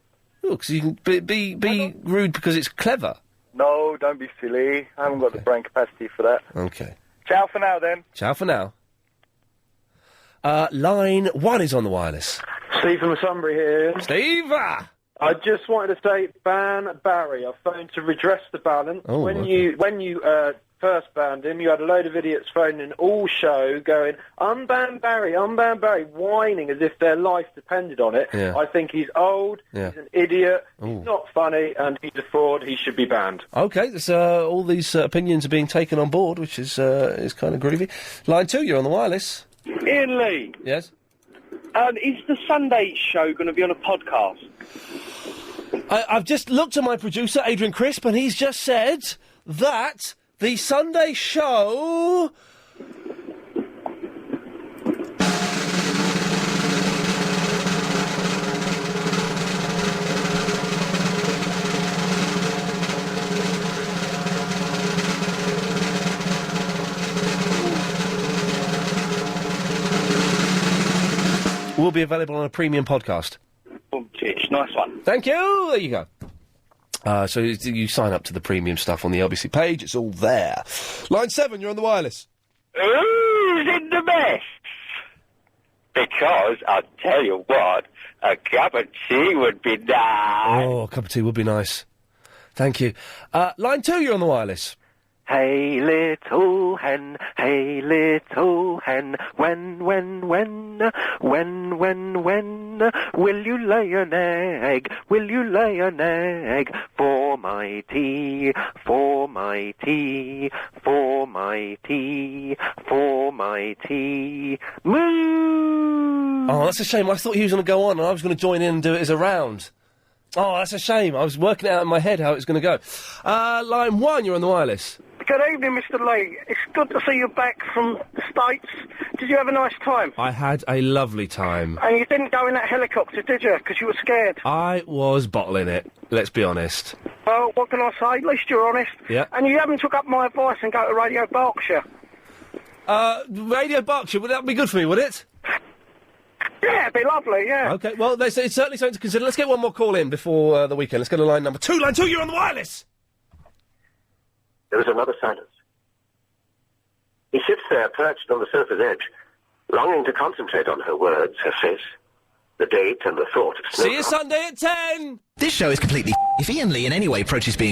Oh, because you can be rude because it's clever. No, don't be silly. I haven't got the brain capacity for that. Okay. Ciao for now, then. Ciao for now. Line 1 is on the wireless. Steve from Sunbury here. Steve! I just wanted to say, ban Barry. I phoned to redress the balance. Oh, when you first banned him, you had a load of idiots phoning in all show going, unban Barry, whining as if their life depended on it. Yeah. I think he's old, Yeah. he's an idiot, Ooh. he's not funny, and he's a fraud. He should be banned. Okay, there's, all these opinions are being taken on board, which is kind of groovy. Line 2, you're on the wireless. Ian Lee. Yes? Is the Sunday show going to be on a podcast? I've just looked at my producer, Adrian Crisp, and he's just said that the Sunday show... will be available on a premium podcast. Nice one. Thank you. There you go. So you sign up to the premium stuff on the LBC page. It's all there. Line 7, you're on the wireless. Who's in the mess? Because, I'll tell you what, a cup of tea would be nice. Oh, a cup of tea would be nice. Thank you. Line 2, you're on the wireless. Hey little hen, when, will you lay an egg, for my tea, for my tea, for my tea, for my tea, moo! Oh, that's a shame. I thought he was going to go on and I was going to join in and do it as a round. Oh, that's a shame. I was working it out in my head how it was going to go. Line 1, you're on the wireless. Good evening, Mr. Lee. It's good to see you back from the States. Did you have a nice time? I had a lovely time. And you didn't go in that helicopter, did you? Because you were scared. I was bottling it, let's be honest. Well, what can I say? At least you're honest. Yeah. And you haven't took up my advice and go to Radio Berkshire. Radio Berkshire, would that be good for me, would it? Yeah, it'd be lovely, yeah. Okay, well, it's certainly something to consider. Let's get one more call in before the weekend. Let's go to line number 2. Line 2, you're on the wireless! There is another silence. He sits there perched on the sofa's edge, longing to concentrate on her words, her face, the date and the thought of See you Sunday at 10! This show is completely... If Ian Lee in any way approaches being